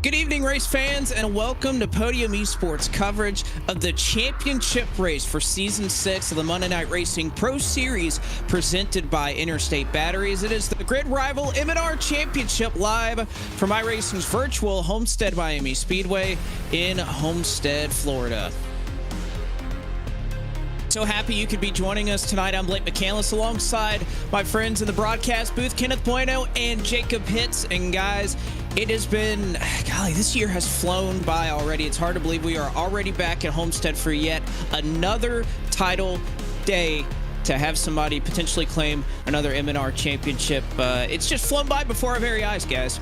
Good evening, race fans, and welcome to Podium Esports coverage of the championship race for Season 6 of the Monday Night Racing Pro Series presented by Interstate Batteries. It is the Grid Rival M&R Championship live from iRACING's virtual Homestead-Miami Speedway in Homestead, Florida. So happy you could be joining us tonight. I'm Blake McCandless alongside my friends in the broadcast booth, Kenneth Bueno and Jacob Hitz. And guys, it has been, golly, this year has flown by already. It's hard to believe we are already back at Homestead for yet another title day to have somebody potentially claim another M&R championship. It's just flown by before our very eyes, guys.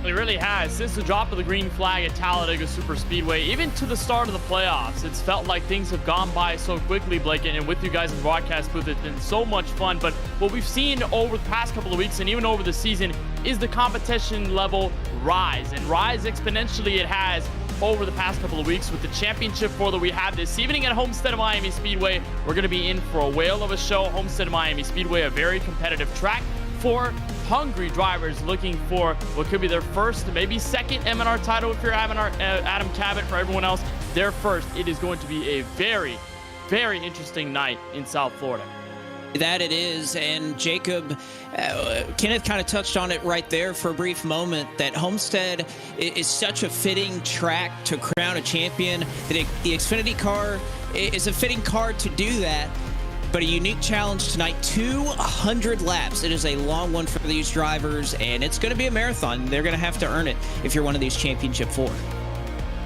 It really has. Since the drop of the green flag at Talladega Superspeedway, even to the start of the playoffs, it's felt like things have gone by so quickly, Blake, and with you guys in the broadcast booth, it's been so much fun. But what we've seen over the past couple of weeks and even over the season is the competition level rise, and rise exponentially it has over the past couple of weeks with the championship four that we have this evening at Homestead-Miami Speedway. We're going to be in for a whale of a show. Homestead-Miami Speedway, a very competitive track for hungry drivers looking for what could be their first, maybe second M&R title if you're Adam Cabot. For everyone else, their first. It is going to be a very, very interesting night in South Florida. That it is, and Jacob, Kenneth kind of touched on it right there for a brief moment, that Homestead is such a fitting track to crown a champion. The Xfinity car is a fitting car to do that. But a unique challenge tonight, 200 laps. It is a long one for these drivers, and it's going to be a marathon. They're going to have to earn it if you're one of these championship four.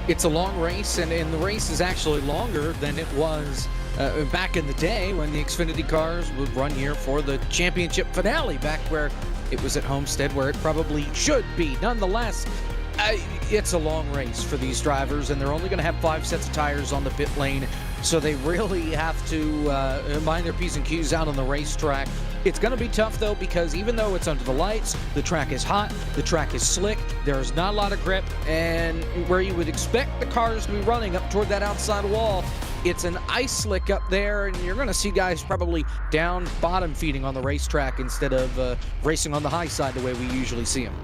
It's a long race, and the race is actually longer than it was back in the day when the Xfinity cars would run here for the championship finale, back where it was at Homestead, where it probably should be. Nonetheless, it's a long race for these drivers, and they're only going to have 5 sets of tires on the pit lane, so they really have to mind their P's and Q's out on the racetrack. It's going to be tough, though, because even though it's under the lights, the track is hot, the track is slick, there's not a lot of grip, and where you would expect the cars to be running up toward that outside wall, it's an ice slick up there, and you're going to see guys probably down bottom feeding on the racetrack instead of racing on the high side the way we usually see them.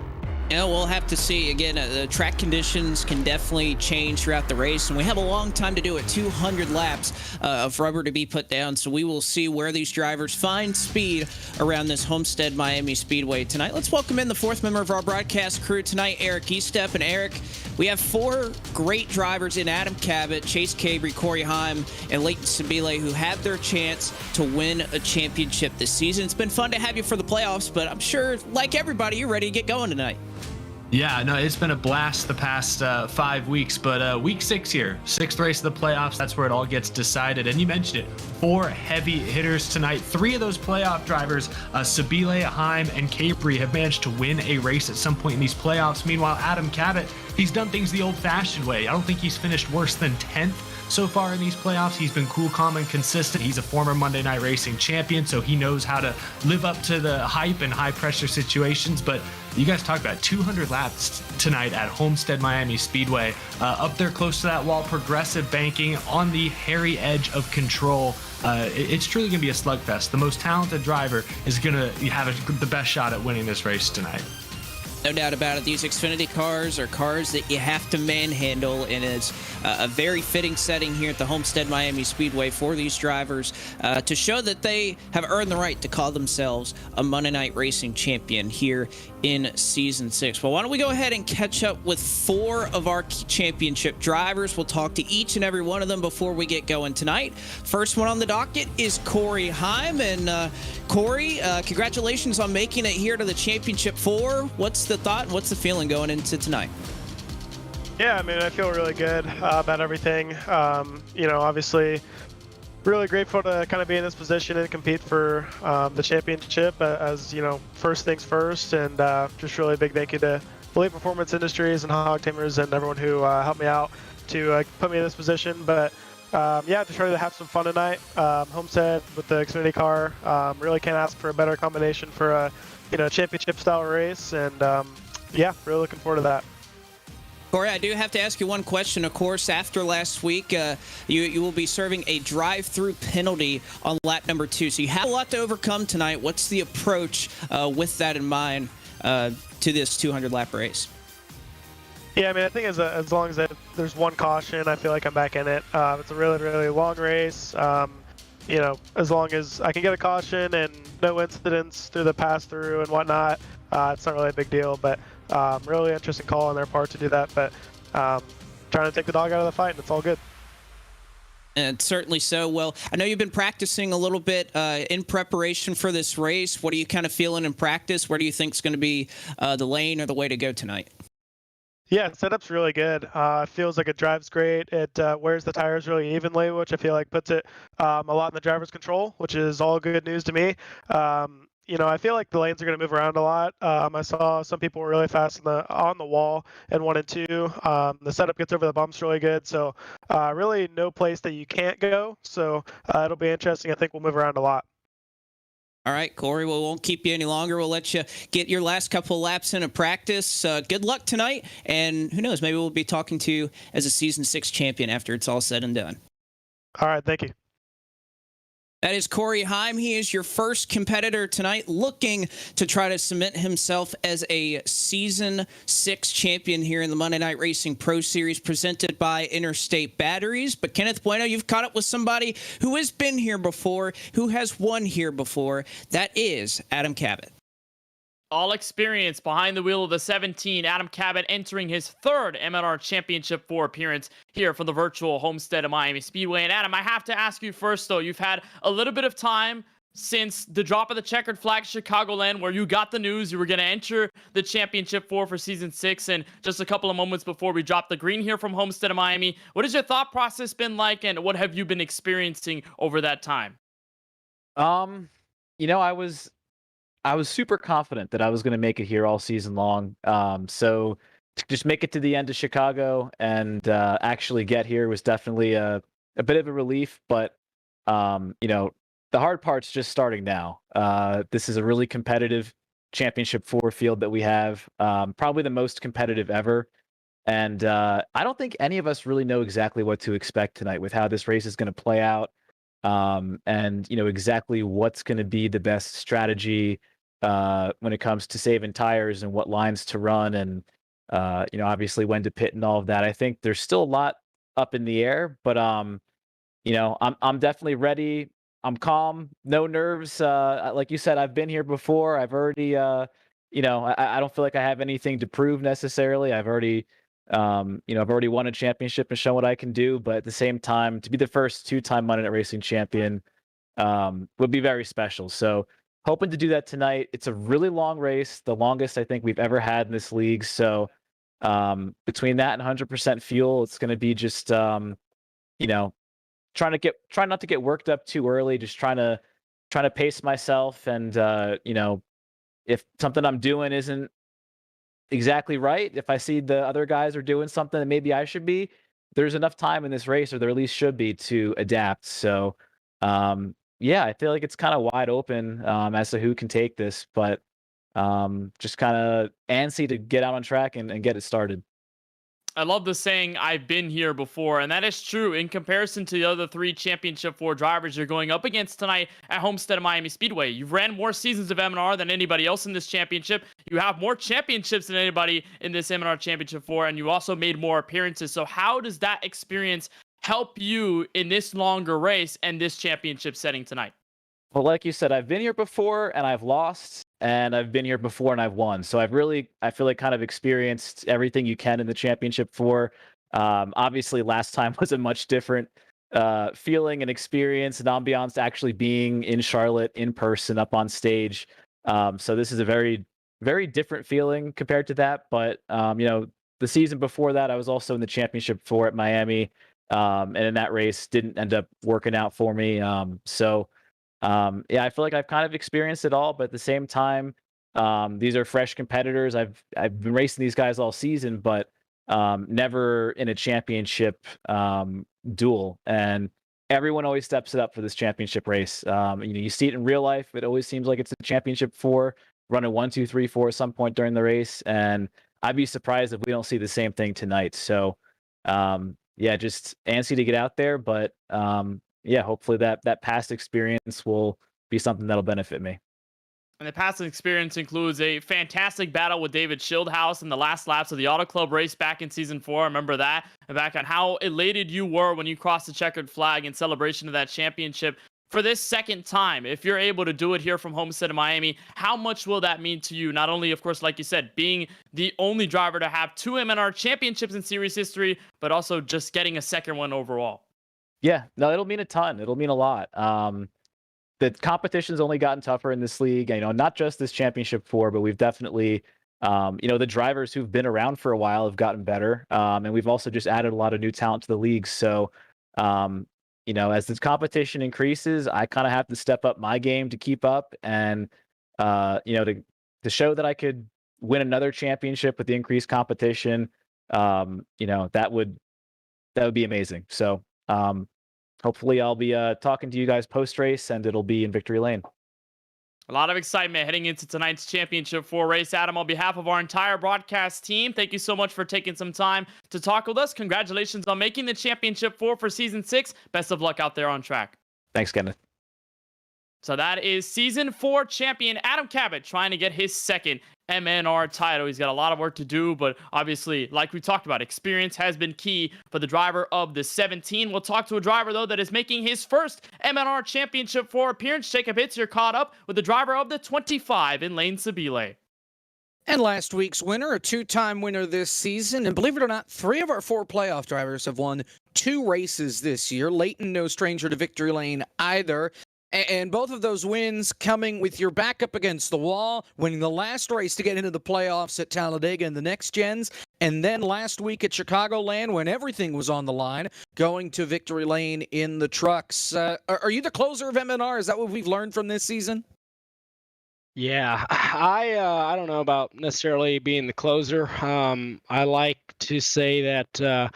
Yeah, we'll have to see. Again, the track conditions can definitely change throughout the race, and we have a long time to do it, 200 laps of rubber to be put down, so we will see where these drivers find speed around this Homestead-Miami Speedway tonight. Let's welcome in the fourth member of our broadcast crew tonight, Eric Estep. And Eric, we have 4 great drivers in Adam Cabot, Chase Cabery, Corey Heim, and Leighton Sibille, who have their chance to win a championship this season. It's been fun to have you for the playoffs, but I'm sure, like everybody, you're ready to get going tonight. Yeah, no, it's been a blast the past 5 weeks, but week 6 here, 6th race of the playoffs, that's where it all gets decided. And you mentioned it, 4 heavy hitters tonight. 3 of those playoff drivers, Sibille, Heim, and Cabery, have managed to win a race at some point in these playoffs. Meanwhile, Adam Cabot, he's done things the old-fashioned way. I don't think he's finished worse than 10th so far in these playoffs. He's been cool, calm, and consistent. He's a former Monday Night Racing champion, so he knows how to live up to the hype and high-pressure situations. But you guys talk about 200 laps tonight at Homestead-Miami Speedway. Up there close to that wall, progressive banking on the hairy edge of control. It's truly going to be a slugfest. The most talented driver is going to have the best shot at winning this race tonight. No doubt about it. These Xfinity cars are cars that you have to manhandle, and it's a very fitting setting here at the Homestead-Miami Speedway for these drivers to show that they have earned the right to call themselves a Monday Night Racing champion here in Season 6. Well, why don't we go ahead and catch up with 4 of our championship drivers. We'll talk to each and every one of them before we get going tonight. First one on the docket is Corey Heim. And Corey, congratulations on making it here to the championship 4. What's the thought and what's the feeling going into tonight? Yeah, I mean, I feel really good about everything. Obviously really grateful to kind of be in this position and compete for the championship as, first things first. And just really big thank you to Elite Performance Industries and Hog Tamers and everyone who helped me out to put me in this position. But to try to have some fun tonight. Homestead with the Xfinity car. Really can't ask for a better combination for a championship style race. And really looking forward to that. Corey, I do have to ask you one question. Of course, after last week, you will be serving a drive-through penalty on lap number 2. So you have a lot to overcome tonight. What's the approach with that in mind to this 200-lap race? Yeah, I mean, I think as long as there's one caution, I feel like I'm back in it. It's a really, really long race. You know, as long as I can get a caution and no incidents through the pass through and whatnot, it's not really a big deal. But really interesting call on their part to do that. But trying to take the dog out of the fight, and it's all good. And certainly so. Well, I know you've been practicing a little bit in preparation for this race. What are you kind of feeling in practice? Where do you think is going to be the lane or the way to go tonight? Yeah, setup's really good. Feels like it drives great. It wears the tires really evenly, which I feel like puts it a lot in the driver's control, which is all good news to me. You know, I feel like the lanes are going to move around a lot. I saw some people were really fast on the wall in 1 and 2. The setup gets over the bumps really good, so really no place that you can't go. So it'll be interesting. I think we'll move around a lot. All right, Corey, we won't keep you any longer. We'll let you get your last couple laps into practice. Good luck tonight, and who knows, maybe we'll be talking to you as a Season 6 champion after it's all said and done. All right, thank you. That is Corey Heim. He is your first competitor tonight, looking to try to cement himself as a Season 6 champion here in the Monday Night Racing Pro Series presented by Interstate Batteries. But Kenneth Bueno, you've caught up with somebody who has been here before, who has won here before. That is Adam Cabot. All experience behind the wheel of the 17, Adam Cabot entering his third MNR Championship 4 appearance here for the virtual Homestead-Miami Speedway. And Adam, I have to ask you first, though, you've had a little bit of time since the drop of the checkered flag Chicagoland, where you got the news you were going to enter the Championship 4 for Season 6, and just a couple of moments before we dropped the green here from Homestead-Miami. What has your thought process been like, and what have you been experiencing over that time? You know, I was super confident that I was going to make it here all season long. So to just make it to the end of Chicago and actually get here was definitely a bit of a relief. But, you know, the hard part's just starting now. This is a really competitive Championship 4 field that we have, probably the most competitive ever. And I don't think any of us really know exactly what to expect tonight with how this race is going to play out. And, you know, exactly what's going to be the best strategy when it comes to saving tires and what lines to run and, you know, obviously when to pit and all of that. I think there's still a lot up in the air, but, you know, I'm definitely ready. I'm calm, no nerves. Like you said, I've been here before. I've already, you know, I don't feel like I have anything to prove necessarily. I've already, you know, I've already won a championship and shown what I can do, but at the same time, to be the first 2-time Monday Night Racing champion would be very special. So, hoping to do that tonight. It's a really long race, the longest I think we've ever had in this league. So between that and 100% fuel, it's going to be just, you know, try not to get worked up too early. Just trying to pace myself. And, you know, if something I'm doing isn't exactly right, if I see the other guys are doing something that maybe I should be, there's enough time in this race, or there at least should be, to adapt. So, yeah, I feel like it's kind of wide open as to who can take this, but just kind of antsy to get out on track and get it started. I love the saying, I've been here before, and that is true in comparison to the other 3 Championship 4 drivers you're going up against tonight at Homestead-Miami Speedway. You've ran more seasons of MNR than anybody else in this championship. You have more championships than anybody in this MNR Championship 4, and you also made more appearances. So how does that experience help you in this longer race and this championship setting tonight? Well, like you said, I've been here before and I've lost, and I've been here before and I've won. So I feel like kind of experienced everything you can in the Championship 4. Obviously, last time was a much different feeling and experience and ambiance, actually being in Charlotte in person up on stage. So this is a very, very different feeling compared to that. But, you know, the season before that, I was also in the Championship 4 at Miami. And in that race didn't end up working out for me. So yeah, I feel like I've kind of experienced it all, but at the same time, these are fresh competitors. I've been racing these guys all season, but never in a championship duel. And everyone always steps it up for this championship race. You know, you see it in real life. It always seems like it's a Championship 4, running 1, 2, 3, 4 at some point during the race. And I'd be surprised if we don't see the same thing tonight. So, yeah, just antsy to get out there, but yeah, hopefully that past experience will be something that'll benefit me. And the past experience includes a fantastic battle with David Schildhouse in the last laps of the Auto Club race back in Season 4. Remember that? And back on how elated you were when you crossed the checkered flag in celebration of that championship. For this second time, if you're able to do it here from Homestead-Miami, how much will that mean to you? Not only, of course, like you said, being the only driver to have 2 MNR championships in series history, but also just getting a second one overall. Yeah, no, it'll mean a ton. It'll mean a lot. The competition's only gotten tougher in this league. Not just this championship 4, but we've definitely, the drivers who've been around for a while have gotten better. And we've also just added a lot of new talent to the league. So, as this competition increases, I kind of have to step up my game to keep up and, to show that I could win another championship with the increased competition. That would be amazing. So, hopefully I'll be talking to you guys post-race, and it'll be in victory lane. A lot of excitement heading into tonight's Championship 4 race. Adam, on behalf of our entire broadcast team, thank you so much for taking some time to talk with us. Congratulations on making the Championship 4 for Season 6. Best of luck out there on track. Thanks, Kenneth. So that is Season 4 champion Adam Cabot trying to get his second MNR title. He's got a lot of work to do, but obviously, like we talked about, experience has been key for the driver of the 17. We'll talk to a driver, though, that is making his first MNR Championship 4 appearance. Jacob Hitz, you're caught up with the driver of the 25 in Leighton Sibille. And last week's winner, a 2-time winner this season. And believe it or not, 3 of our 4 playoff drivers have won 2 races this year. Leighton, no stranger to victory lane either. And both of those wins coming with your back up against the wall, winning the last race to get into the playoffs at Talladega and the next gens, and then last week at Chicagoland when everything was on the line, going to victory lane in the trucks. Are you the closer of MNR? Is that what we've learned from this season? Yeah, I don't know about necessarily being the closer. I like to say that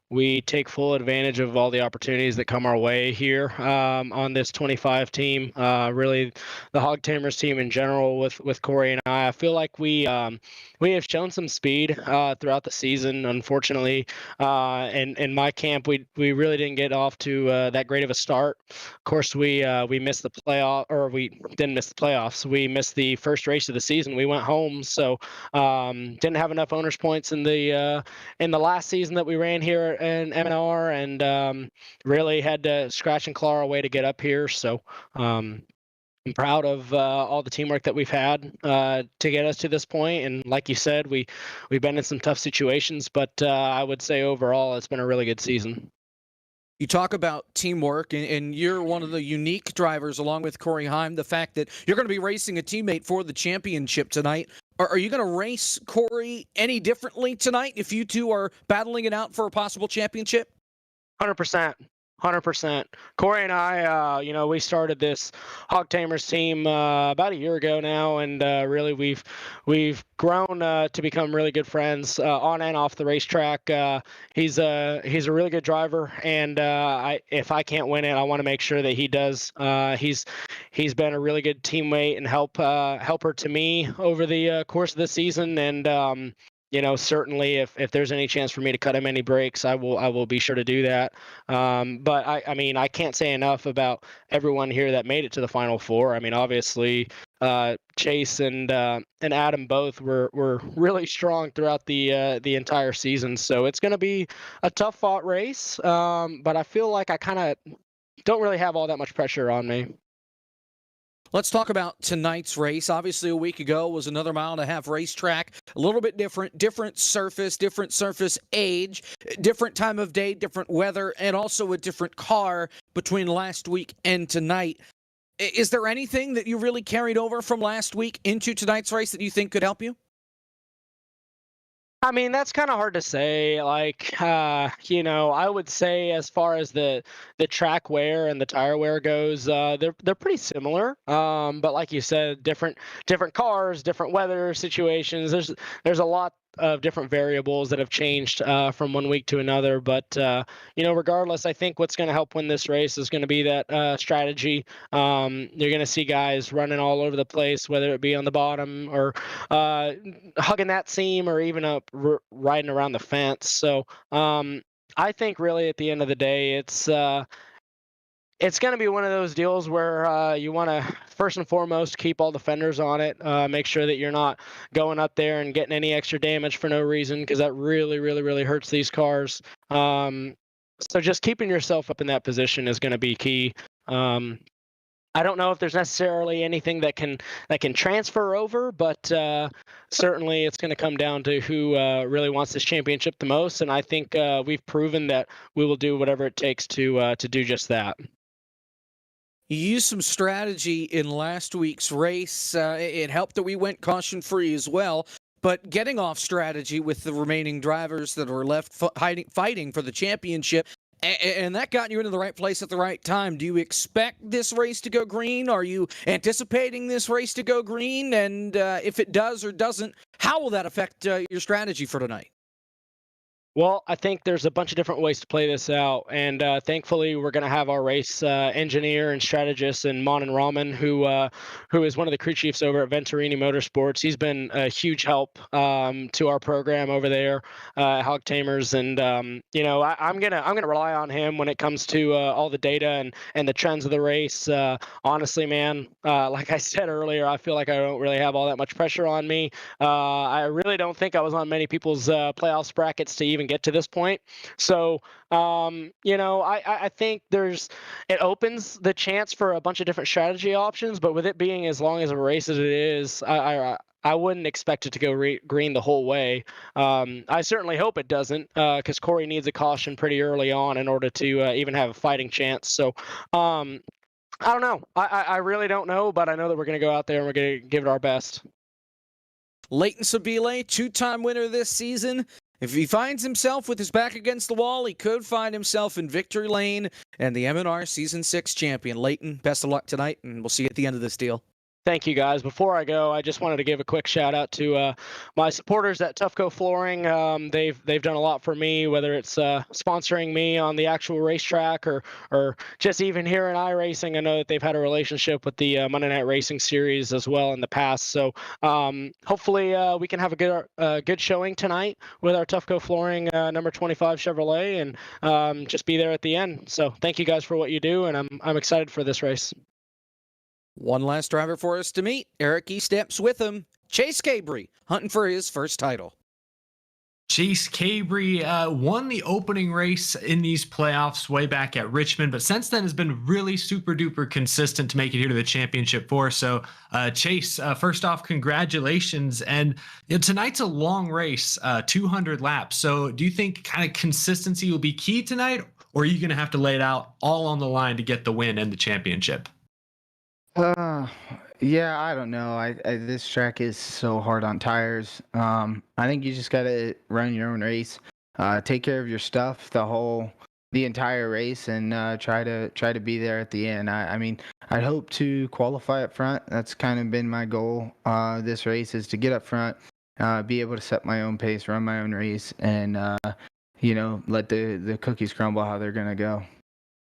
we take full advantage of all the opportunities that come our way here on this 25 team. Really, the Hog Tamers team in general with Corey and I feel like we have shown some speed throughout the season. Unfortunately, in my camp, we really didn't get off to that great of a start. Of course, we missed the playoff, or we didn't miss the playoffs. We missed the first race of the season. We went home, so didn't have enough owners points in the last season that we ran here in MNR, and really had to scratch and claw our way to get up here. So I'm proud of all the teamwork that we've had to get us to this point. And like you said, we've been in some tough situations, but I would say overall it's been a really good season. You talk about teamwork, and you're one of the unique drivers, along with Corey Heim, the fact that you're going to be racing a teammate for the championship tonight. Are you going to race Corey any differently tonight if you two are battling it out for a possible championship? 100%. 100%. Corey and I, we started this Hog Tamers team about a year ago now, and really we've grown to become really good friends on and off the racetrack. He's a really good driver, and if I can't win it, I want to make sure that he does. He's been a really good teammate and helper to me over the course of the season, and certainly if there's any chance for me to cut him any breaks, I will be sure to do that. But I can't say enough about everyone here that made it to the Final Four. I mean, obviously, Chase and Adam both were really strong throughout the entire season. So it's going to be a tough fought race. But I feel like I kind of don't really have all that much pressure on me. Let's talk about tonight's race. Obviously, a week ago was another 1.5 mile racetrack. A little bit different surface age, different time of day, different weather, and also a different car between last week and tonight. Is there anything that you really carried over from last week into tonight's race that you think could help you? I mean, that's kind of hard to say. I would say as far as the track wear and the tire wear goes, they're pretty similar. But like you said, different cars, different weather situations. There's a lot of different variables that have changed from one week to another. But regardless, I think what's going to help win this race is going to be that strategy. You're going to see guys running all over the place, whether it be on the bottom or hugging that seam or even up riding around the fence. So I think really at the end of the day, it's going to be one of those deals where you want to first and foremost keep all the fenders on it. Make sure that you're not going up there and getting any extra damage for no reason, because that really, really, really hurts these cars. So just keeping yourself up in that position is going to be key. I don't know if there's necessarily anything that can transfer over, but certainly it's going to come down to who really wants this championship the most. And I think we've proven that we will do whatever it takes to do just that. You used some strategy in last week's race. It helped that we went caution-free as well. But getting off strategy with the remaining drivers that are left fighting for the championship, and that got you into the right place at the right time. Do you expect this race to go green? Are you anticipating this race to go green? And if it does or doesn't, how will that affect your strategy for tonight? Well, I think there's a bunch of different ways to play this out, and thankfully we're going to have our race engineer and strategist and Mon and Raman, who is one of the crew chiefs over at Venturini Motorsports. He's been a huge help to our program over there, Hog Tamers, and I'm gonna rely on him when it comes to all the data and the trends of the race. Honestly, man, like I said earlier, I feel like I don't really have all that much pressure on me. I really don't think I was on many people's playoffs brackets to even get to this point. So, I think it opens the chance for a bunch of different strategy options, but with it being as long as a race as it is, I wouldn't expect it to go green the whole way. I certainly hope it doesn't, because Corey needs a caution pretty early on in order to even have a fighting chance. So, I don't know. I really don't know, but I know that we're going to go out there and we're going to give it our best. Leighton Sibille, two-time winner this season. If he finds himself with his back against the wall, he could find himself in victory lane and the M&R Season 6 champion. Leighton, best of luck tonight, and we'll see you at the end of this deal. Thank you, guys. Before I go, I just wanted to give a quick shout out to my supporters at Toughco Flooring. They've done a lot for me, whether it's sponsoring me on the actual racetrack or just even here in iRacing. I know that they've had a relationship with the Monday Night Racing series as well in the past. So hopefully we can have a good showing tonight with our Toughco Flooring number 25 Chevrolet, and just be there at the end. So thank you guys for what you do, and I'm excited for this race. One last driver for us to meet. Eric E. steps with him. Chase Cabery, hunting for his first title. Chase Cabery won the opening race in these playoffs way back at Richmond, but since then has been really super duper consistent to make it here to the championship four. So Chase, first off, congratulations. And tonight's a long race, 200 laps. So do you think kind of consistency will be key tonight, or are you going to have to lay it out all on the line to get the win and the championship? Yeah, I don't know. This track is so hard on tires. I think you just gotta run your own race, take care of your stuff the entire race, and try to be there at the end. I mean, I'd hope to qualify up front. That's kind of been my goal. This race is to get up front, be able to set my own pace, run my own race, and let the cookies crumble how they're gonna go.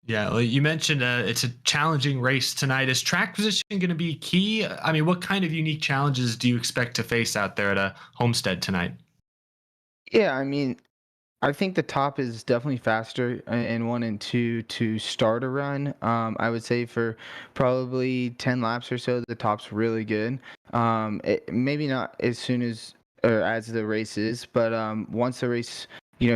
Yeah, well, you mentioned it's a challenging race tonight. Is track position going to be key? I mean, what kind of unique challenges do you expect to face out there at Homestead tonight? Yeah, I mean, I think the top is definitely faster in 1 and 2 to start a run. I would say for probably 10 laps or so, the top's really good. Maybe not as soon as or as the race is, but once the race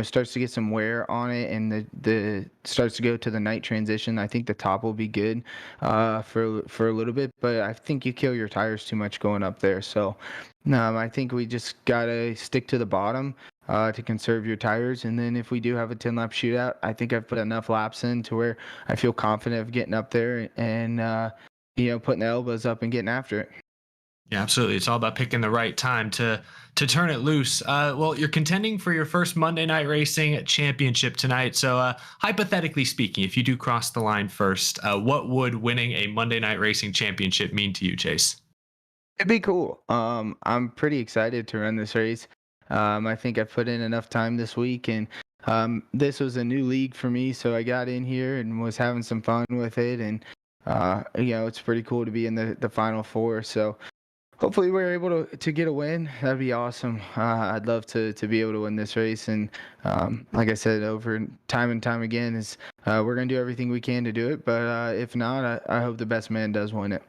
starts to get some wear on it and the starts to go to the night transition, I think the top will be good for a little bit, but I think you kill your tires too much going up there. So I think we just gotta stick to the bottom to conserve your tires, and then if we do have a 10-lap shootout, I think I've put enough laps in to where I feel confident of getting up there and putting the elbows up and getting after it. Yeah, absolutely. It's all about picking the right time to turn it loose. Well, you're contending for your first Monday Night Racing championship tonight. So hypothetically speaking, if you do cross the line first, what would winning a Monday Night Racing championship mean to you, Chase? It'd be cool. I'm pretty excited to run this race. I think I've put in enough time this week, and this was a new league for me, so I got in here and was having some fun with it, and it's pretty cool to be in the Final Four. So hopefully we're able to get a win. That'd be awesome. I'd love to be able to win this race. And like I said, over time and time again, is we're going to do everything we can to do it. But if not, I hope the best man does win it.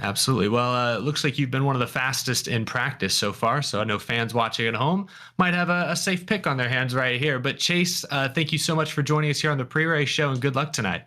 Absolutely. Well, it looks like you've been one of the fastest in practice so far. So I know fans watching at home might have a safe pick on their hands right here. But Chase, thank you so much for joining us here on the pre-race show, and good luck tonight.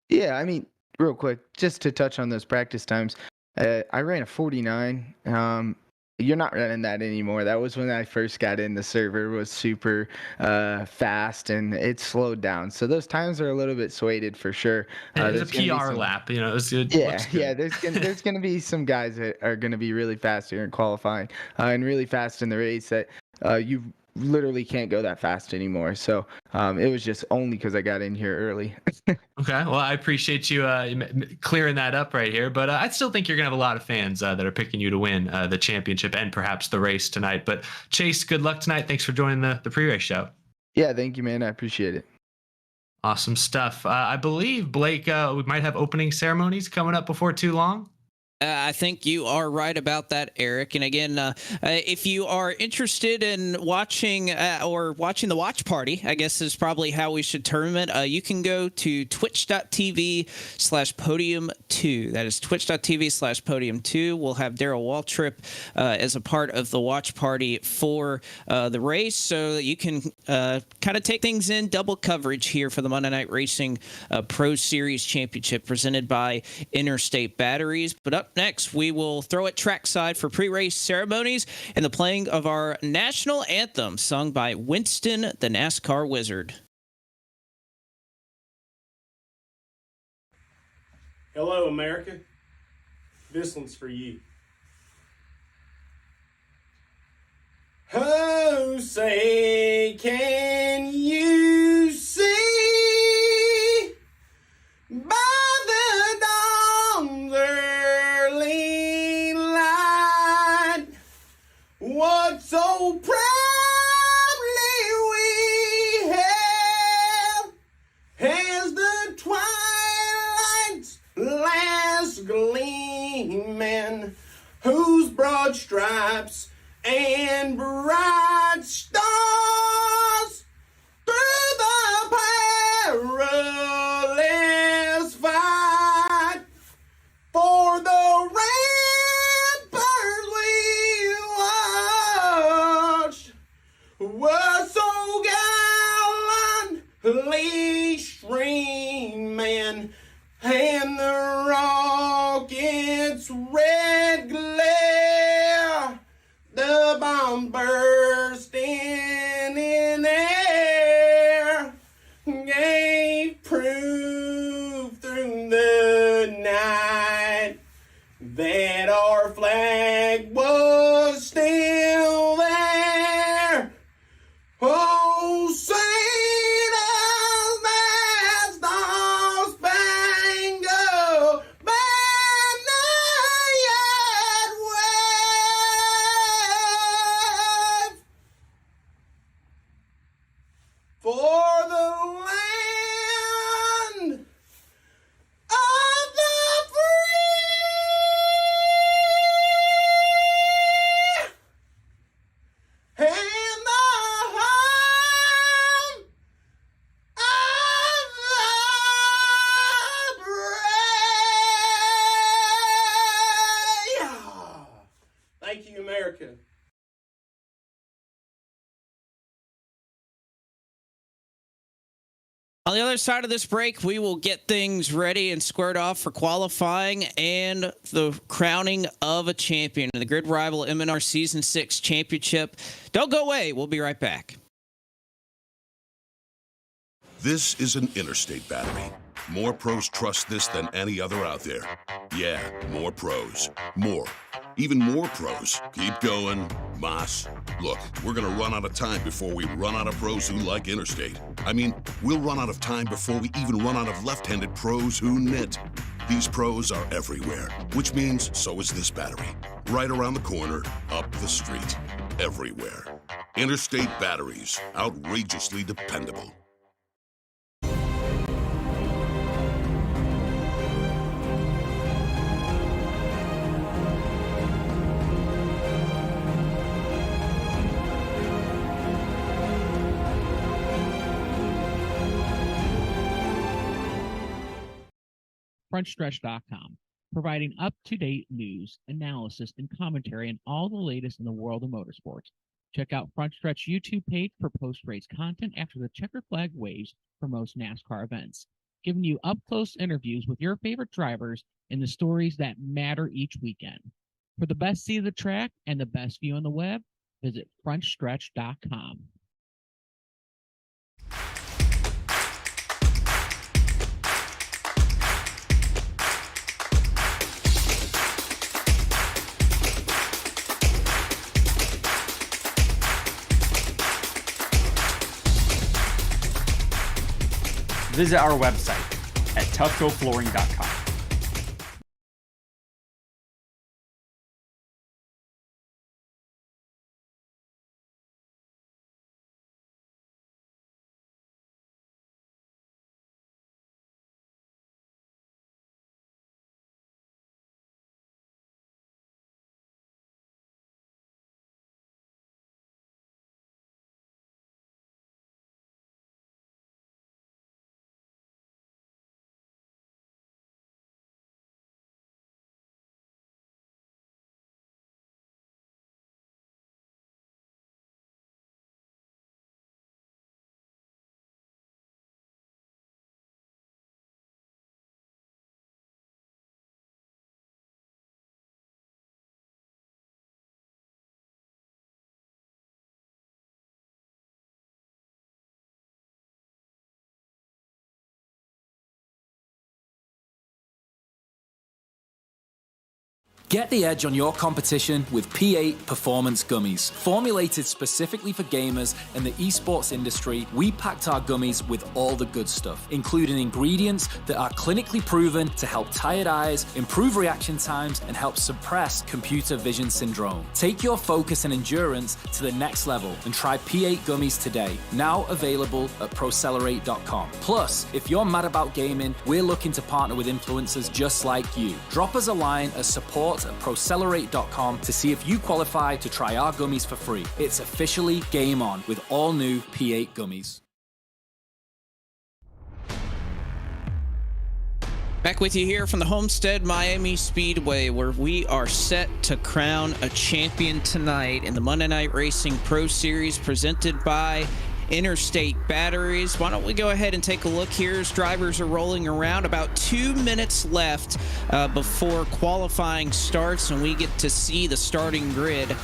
Yeah, I mean, real quick, just to touch on those practice times, I ran a 49. You're not running that anymore. That was when I first got in. The server was super fast, and it slowed down. So those times are a little bit swayed for sure. It's a PR lap, you know. Yeah. There's gonna be some guys that are gonna be really fast here in qualifying, and really fast in the race that you literally can't go that fast anymore. So it was just only because I got in here early. Okay, well, I appreciate you clearing that up right here, but I still think you're gonna have a lot of fans that are picking you to win the championship and perhaps the race tonight. But Chase, good luck tonight. Thanks for joining the pre-race show. Yeah, thank you, man. I appreciate it. Awesome stuff. I believe, Blake, we might have opening ceremonies coming up before too long. I think you are right about that, Eric. And again, if you are interested in watching the watch party, I guess is probably how we should term it, you can go to twitch.tv/podium2. That is twitch.tv/podium2. We'll have Daryl Waltrip as a part of the watch party for the race, so that you can kind of take things in, double coverage here for the Monday Night Racing Pro Series Championship presented by Interstate Batteries. But up next, we will throw it trackside for pre-race ceremonies and the playing of our national anthem sung by Winston, the NASCAR Wizard. Hello, America. This one's for you. Oh, say, can you see by the dawn's early light what so proudly we have as the twilight's last gleaming, whose broad stripes and bright stars through the perilous fight for the ramparts we watched were so gallantly streaming, and the rocket's red glare, the bomb bursting in air, gave proof through the night that our flag was still there. Oh, Saint Star Spangled Banner yet wave for the land of the free and the home of the brave. Thank you, America. On the other side of this break, we will get things ready and squared off for qualifying and the crowning of a champion in the Grid Rival MNR Season 6 Championship. Don't go away. We'll be right back. This is an Interstate battery. More pros trust this than any other out there. Yeah, more pros. More. Even more pros. Keep going, Moss. Look, we're gonna run out of time before we run out of pros who like Interstate. I mean, we'll run out of time before we even run out of left-handed pros who knit. These pros are everywhere, which means so is this battery. Right around the corner, up the street, everywhere. Interstate batteries, outrageously dependable. frontstretch.com, providing up-to-date news, analysis, and commentary on all the latest in the world of motorsports. Check out Front Stretch YouTube page for post-race content after the checkered flag waves for most NASCAR events, giving you up-close interviews with your favorite drivers and the stories that matter each weekend. For the best seat of the track and the best view on the web, visit frontstretch.com. Visit our website at toughgoflooring.com. Get the edge on your competition with P8 Performance Gummies. Formulated specifically for gamers and the esports industry, we packed our gummies with all the good stuff, including ingredients that are clinically proven to help tired eyes, improve reaction times, and help suppress computer vision syndrome. Take your focus and endurance to the next level and try P8 Gummies today. Now available at Procelerate.com. Plus, if you're mad about gaming, we're looking to partner with influencers just like you. Drop us a line at support at Procelerate.com to see if you qualify to try our gummies for free. It's officially game on with all new P8 gummies. Back with you here from the Homestead-Miami Speedway, where we are set to crown a champion tonight in the Monday Night Racing Pro Series presented by Interstate Batteries. Why don't we go ahead and take a look here as drivers are rolling around. About 2 minutes left before qualifying starts, and we get to see the starting grid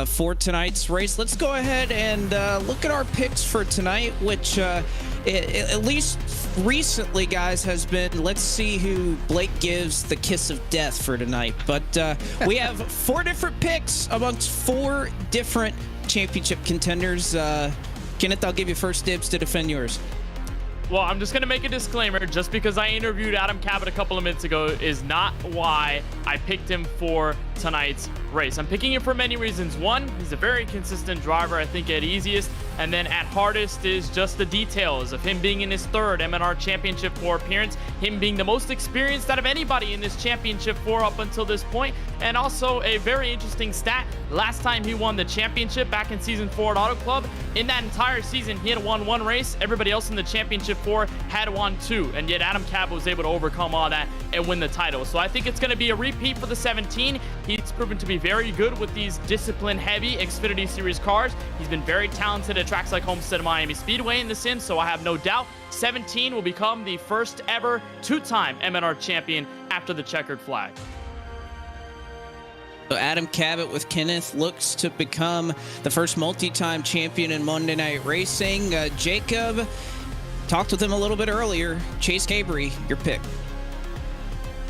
for tonight's race. Let's go ahead and look at our picks for tonight, which at least recently, guys, has been, let's see who Blake gives the kiss of death for tonight. But we have 4 different picks amongst 4 different championship contenders. Kenneth, I'll give you first dibs to defend yours. Well, I'm just going to make a disclaimer. Just because I interviewed Adam Cabot a couple of minutes ago is not why I picked him for tonight's race. I'm picking him for many reasons. One, he's a very consistent driver, I think, at easiest. And then at hardest is just the details of him being in his 3rd MNR Championship 4 appearance, him being the most experienced out of anybody in this Championship 4 up until this point. And also a very interesting stat, last time he won the championship back in Season 4 at Auto Club, in that entire season, he had won 1 race. Everybody else in the Championship 4 had won 2. And yet Adam Cabot was able to overcome all that and win the title. So I think it's going to be a repeat for the 17. He's proven to be very good with these discipline-heavy Xfinity Series cars. He's been very talented at tracks like Homestead-Miami Speedway in the sim, so I have no doubt 17 will become the first ever 2-time MNR champion after the checkered flag. So Adam Cabot with Kenneth looks to become the first multi-time champion in Monday Night Racing. Jacob, talked with him a little bit earlier. Chase Cabery, your pick.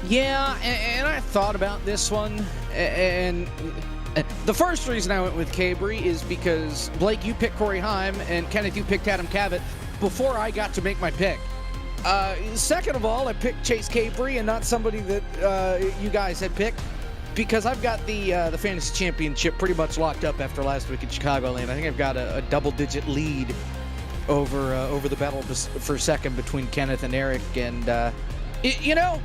Yeah, and I thought about this one, and the first reason I went with Cabery is because, Blake, you picked Corey Heim, and Kenneth, you picked Adam Cabot before I got to make my pick. Second of all, I picked Chase Cabery and not somebody that you guys had picked, because I've got the Fantasy Championship pretty much locked up after last week in Chicagoland. I think I've got a double-digit lead over the battle for second between Kenneth and Eric, and you know,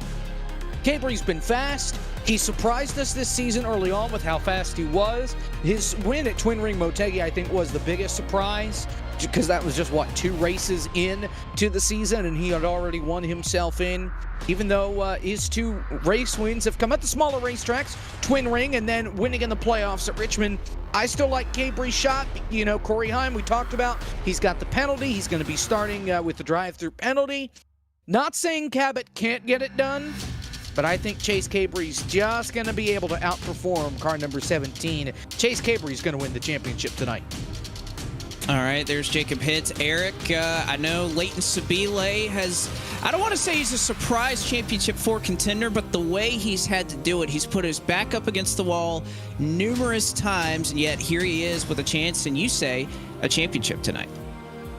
Cabery's been fast. He surprised us this season early on with how fast he was. His win at Twin Ring Motegi, I think, was the biggest surprise. because that was just, 2 races in to the season, and he had already won himself in. Even though his 2 race wins have come at the smaller racetracks, Twin Ring, and then winning in the playoffs at Richmond, I still like Cabery's shot. You know, Corey Heim, we talked about, he's got the penalty. He's going to be starting with the drive-through penalty. Not saying Cabot can't get it done, but I think Chase Cabery's just going to be able to outperform car number 17. Chase Cabery's going to win the championship tonight. All right, there's Jacob Hitz. Eric, I know Leighton Sibille has, I don't want to say he's a surprise Championship 4 contender, but the way he's had to do it, he's put his back up against the wall numerous times, and yet here he is with a chance, and you say, a championship tonight.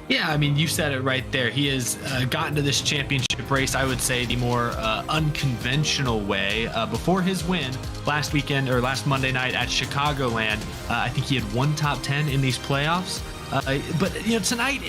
Yeah, I mean, you said it right there. He has gotten to this championship race, I would say, the more unconventional way. Before his win last weekend, or last Monday night at Chicagoland, I think he had 1 top 10 in these playoffs. But, you know, tonight,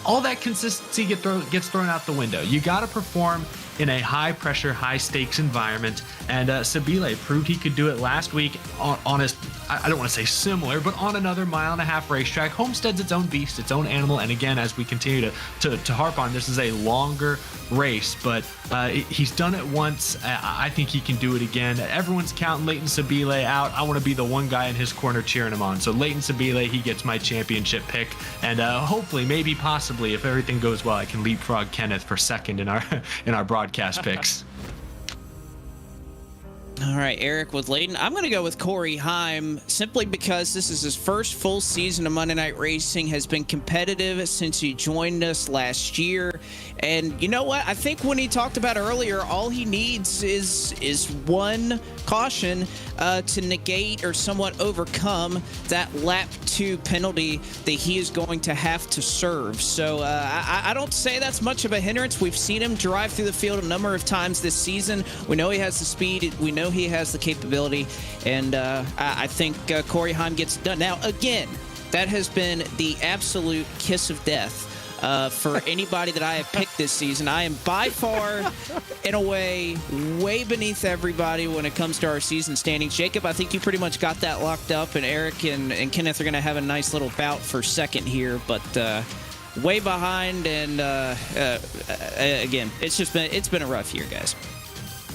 all that consistency gets thrown out the window. You got to perform in a high-pressure, high-stakes environment, and Sibille proved he could do it last week on a, I don't want to say similar, but on another 1.5-mile racetrack. Homestead's its own beast, its own animal, and again, as we continue to harp on, this is a longer race, but he's done it once. I think he can do it again. Everyone's counting Leighton Sibille out. I want to be the one guy in his corner cheering him on. So Leighton Sibille, he gets my championship pick, and hopefully, maybe, possibly, if everything goes well, I can leapfrog Kenneth for second in our broadcast picks. All right, Eric with Leighton. I'm going to go with Corey Heim simply because this is his first full season of Monday Night Racing, has been competitive since he joined us last year. And you know what? I think when he talked about earlier, all he needs is one caution to negate or somewhat overcome that lap 2 penalty that he is going to have to serve. So I don't say that's much of a hindrance. We've seen him drive through the field a number of times this season. We know he has the speed. We know he has the capability. And I think Corey Heim gets it done. Now, again, that has been the absolute kiss of death for anybody that I have picked this season. I am by far, in a way beneath everybody when it comes to our season standings. Jacob, I think you pretty much got that locked up, and Eric and Kenneth are going to have a nice little bout for second here, but way behind, and again, it's been a rough year, guys.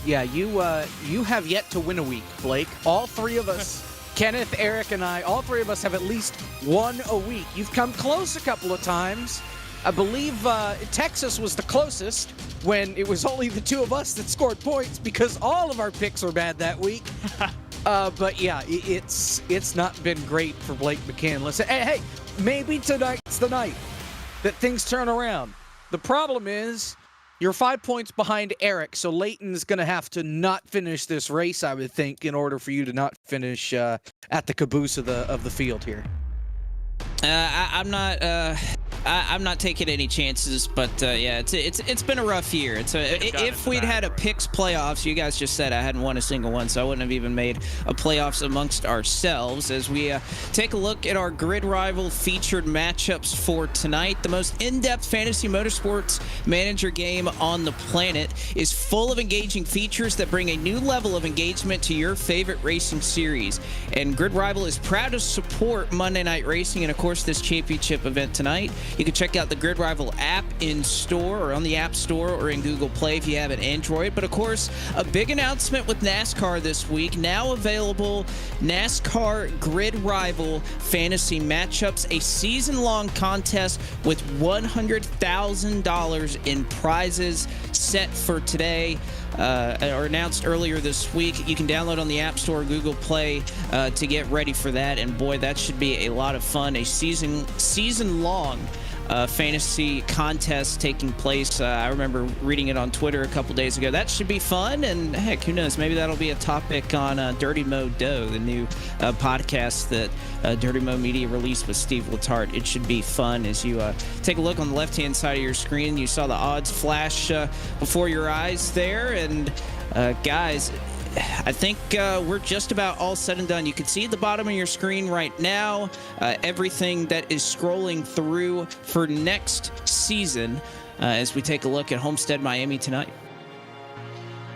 Yeah, you have yet to win a week, Blake. All 3 of us, Kenneth, Eric, and I, all 3 of us have at least won a week. You've come close a couple of times. I believe Texas was the closest when it was only the 2 of us that scored points because all of our picks were bad that week. But yeah, it's not been great for Blake McCandless. Hey, maybe tonight's the night that things turn around. The problem is you're 5 points behind Eric, so Leighton's going to have to not finish this race, I would think, in order for you to not finish at the caboose of the field here. I'm not taking any chances, but yeah, it's been a rough year. If we'd had a picks playoffs, you guys just said I hadn't won a single one, so I wouldn't have even made a playoffs amongst ourselves. As we take a look at our Grid Rival featured matchups for tonight, the most in-depth fantasy motorsports manager game on the planet is full of engaging features that bring a new level of engagement to your favorite racing series. And Grid Rival is proud to support Monday Night Racing and, of course, this championship event tonight. You can check out the Grid Rival app in store or on the App Store or in Google Play if you have an Android. But of course, a big announcement with NASCAR this week. Now available, NASCAR Grid Rival Fantasy Matchups, a season-long contest with $100,000 in prizes set for today. Or announced earlier this week. You can download on the App Store or Google Play to get ready for that. And boy, that should be a lot of fun. A season-long fantasy contest taking place. I remember reading it on Twitter a couple days ago. That should be fun, and heck, who knows? Maybe that'll be a topic on Dirty Mo Doe, the new podcast that Dirty Mo Media released with Steve Letarte. It should be fun. As you take a look on the left-hand side of your screen, you saw the odds flash before your eyes there, and guys, I think we're just about all said and done. You can see at the bottom of your screen right now everything that is scrolling through for next season as we take a look at Homestead-Miami tonight.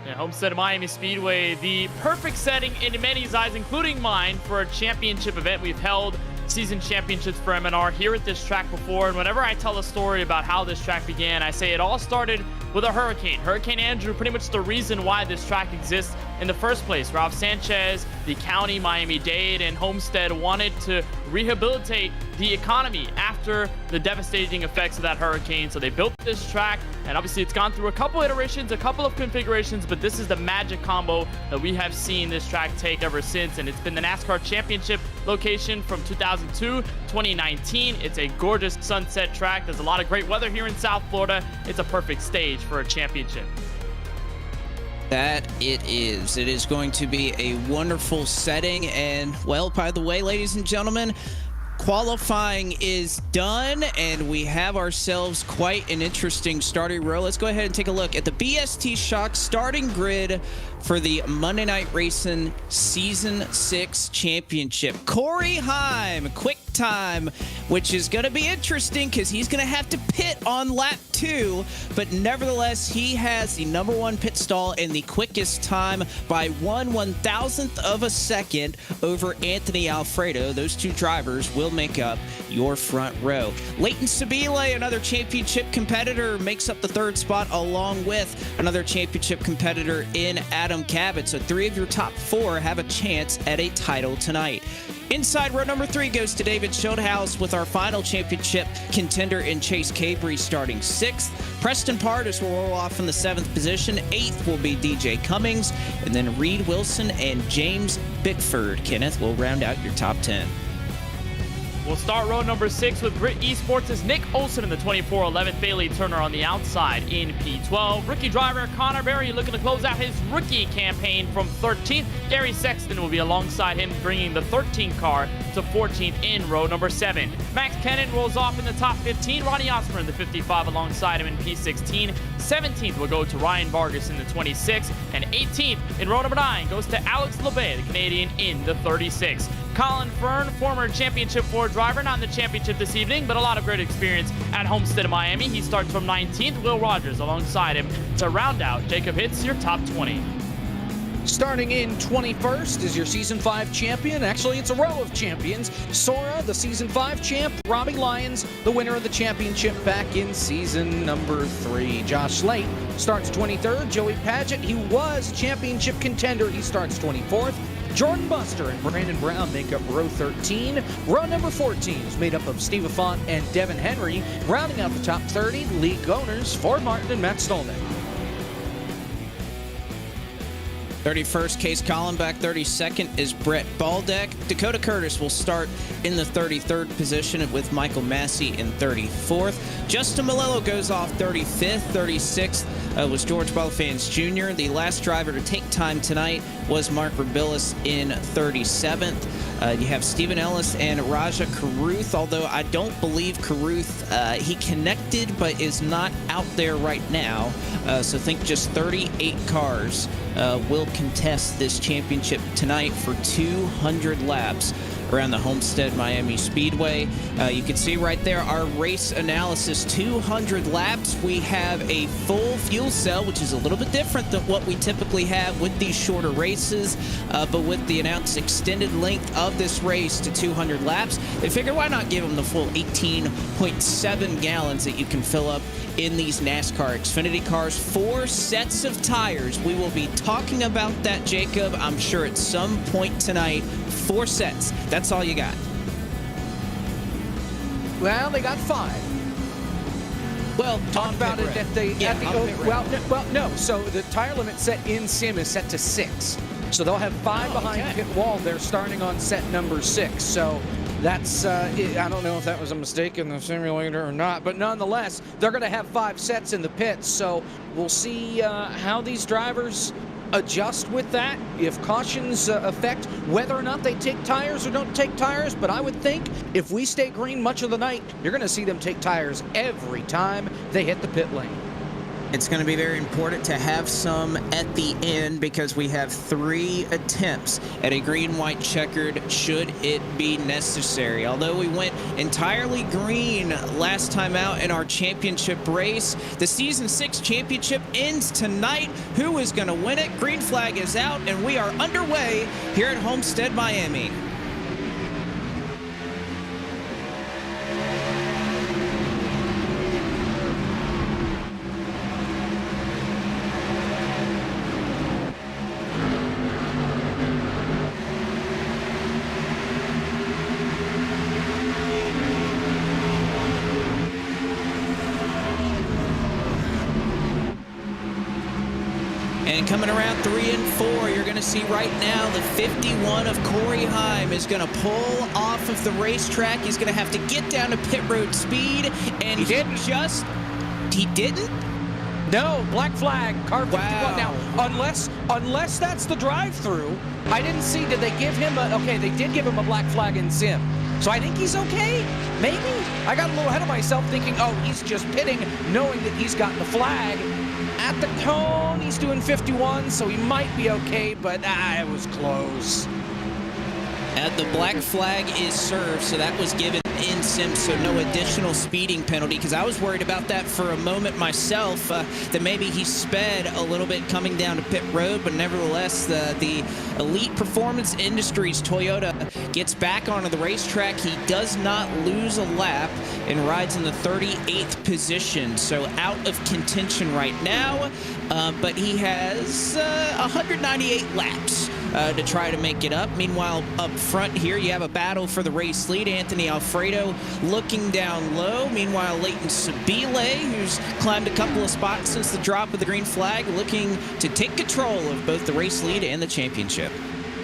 Yeah, Homestead-Miami Speedway, the perfect setting in many eyes, including mine, for a championship event. We've held season championships for M&R here at this track before, and whenever I tell a story about how this track began, I say it all started with a hurricane. Hurricane Andrew, pretty much the reason why this track exists in the first place. Ralph Sanchez, the county, Miami-Dade, and Homestead wanted to rehabilitate the economy after the devastating effects of that hurricane. So they built this track, and obviously it's gone through a couple iterations, a couple of configurations, but this is the magic combo that we have seen this track take ever since, and it's been the NASCAR Championship location from 2002, 2019. It's a gorgeous sunset track. There's a lot of great weather here in South Florida. It's a perfect stage for a championship. That it is. It is going to be a wonderful setting. And, well, by the way, ladies and gentlemen, qualifying is done, and we have ourselves quite an interesting starting row. Let's go ahead and take a look at the BST Shock starting grid for the Monday Night Racing Season 6 Championship. Corey Heim, quick time, which is going to be interesting because he's going to have to pit on lap 2, but nevertheless, he has the #1 pit stall and the quickest time by 1/1000th of a second over Anthony Alfredo. Those two drivers will make up your front row. Leighton Sibille, another championship competitor, makes up the 3rd spot along with another championship competitor in Adam Cabot. So 3 of your top 4 have a chance at a title tonight. Inside row number 3 goes to David Schildhaus with our final championship contender in Chase Cabery starting 6th. Preston Pardis will roll off in the 7th position. 8th will be DJ Cummings. And then Reed Wilson and James Bickford. Kenneth will round out your top 10. We'll start row number 6 with Grit Esports' Nick Olson in the 2411th, Bailey Turner on the outside in P12. Rookie driver Connor Berry looking to close out his rookie campaign from 13th. Gary Sexton will be alongside him, bringing the 13 car to 14th in row number 7. Max Kennan rolls off in the top 15. Ronnie Osmer in the 55 alongside him in P16. 17th will go to Ryan Vargas in the 26. And 18th in row number 9 goes to Alex LeBay, the Canadian, in the 36. Colin Fern, former Championship 4 driver, not in the championship this evening, but a lot of great experience at Homestead-Miami. He starts from 19th. Will Rogers alongside him to round out Jacob Hitz, your top 20. Starting in 21st is your Season 5 champion. Actually, it's a row of champions. Sora, the Season 5 champ. Robbie Lyons, the winner of the championship back in Season number 3. Josh Slate starts 23rd. Joey Padgett, he was a championship contender. He starts 24th. Jordan Buster and Brandon Brown make up row 13. Row number 14 is made up of Steve Affont and Devin Henry. Rounding out the top 30, league owners Ford Martin and Matt Stolnick. 31st, Case Collenbach. 32nd is Brett Baldeck. Dakota Curtis will start in the 33rd position with Michael Massey in 34th. Justin Malello goes off 35th. 36th was George Belfans Jr. The last driver to take time tonight was Mark Rabillis in 37th. You have Stephen Ellis and Raja Caruth, although I don't believe Caruth, he connected but is not out there right now. So think just 38 cars will contest this championship tonight for 200 laps around the Homestead-Miami Speedway. You can see right there our race analysis, 200 laps. We have a full fuel cell, which is a little bit different than what we typically have with these shorter races, but with the announced extended length of this race to 200 laps, they figure why not give them the full 18.7 gallons that you can fill up in these NASCAR Xfinity cars. 4 sets of tires. We will be talking about that, Jacob, I'm sure at some point tonight. 4 sets. That's all you got. Well, they got 5. Well, talk about it at the no. So the tire limit set in sim is set to 6. So they'll have 5 behind pit wall. They're starting on set number 6. So that's I don't know if that was a mistake in the simulator or not, but nonetheless, they're going to have 5 sets in the pits. So we'll see how these drivers adjust with that, if cautions affect whether or not they take tires or don't take tires. But I would think if we stay green much of the night, you're going to see them take tires every time they hit the pit lane. It's going to be very important to have some at the end because we have 3 attempts at a green-white checkered should it be necessary. Although we went entirely green last time out in our championship race, the Season 6 championship ends tonight. Who is going to win it? Green flag is out, and we are underway here at Homestead-Miami. coming around 3 and 4, you're going to see right now the 51 of Corey Heim is going to pull off of the racetrack. He's going to have to get down to pit road speed, and he didn't? No, black flag, car 51. Wow. Now, unless that's the drive-through, I didn't see, did they give him okay, they did give him a black flag in sim. So I think he's okay, maybe? I got a little ahead of myself thinking, oh, he's just pitting, knowing that he's gotten the flag. At the cone, he's doing 51, so he might be okay, but it was close. The black flag is served, so that was given in sim, so no additional speeding penalty, because I was worried about that for a moment myself, that maybe he sped a little bit coming down to pit road, but nevertheless, the Elite Performance Industries Toyota gets back onto the racetrack. He does not lose a lap and rides in the 38th position, so out of contention right now, but he has 198 laps to try to make it up. Meanwhile, up front here, you have a battle for the race lead. Anthony Alfredo looking down low. Meanwhile, Leighton Sibille, who's climbed a couple of spots since the drop of the green flag, looking to take control of both the race lead and the championship.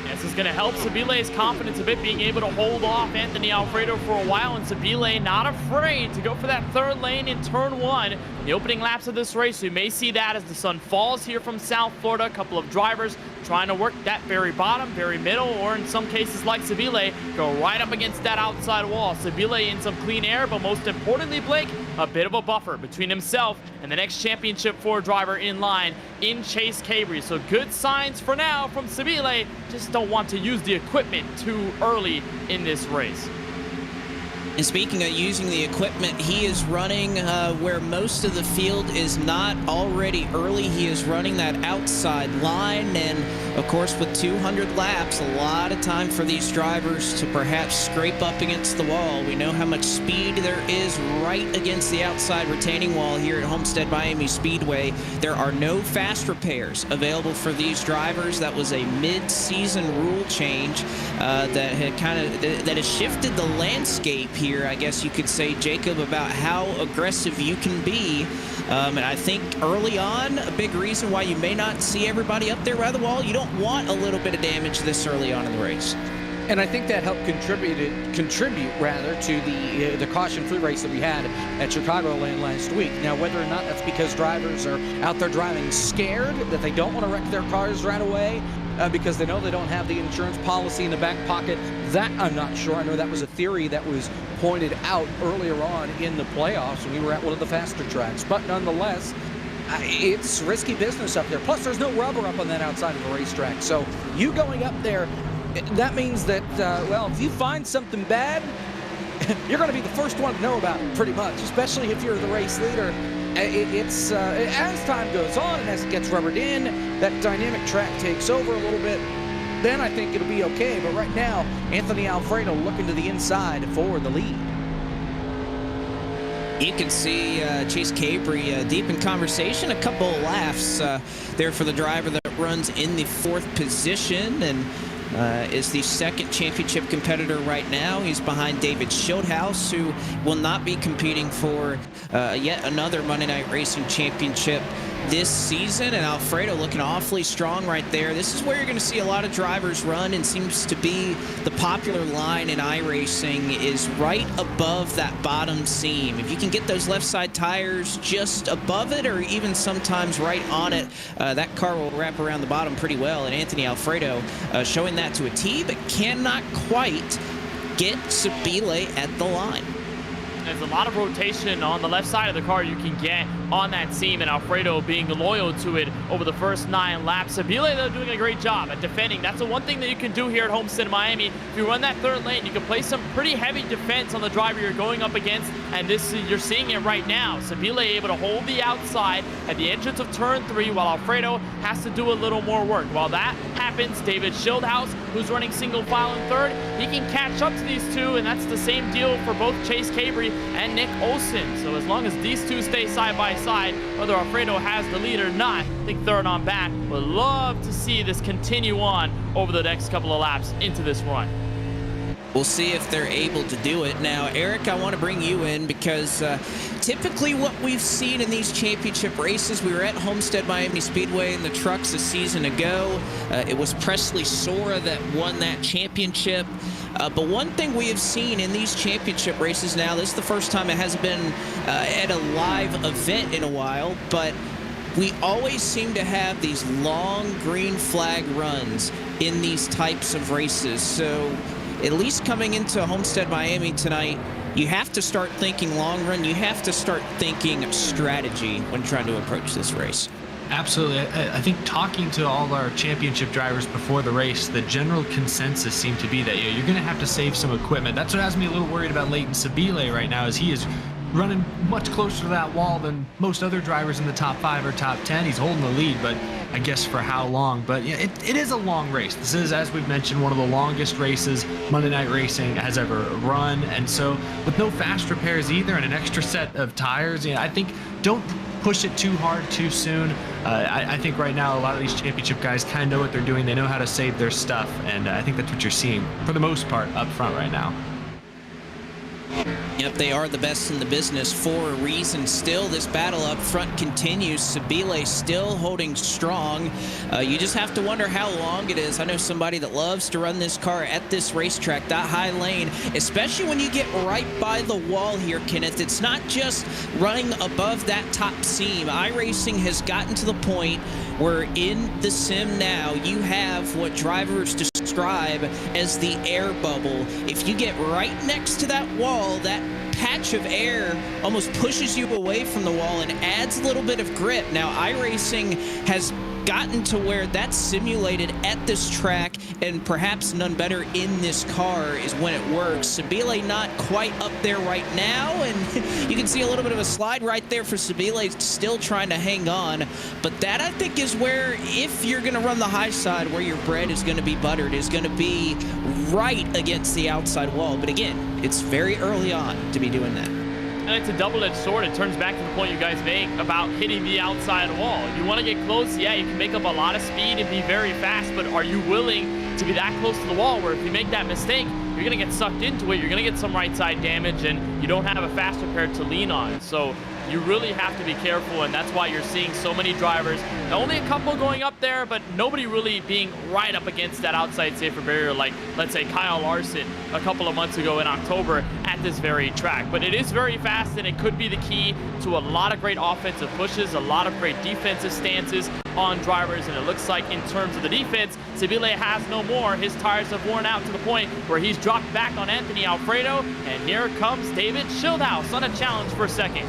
This is going to help Sibile's confidence a bit, being able to hold off Anthony Alfredo for a while, and Sibille not afraid to go for that third lane in turn 1. In the opening laps of this race, we may see that as the sun falls here from South Florida. A couple of drivers trying to work that very bottom, very middle, or in some cases like Sibille, go right up against that outside wall. Sibille in some clean air, but most importantly, Blake, a bit of a buffer between himself and the next championship 4 driver in line in Chase Cabery. So good signs for now from Sibille. Just don't want to use the equipment too early in this race. And speaking of using the equipment, he is running where most of the field is not already early. He is running that outside line, and of course with 200 laps, a lot of time for these drivers to perhaps scrape up against the wall. We know how much speed there is right against the outside retaining wall here at Homestead-Miami Speedway. There are no fast repairs available for these drivers. That was a mid-season rule change that has shifted the landscape here, I guess you could say, Jacob, about how aggressive you can be. And I think early on, a big reason why you may not see everybody up there by the wall, you don't want a little bit of damage this early on in the race. And I think that helped contribute to the caution-free race that we had at Chicagoland last week. Now, whether or not that's because drivers are out there driving scared, that they don't want to wreck their cars right away, because they know they don't have the insurance policy in the back pocket, that I'm not sure. I know that was a theory that was pointed out earlier on in the playoffs when we were at one of the faster tracks. But nonetheless, it's risky business up there. Plus, there's no rubber up on that outside of the racetrack. So you going up there, that means that, well, if you find something bad, you're going to be the first one to know about it, pretty much, especially if you're the race leader. It's as time goes on and as it gets rubbered in, that dynamic track takes over a little bit, then I think it'll be okay. But right now, Anthony Alfredo looking to the inside for the lead. You can see Chase Cabery deep in conversation. A couple of laughs there for the driver that runs in the 4th position and is the 2nd championship competitor right now. He's behind David Schildhouse, who will not be competing for yet another Monday Night Racing Championship this season. And Alfredo looking awfully strong right there. This is where you're going to see a lot of drivers run, and seems to be the popular line in iRacing is right above that bottom seam. If you can get those left side tires just above it, or even sometimes right on it, that car will wrap around the bottom pretty well. And Anthony Alfredo showing that to a T, but cannot quite get Sibille at the line. There's a lot of rotation on the left side of the car you can get on that seam, and Alfredo being loyal to it over the first 9 laps. Sibille, though, doing a great job at defending. That's the one thing that you can do here at Homestead-Miami. If you run that 3rd lane, you can play some pretty heavy defense on the driver you're going up against, and this you're seeing it right now. Sibille able to hold the outside at the entrance of turn 3, while Alfredo has to do a little more work. While that happens, David Schildhouse, who's running single file in 3rd, he can catch up to these two, and that's the same deal for both Chase Cabery and Nick Olsen. So as long as these two stay side by side, whether Alfredo has the lead or not, I think 3rd on back. Would love to see this continue on over the next couple of laps into this run. We'll see if they're able to do it. Now, Eric, I want to bring you in because typically what we've seen in these championship races, we were at Homestead-Miami Speedway in the trucks a season ago. It was Presley Sora that won that championship. But one thing we have seen in these championship races now, this is the first time it hasn't been at a live event in a while, but we always seem to have these long green flag runs in these types of races. So at least coming into Homestead-Miami tonight, you have to start thinking long run. You have to start thinking strategy when trying to approach this race. Absolutely. I think talking to all our championship drivers before the race, the general consensus seemed to be that you're going to have to save some equipment. That's what has me a little worried about Leighton Sibille right now, is he is running much closer to that wall than most other drivers in the top 5 or top 10. He's holding the lead, but I guess for how long? But yeah, it is a long race. This is, as we've mentioned, one of the longest races Monday Night Racing has ever run. And so with no fast repairs either and an extra set of tires, I think don't push it too hard too soon. I think right now a lot of these championship guys kind of know what they're doing. They know how to save their stuff. And I think that's what you're seeing for the most part up front right now. Yep, they are the best in the business for a reason. Still, this battle up front continues. Sibille still holding strong. You just have to wonder how long it is. I know somebody that loves to run this car at this racetrack, that high lane, especially when you get right by the wall here, Kenneth. It's not just running above that top seam. iRacing has gotten to the point where in the sim now, you have what drivers describe as the air bubble. If you get right next to that wall, that patch of air almost pushes you away from the wall and adds a little bit of grip. Now, iRacing has gotten to where that's simulated at this track, and perhaps none better in this car is when it works. Sibille not quite up there right now, and you can see a little bit of a slide right there for Sibille, still trying to hang on. But that, I think, is where, if you're going to run the high side, where your bread is going to be buttered, is going to be right against the outside wall. But again, it's very early on to be doing that. And it's a double-edged sword. It turns back to the point you guys make about hitting the outside wall. You want to get close, yeah, you can make up a lot of speed and be very fast, but are you willing to be that close to the wall where if you make that mistake, you're going to get sucked into it, you're going to get some right side damage, and you don't have a fast repair to lean on. So you really have to be careful, and that's why you're seeing so many drivers, only a couple going up there, but nobody really being right up against that outside safer barrier like, let's say, Kyle Larson a couple of months ago in October at this very track. But it is very fast, and it could be the key to a lot of great offensive pushes, a lot of great defensive stances on drivers, and it looks like in terms of the defense, Sibille has no more. His tires have worn out to the point where he's dropped back on Anthony Alfredo, and here comes David Schildhouse on a challenge for second.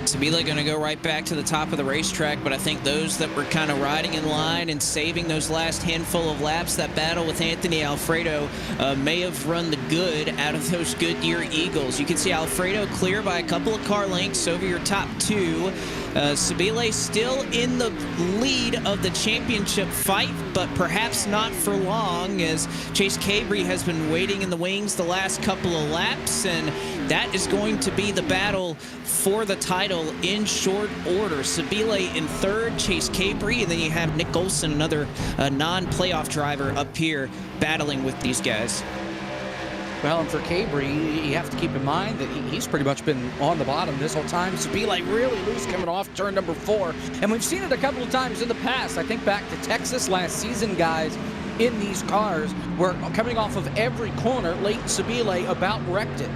Sibille going to go right back to the top of the racetrack, but I think those that were kind of riding in line and saving those last handful of laps, that battle with Anthony Alfredo may have run the good out of those Goodyear Eagles. You can see Alfredo clear by a couple of car lengths over your top two. Sibille still in the lead of the championship fight, but perhaps not for long, as Chase Cabery has been waiting in the wings the last couple of laps, and that is going to be the battle for the title in short order. Sibille in third, Chase Cabery, and then you have Nick Olson, another non-playoff driver up here battling with these guys. Well, and for Cabery, you have to keep in mind that he's pretty much been on the bottom this whole time. Sibille really loose coming off turn number 4. And we've seen it a couple of times in the past. I think back to Texas last season, guys, in these cars, where coming off of every corner, Leighton Sibille about wrecked it.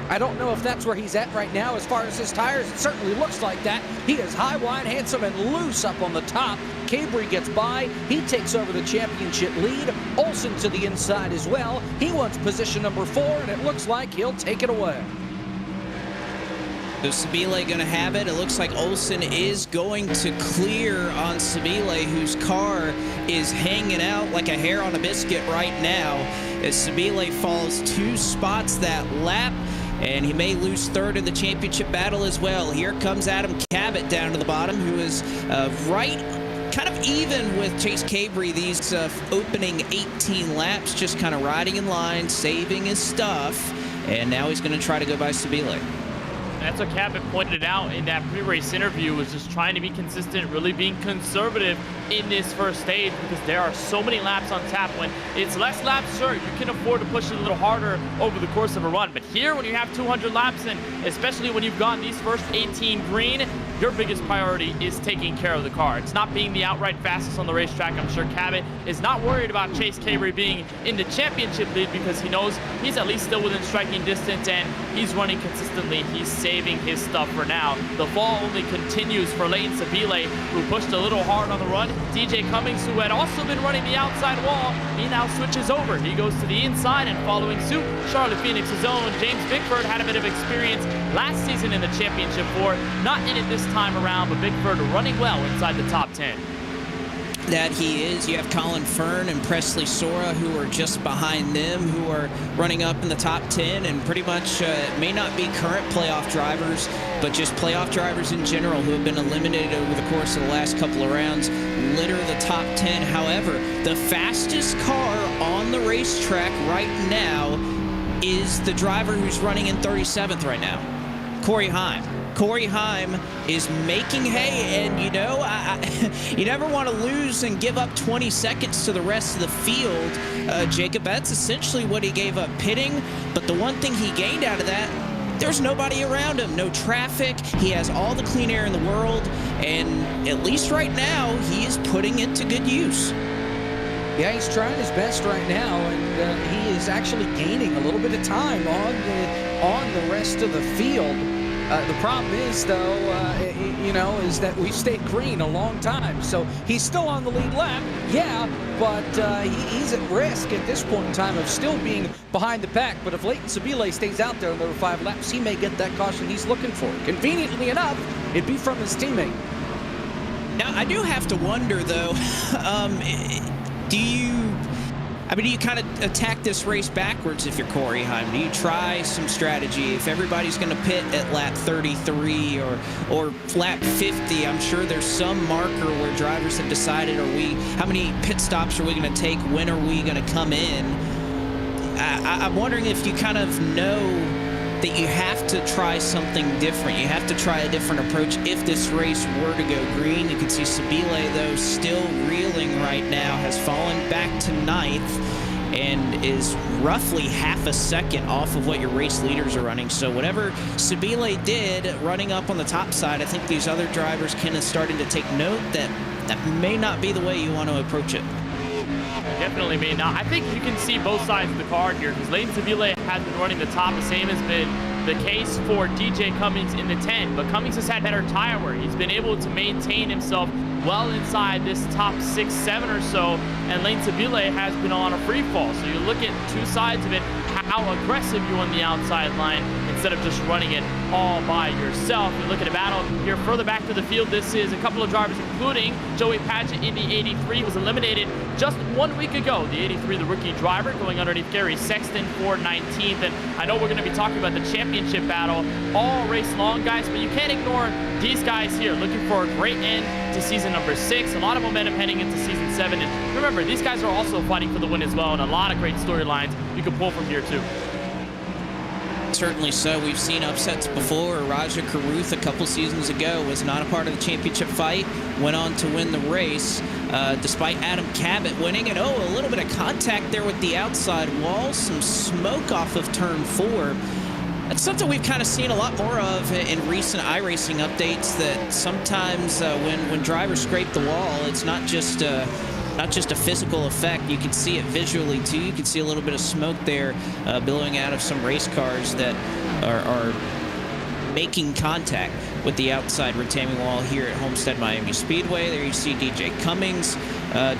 I don't know if that's where he's at right now as far as his tires. It certainly looks like that. He is high, wide, handsome, and loose up on the top. Cabery gets by. He takes over the championship lead. Olson to the inside as well. He wants position number 4, and it looks like he'll take it away. So Sibille going to have it. It looks like Olson is going to clear on Sibille, whose car is hanging out like a hair on a biscuit right now, as Sibille falls 2 spots that lap. And he may lose third in the championship battle as well. Here comes Adam Cabot down to the bottom, who is right kind of even with Chase Cabery these opening 18 laps, just kind of riding in line, saving his stuff. And now he's going to try to go by Sibille. That's what Cabot pointed out in that pre-race interview, was just trying to be consistent, really being conservative in this first stage, because there are so many laps on tap. When it's less laps, sure, you can afford to push it a little harder over the course of a run. But here, when you have 200 laps in, especially when you've gotten these first 18 green, your biggest priority is taking care of the car. It's not being the outright fastest on the racetrack. I'm sure Cabot is not worried about Chase Cabery being in the championship lead, because he knows he's at least still within striking distance and he's running consistently. He's saving his stuff for now. The fall only continues for Leighton Sibille, who pushed a little hard on the run. DJ Cummings, who had also been running the outside wall, he now switches over. He goes to the inside, and following suit, Charlotte Phoenix's own James Bickford had a bit of experience last season in the championship for, not in it this time around, but Bickford running well inside the top 10. That he is. You have Colin Fern and Presley Sora, who are just behind them, who are running up in the top 10, and pretty much may not be current playoff drivers, but just playoff drivers in general who have been eliminated over the course of the last couple of rounds, litter the top 10. However, the fastest car on the racetrack right now is the driver who's running in 37th right now, Corey Heim. Corey Heim is making hay, and you know, you never want to lose and give up 20 seconds to the rest of the field. Jacob, that's essentially what he gave up pitting, but the one thing he gained out of that, there's nobody around him, no traffic. He has all the clean air in the world, and at least right now, he is putting it to good use. Yeah, he's trying his best right now, and he is actually gaining a little bit of time on the rest of the field. The problem is, though, is that we've stayed green a long time. So he's still on the lead lap, yeah, but he's at risk at this point in time of still being behind the pack. But if Leighton Sibille stays out there another 5 laps, he may get that caution he's looking for. Conveniently enough, it'd be from his teammate. Now, I do have to wonder, though, do you kind of attack this race backwards if you're Corey Heim? Do you try some strategy? If everybody's going to pit at lap 33 or lap 50, I'm sure there's some marker where drivers have decided, how many pit stops are we going to take? When are we going to come in? I'm wondering if you kind of know that you have to try something different. You have to try a different approach if this race were to go green. You can see Sibille, though, still reeling right now, has fallen back to 9th and is roughly half a second off of what your race leaders are running. So whatever Sibille did running up on the top side, I think these other drivers kind of starting to take note that that may not be the way you want to approach it. Definitely may not. I think you can see both sides of the card here, because Leighton Sibille has been running the top. The same has been the case for DJ Cummings in the 10, but Cummings has had better tire wear. He's been able to maintain himself well inside this top 6, 7 or so, and Leighton Sibille has been on a free fall. So you look at two sides of it, how aggressive you on the outside line instead of just running it all by yourself. You look at a battle here further back to the field. This is a couple of drivers, including Joey Padgett in the 83, was eliminated just 1 week ago. The 83, the rookie driver, going underneath Gary Sexton for 19th. And I know we're going to be talking about the championship battle all race long, guys, but you can't ignore these guys here looking for a great end to season number 6. A lot of momentum heading into season 7. And remember, these guys are also fighting for the win as well, and a lot of great storylines you can pull from here too. Certainly so. We've seen upsets before. Raja Caruth a couple seasons ago was not a part of the championship fight, went on to win the race despite Adam Cabot winning. And a little bit of contact there with the outside wall, some smoke off of turn 4. That's something we've kind of seen a lot more of in recent iRacing updates, that sometimes when drivers scrape the wall, it's not just a physical effect. You can see it visually too. You can see a little bit of smoke there billowing out of some race cars that are making contact with the outside retaining wall here at Homestead-Miami Speedway. There you see DJ Cummings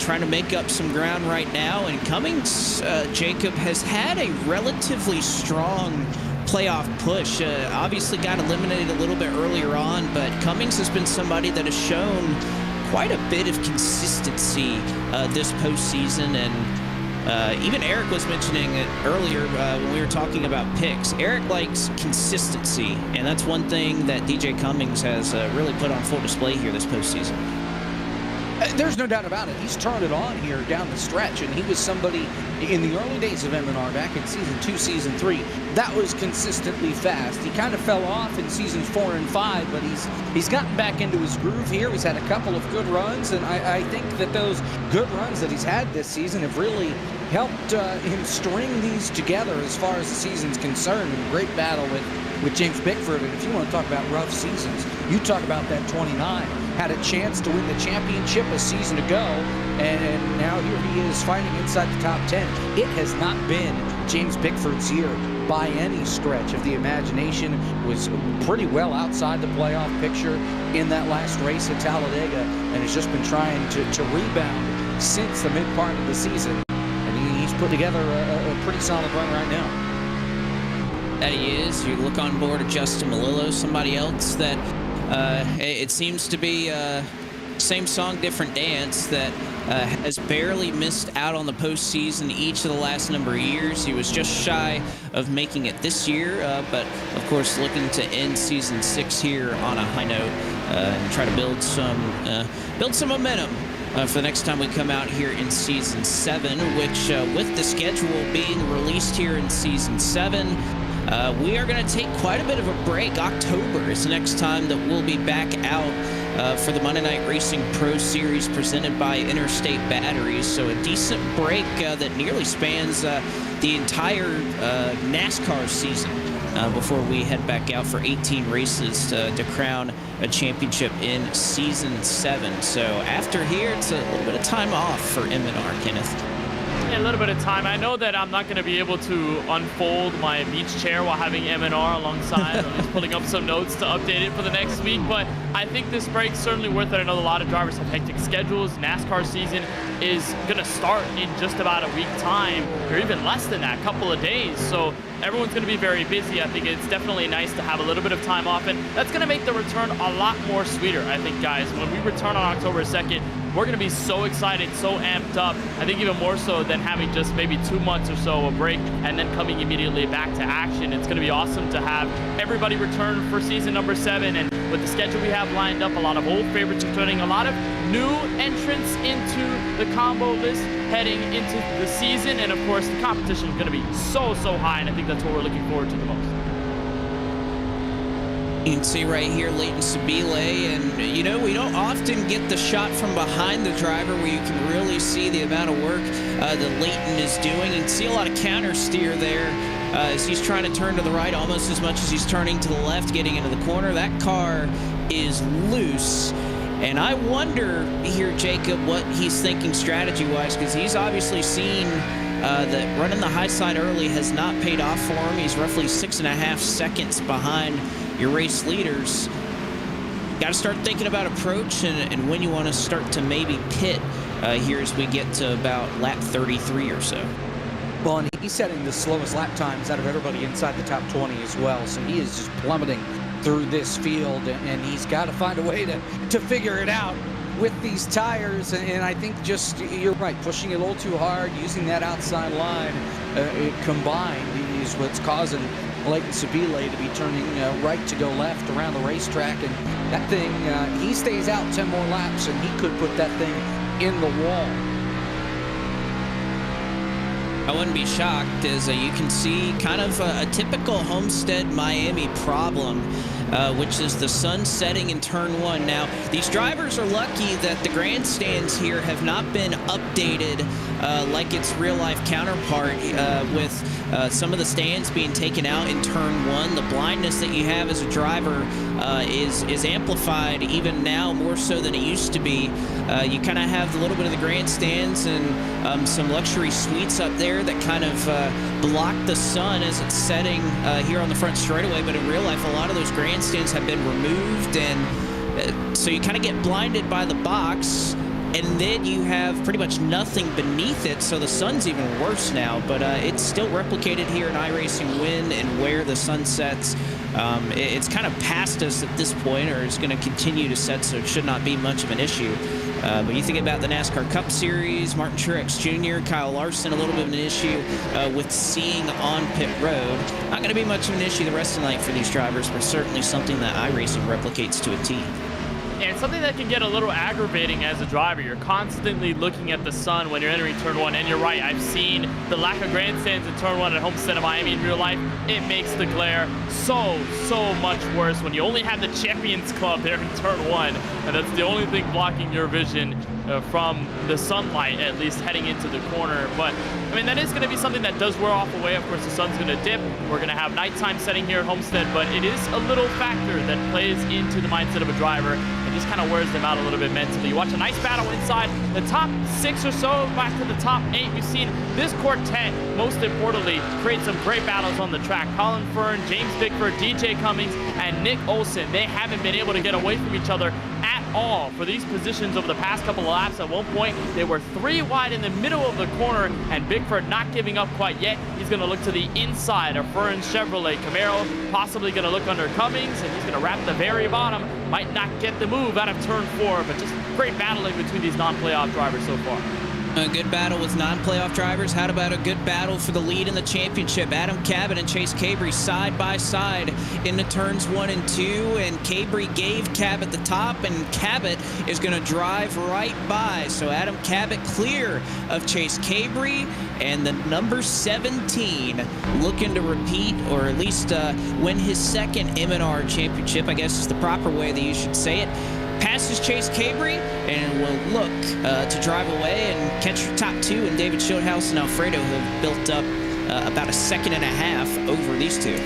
trying to make up some ground right now. And Cummings, Jacob, has had a relatively strong playoff push. Obviously got eliminated a little bit earlier on, but Cummings has been somebody that has shown quite a bit of consistency this postseason. And even Eric was mentioning it earlier when we were talking about picks. Eric likes consistency, and that's one thing that DJ Cummings has really put on full display here this postseason. There's no doubt about it. He's turned it on here down the stretch, and he was somebody in the early days of M&R back in Season 2, Season 3 that was consistently fast. He kind of fell off in Seasons 4 and 5, but he's gotten back into his groove here. He's had a couple of good runs, and I think that those good runs that he's had this season have really helped him string these together as far as the season's concerned. A great battle with James Bickford, and if you want to talk about rough seasons, you talk about that 29. Had a chance to win the championship a season ago, and now here he is fighting inside the top 10. It has not been James Bickford's year by any stretch of the imagination. Was pretty well outside the playoff picture in that last race at Talladega, and has just been trying to rebound since the mid part of the season. And he's put together a pretty solid run right now. That he is. You look on board of Justin Malillo, somebody else that it seems to be same song, different dance, that has barely missed out on the postseason each of the last number of years. He was just shy of making it this year, but of course looking to end Season 6 here on a high note and try to build some momentum for the next time we come out here in Season 7, which with the schedule being released here in Season 7, we are going to take quite a bit of a break. October is the next time that we'll be back out for the Monday Night Racing Pro Series presented by Interstate Batteries. So a decent break that nearly spans the entire NASCAR season before we head back out for 18 races to crown a championship in Season 7. So after here, it's a little bit of time off for M&R, Kenneth. A little bit of time. I know that I'm not going to be able to unfold my beach chair while having M&R alongside. I'm just pulling up some notes to update it for the next week, but I think this break's certainly worth it. I know a lot of drivers have hectic schedules. NASCAR season is going to start in just about a week time, or even less than that, a couple of days. So everyone's going to be very busy. I think it's definitely nice to have a little bit of time off, and that's going to make the return a lot more sweeter, I think, guys. When we return on October 2nd, we're going to be so excited, so amped up. I think even more so than having just maybe 2 months or so a break and then coming immediately back to action. It's going to be awesome to have everybody return for season number 7. And with the schedule we have lined up, a lot of old favorites returning, a lot of new entrants into the combo list heading into the season. And of course, the competition is going to be so high. And I think that's what we're looking forward to the most. You can see right here Leighton Sibille, and you know, we don't often get the shot from behind the driver where you can really see the amount of work that Leighton is doing. You can see a lot of counter steer there as he's trying to turn to the right almost as much as he's turning to the left, getting into the corner. That car is loose, and I wonder here, Jacob, what he's thinking strategy-wise, because he's obviously seen that running the high side early has not paid off for him. He's roughly 6.5 seconds behind your race leaders. Got to start thinking about approach and when you want to start to maybe pit here as we get to about lap 33 or so. Well, and he's setting the slowest lap times out of everybody inside the top 20 as well, so he is just plummeting through this field, and he's got to find a way to figure it out with these tires. And I think just, you're right, pushing it a little too hard, using that outside line combined is what's causing Leighton Sibille to be turning right to go left around the racetrack. And that thing, he stays out 10 more laps, and he could put that thing in the wall. I wouldn't be shocked, as you can see kind of a typical Homestead-Miami problem, which is the sun setting in turn 1. Now, these drivers are lucky that the grandstands here have not been updated like its real-life counterpart, with some of the stands being taken out in turn 1. The blindness that you have as a driver is amplified even now more so than it used to be. You kind of have a little bit of the grandstands and some luxury suites up there that kind of block the sun as it's setting here on the front straightaway, but in real life a lot of those grandstands have been removed, and so you kind of get blinded by the box, and then you have pretty much nothing beneath it, so the sun's even worse now. But it's still replicated here in iRacing when and where the sun sets. It's kind of past us at this point, or it's going to continue to set, so it should not be much of an issue. But you think about the NASCAR Cup Series, Martin Truex Jr., Kyle Larson, a little bit of an issue with seeing on pit road. Not going to be much of an issue the rest of the night for these drivers, but certainly something that iRacing replicates to a T. And something that can get a little aggravating as a driver, you're constantly looking at the sun when you're entering turn 1. And you're right, I've seen the lack of grandstands in turn 1 at Homestead-Miami in real life. It makes the glare so much worse when you only have the Champions Club there in turn 1. And that's the only thing blocking your vision from the sunlight, at least heading into the corner. But I mean, that is going to be something that does wear off away. Of course, the sun's going to dip. We're going to have nighttime setting here at Homestead, but it is a little factor that plays into the mindset of a driver and just kind of wears them out a little bit mentally. You watch a nice battle inside the top 6 or so, back to the top 8. We've seen this quartet, most importantly, create some great battles on the track. Colin Fern, James Bickford, DJ Cummings, and Nick Olsen. They haven't been able to get away from each other at all for these positions over the past couple of laps. At one point, they were 3 wide in the middle of the corner, and Bickford not giving up quite yet. He's going to look to the inside of Fern's Chevrolet Camaro, possibly going to look under Cummings, and he's going to wrap the very bottom. Might not get the move out of turn 4, but just great battling between these non-playoff drivers so far. A good battle with non-playoff drivers. How about a good battle for the lead in the championship? Adam Cabot and Chase Cabery side by side into turns 1 and 2, and Cabery gave Cabot the top, and Cabot is going to drive right by. So Adam Cabot clear of Chase Cabery, and the number 17 looking to repeat, or at least win his second M&R championship, I guess is the proper way that you should say it. Passes Chase Cabery and will look to drive away and catch top 2, and David Shieldhouse and Alfredo have built up about a second and a half over these two.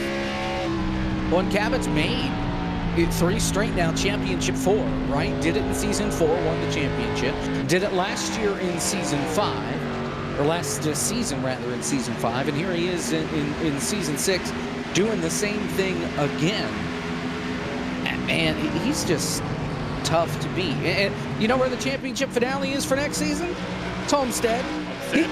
Well, and Cabot's made 3 straight now, championship 4, right? Did it in season 4, won the championship. Did it last year in season 5, or last season rather in season 5, and here he is in season 6 doing the same thing again. And man, he's just tough to beat. And you know where the championship finale is for next season? It's Homestead. He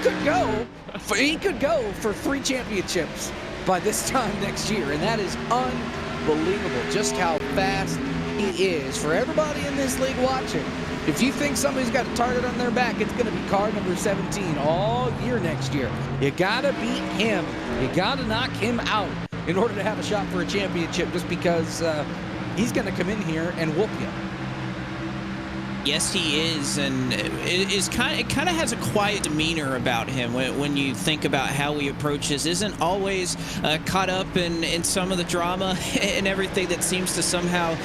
could go for 3 championships by this time next year, and that is unbelievable just how fast he is. For everybody in this league watching, if you think somebody's got a target on their back, it's going to be car number 17 all year next year. You got to beat him. You got to knock him out in order to have a shot for a championship, just because he's going to come in here and whoop you. Yes, he is, and it kind of has a quiet demeanor about him when you think about how he approaches. Isn't always caught up in some of the drama and everything that seems to somehow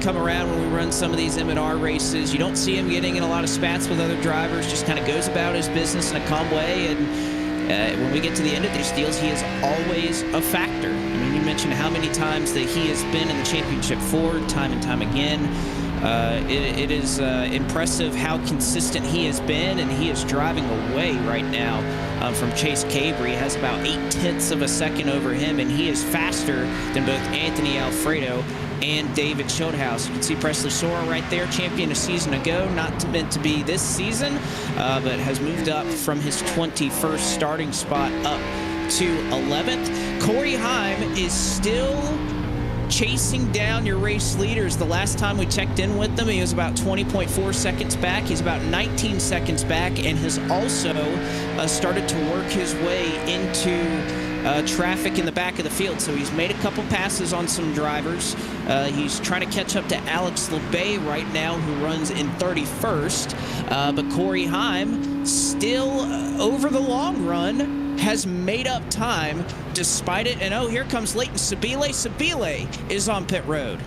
come around when we run some of these M&R races. You don't see him getting in a lot of spats with other drivers, just kind of goes about his business in a calm way, and when we get to the end of these deals, he is always a factor. I mean, you mentioned how many times that he has been in the championship 4, time and time again. It is impressive how consistent he has been, and he is driving away right now from Chase Cabery. He has about 0.8 of a second over him, and he is faster than both Anthony Alfredo and David Shieldhouse. You can see Presley Sora right there, champion a season ago, not meant to be this season, but has moved up from his 21st starting spot up to 11th. Corey Heim is still chasing down your race leaders. The last time we checked in with them, he was about 20.4 seconds back. He's about 19 seconds back, and has also started to work his way into traffic in the back of the field. So he's made a couple passes on some drivers. He's trying to catch up to Alex LeBay right now, who runs in 31st. But Corey Heim still, over the long run, has made up time despite it. And oh, here comes Leighton Sibille. Sibille is on pit road.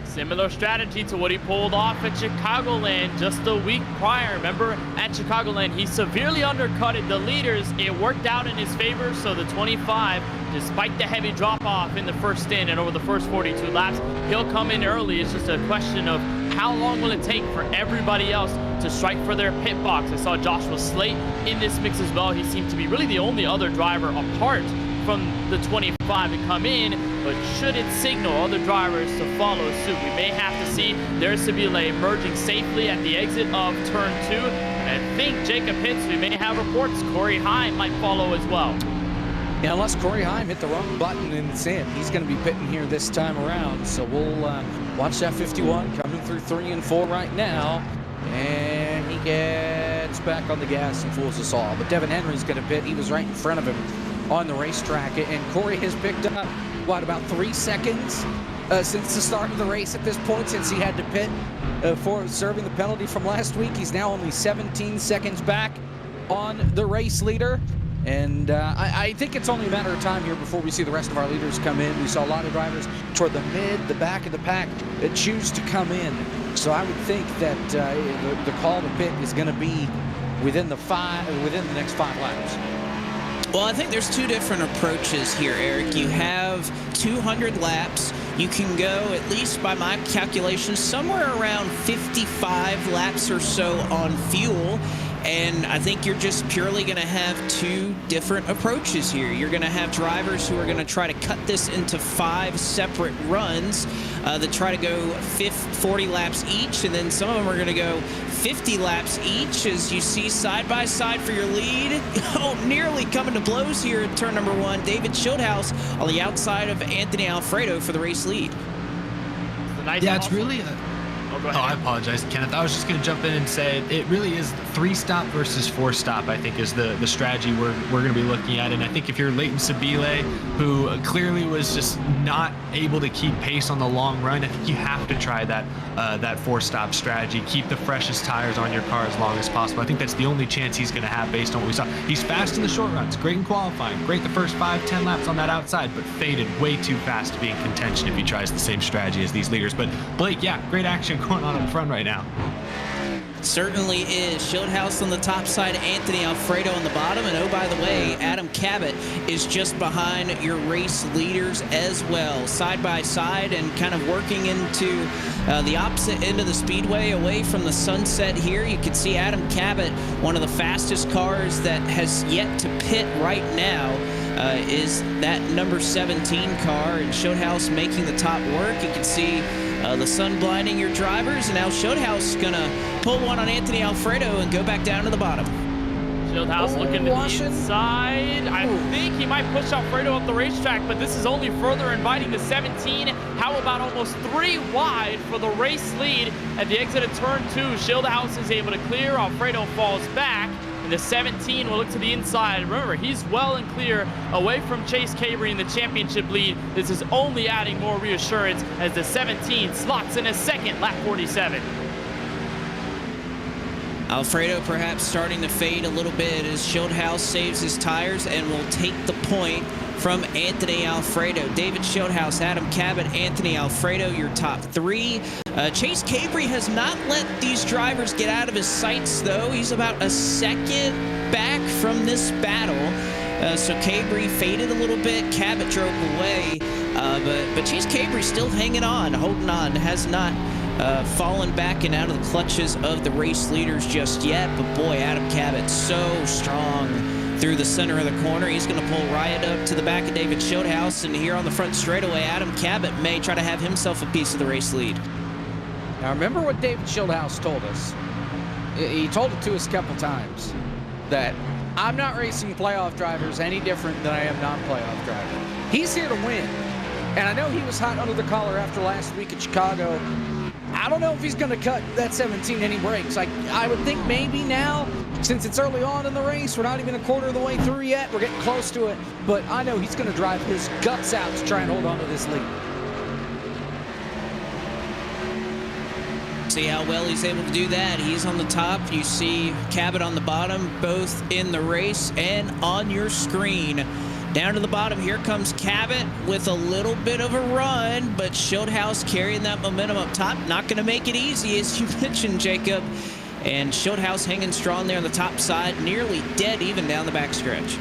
Similar strategy to what he pulled off at Chicagoland just a week prior. Remember, at Chicagoland, he severely undercutted the leaders. It worked out in his favor, so the 25, despite the heavy drop-off in the first stint and over the first 42 laps, he'll come in early. It's just a question of how long will it take for everybody else to strike for their pit box. I saw Joshua Slate in this mix as well. He seemed to be really the only other driver apart from the 25 to come in, but should it signal other drivers to follow suit? We may have to see there's Sibille emerging safely at the exit of turn 2, and I think Jacob Hitz, we may have reports Corey Heim might follow as well. Yeah, unless Corey Heim hit the wrong button and it's in. He's going to be pitting here this time around, so we'll watch that 51 coming through 3 and 4 right now, and he gets back on the gas and fools us all. But Devin Henry's going to pit. He was right in front of him on the racetrack, and Corey has picked up, what, about 3 seconds since the start of the race at this point, since he had to pit for serving the penalty from last week. He's now only 17 seconds back on the race leader. And I think it's only a matter of time here before we see the rest of our leaders come in. We saw a lot of drivers toward the back of the pack that choose to come in. So I would think that the call to pit is going to be within the next 5 laps. Well, I think there's two different approaches here, Eric. You have 200 laps. You can go, at least by my calculations, somewhere around 55 laps or so on fuel. And I think you're just purely going to have two different approaches here. You're going to have drivers who are going to try to cut this into 5 separate runs that try to go 40 laps each, and then some of them are going to go 50 laps each, as you see side by side for your lead. Oh, nearly coming to blows here in turn number 1. David Shieldhouse on the outside of Anthony Alfredo for the race lead. Yeah, it's really I apologize, Kenneth. I was just going to jump in and say it really is 3-stop versus 4-stop, I think, is the strategy we're going to be looking at. And I think if you're Leighton Sibille, who clearly was just not able to keep pace on the long run, I think you have to try that 4-stop strategy. Keep the freshest tires on your car as long as possible. I think that's the only chance he's going to have based on what we saw. He's fast in the short runs, great in qualifying, great the first 5-10 laps on that outside, but faded way too fast to be in contention if he tries the same strategy as these leaders. But Blake, yeah, great action going on up front right now. Certainly is. Shieldhouse on the top side, Anthony Alfredo on the bottom, and oh, by the way, Adam Cabot is just behind your race leaders as well, side by side, and kind of working into the opposite end of the speedway, away from the sunset here. You can see Adam Cabot, one of the fastest cars that has yet to pit right now, is that number 17 car, and Shieldhouse making the top work. You can see the sun blinding your drivers, and now Shieldhouse is going to pull one on Anthony Alfredo and go back down to the bottom. Shieldhouse looking to the inside. I think he might push Alfredo up the racetrack, but this is only further inviting the 17. How about almost 3 wide for the race lead at the exit of turn 2? Shieldhouse is able to clear. Alfredo falls back. The 17 will look to the inside. Remember, he's well and clear away from Chase Cabery in the championship lead. This is only adding more reassurance as the 17 slots in a second, lap 47. Alfredo perhaps starting to fade a little bit as Shieldhouse saves his tires and will take the point from Anthony Alfredo. David Shieldhouse, Adam Cabot, Anthony Alfredo, your top 3. Chase Cabery has not let these drivers get out of his sights, though. He's about a second back from this battle. So Cabery faded a little bit. Cabot drove away. But Chase Cabery still hanging on, holding on, has not fallen back and out of the clutches of the race leaders just yet. But boy, Adam Cabot so strong through the center of the corner. He's going to pull right up to the back of David Shieldhouse, and here on the front straightaway, Adam Cabot may try to have himself a piece of the race lead. Now remember what David Shieldhouse told us. He told it to us a couple times, that I'm not racing playoff drivers any different than I am non-playoff drivers. He's here to win. And I know he was hot under the collar after last week at Chicago. I don't know if he's going to cut that 17 any breaks. I would think maybe now, since it's early on in the race, we're not even a quarter of the way through yet. We're getting close to it. But I know he's going to drive his guts out to try and hold on to this lead. See how well he's able to do that. He's on the top. You see Cabot on the bottom, both in the race and on your screen. Down to the bottom, here comes Cabot with a little bit of a run, but Shieldhouse carrying that momentum up top. Not going to make it easy, as you mentioned, Jacob. And Shieldhouse hanging strong there on the top side, nearly dead even down the backstretch.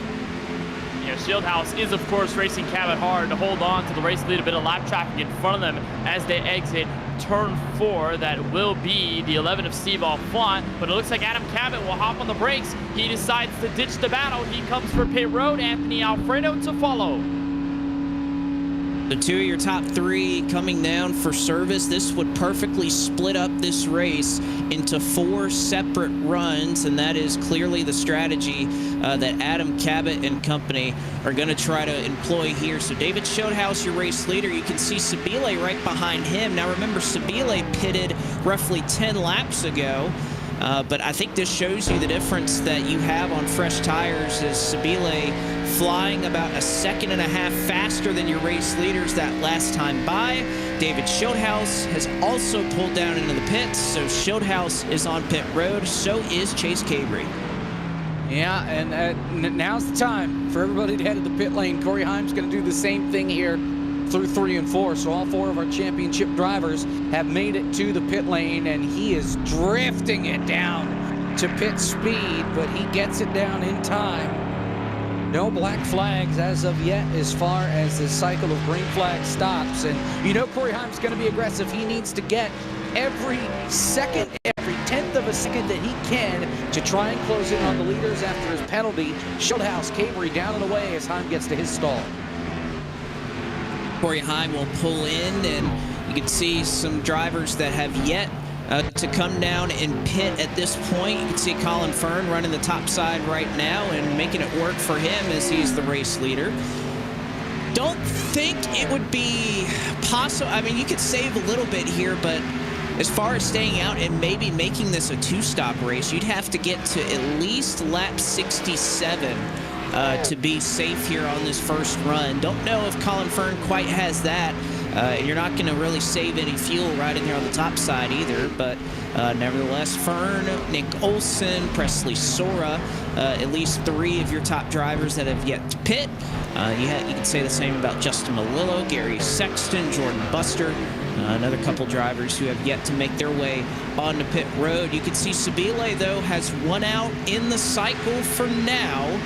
Yeah, Shieldhouse is, of course, racing Cabot hard to hold on to the race lead. A bit of lap traffic in front of them as they exit turn 4. That will be the 11 of Steve Alfont, but it looks like Adam Cabot will hop on the brakes. He decides to ditch the battle. He comes for pit road. Anthony Alfredo to follow. The 2 of your top 3 coming down for service. This would perfectly split up this race into 4 separate runs, and that is clearly the strategy that Adam Cabot and company are going to try to employ here. So David Shieldhouse, your race leader. You can see Sibille right behind him. Now remember, Sibille pitted roughly 10 laps ago. But I think this shows you the difference that you have on fresh tires as Sibille flying about 1.5 seconds faster than your race leaders that last time by. David Shieldhouse has also pulled down into the pits, so Shieldhouse is on pit road. So is Chase Cabery. Yeah, and now's the time for everybody to head to the pit lane. Corey Heim's going to do the same thing here through 3 and 4. So all 4 of our championship drivers have made it to the pit lane, and he is drifting it down to pit speed, but he gets it down in time. No black flags as of yet as far as the cycle of green flag stops. And you know Corey Heim's going to be aggressive. He needs to get every second, every 1/10 of a second that he can to try and close in on the leaders after his penalty. Shieldhouse, Cabery down and away as Heim gets to his stall. Corey Heim will pull in, and you can see some drivers that have yet to come down and pit at this point. You can see Colin Fern running the top side right now and making it work for him as he's the race leader. Don't think it would be possible. I mean, you could save a little bit here, but as far as staying out and maybe making this a 2-stop race, you'd have to get to at least lap 67 to be safe here on this first run. Don't know if Colin Fern quite has that. You're not going to really save any fuel riding there on the top side either, but nevertheless, Fern, Nick Olson, Presley Sora, at least 3 of your top drivers that have yet to pit. You can say the same about Justin Malillo, Gary Sexton, Jordan Buster, another couple drivers who have yet to make their way onto pit road. You can see Sibille, though, has 1 out in the cycle for now.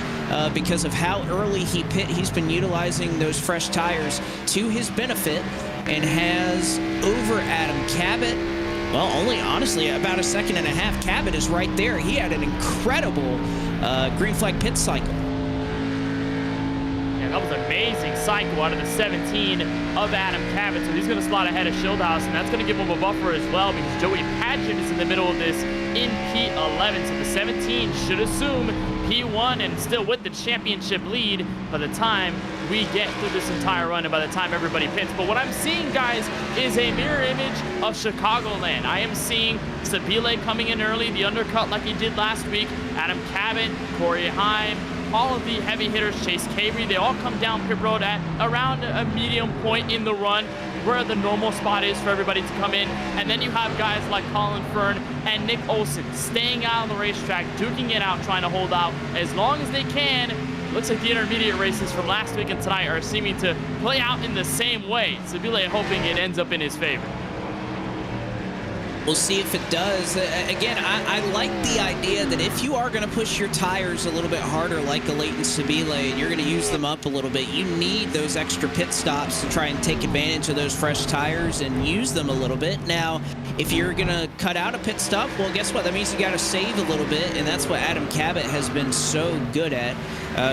Because of how early he pit, he's been utilizing those fresh tires to his benefit and has over Adam Cabot. Well, only honestly about 1.5 seconds. Cabot is right there. He had an incredible green flag pit cycle. Yeah, that was an amazing cycle out of the 17 of Adam Cabot. So he's going to slot ahead of Shieldhouse, and that's going to give him a buffer as well because Joey Padgett is in the middle of this in P11. So the 17 should assume P1 and still with the championship lead by the time we get through this entire run and by the time everybody pits. But what I'm seeing, guys, is a mirror image of Chicagoland. I am seeing Sibille coming in early, the undercut like he did last week, Adam Cabot, Corey Heim, all of the heavy hitters, Chase Cabery, they all come down pit road at around a medium point in the run where the normal spot is for everybody to come in. And then you have guys like Colin Fern and Nick Olson staying out on the racetrack, duking it out, trying to hold out as long as they can. Looks like the intermediate races from last week and tonight are seeming to play out in the same way. Sibille hoping it ends up in his favor. We'll see if it does. Again, I like the idea that if you are going to push your tires a little bit harder like a Leighton Sibille and you're going to use them up a little bit, you need those extra pit stops to try and take advantage of those fresh tires and use them a little bit. Now, if you're going to cut out a pit stop, well, guess what? That means you got to save a little bit, and that's what Adam Cabot has been so good at,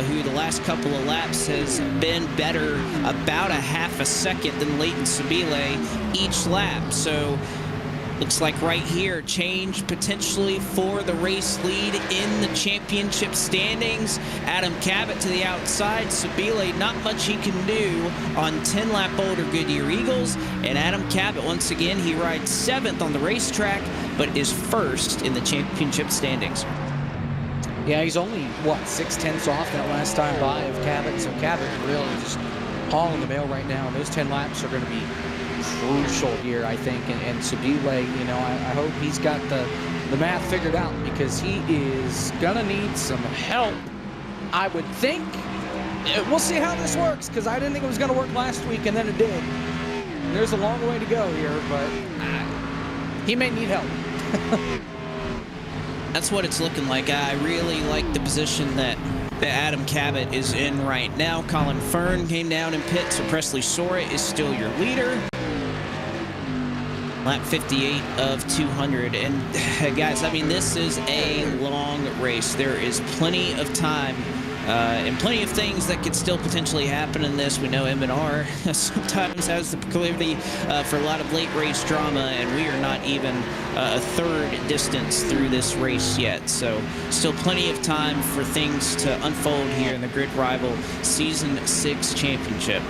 who the last couple of laps has been better about 1/2 second than Leighton Sibille each lap. So looks like right here, change potentially for the race lead in the championship standings. Adam Cabot to the outside. Sibille, not much he can do on 10-lap Boulder Goodyear Eagles. And Adam Cabot, once again, he rides 7th on the racetrack, but is 1st in the championship standings. Yeah, he's only, 6/10 off that last time by of Cabot. So Cabot really just hauling the mail right now. And those 10 laps are going to be crucial here, I think, and Sibille, you know, I hope he's got the math figured out because he is gonna need some help, I would think. We'll see how this works because I didn't think it was gonna work last week, and then it did. And there's a long way to go here, but he may need help. That's what it's looking like. I really like the position that Adam Cabot is in right now. Colin Fern came down in pit, so Presley Sora is still your leader. Lap 58 of 200. And guys, I mean, this is a long race. There is plenty of time and plenty of things that could still potentially happen in this. We know M&R sometimes has the proclivity for a lot of late race drama, and we are not even a third distance through this race yet. So still plenty of time for things to unfold here in the Grid Rival Season 6 Championship.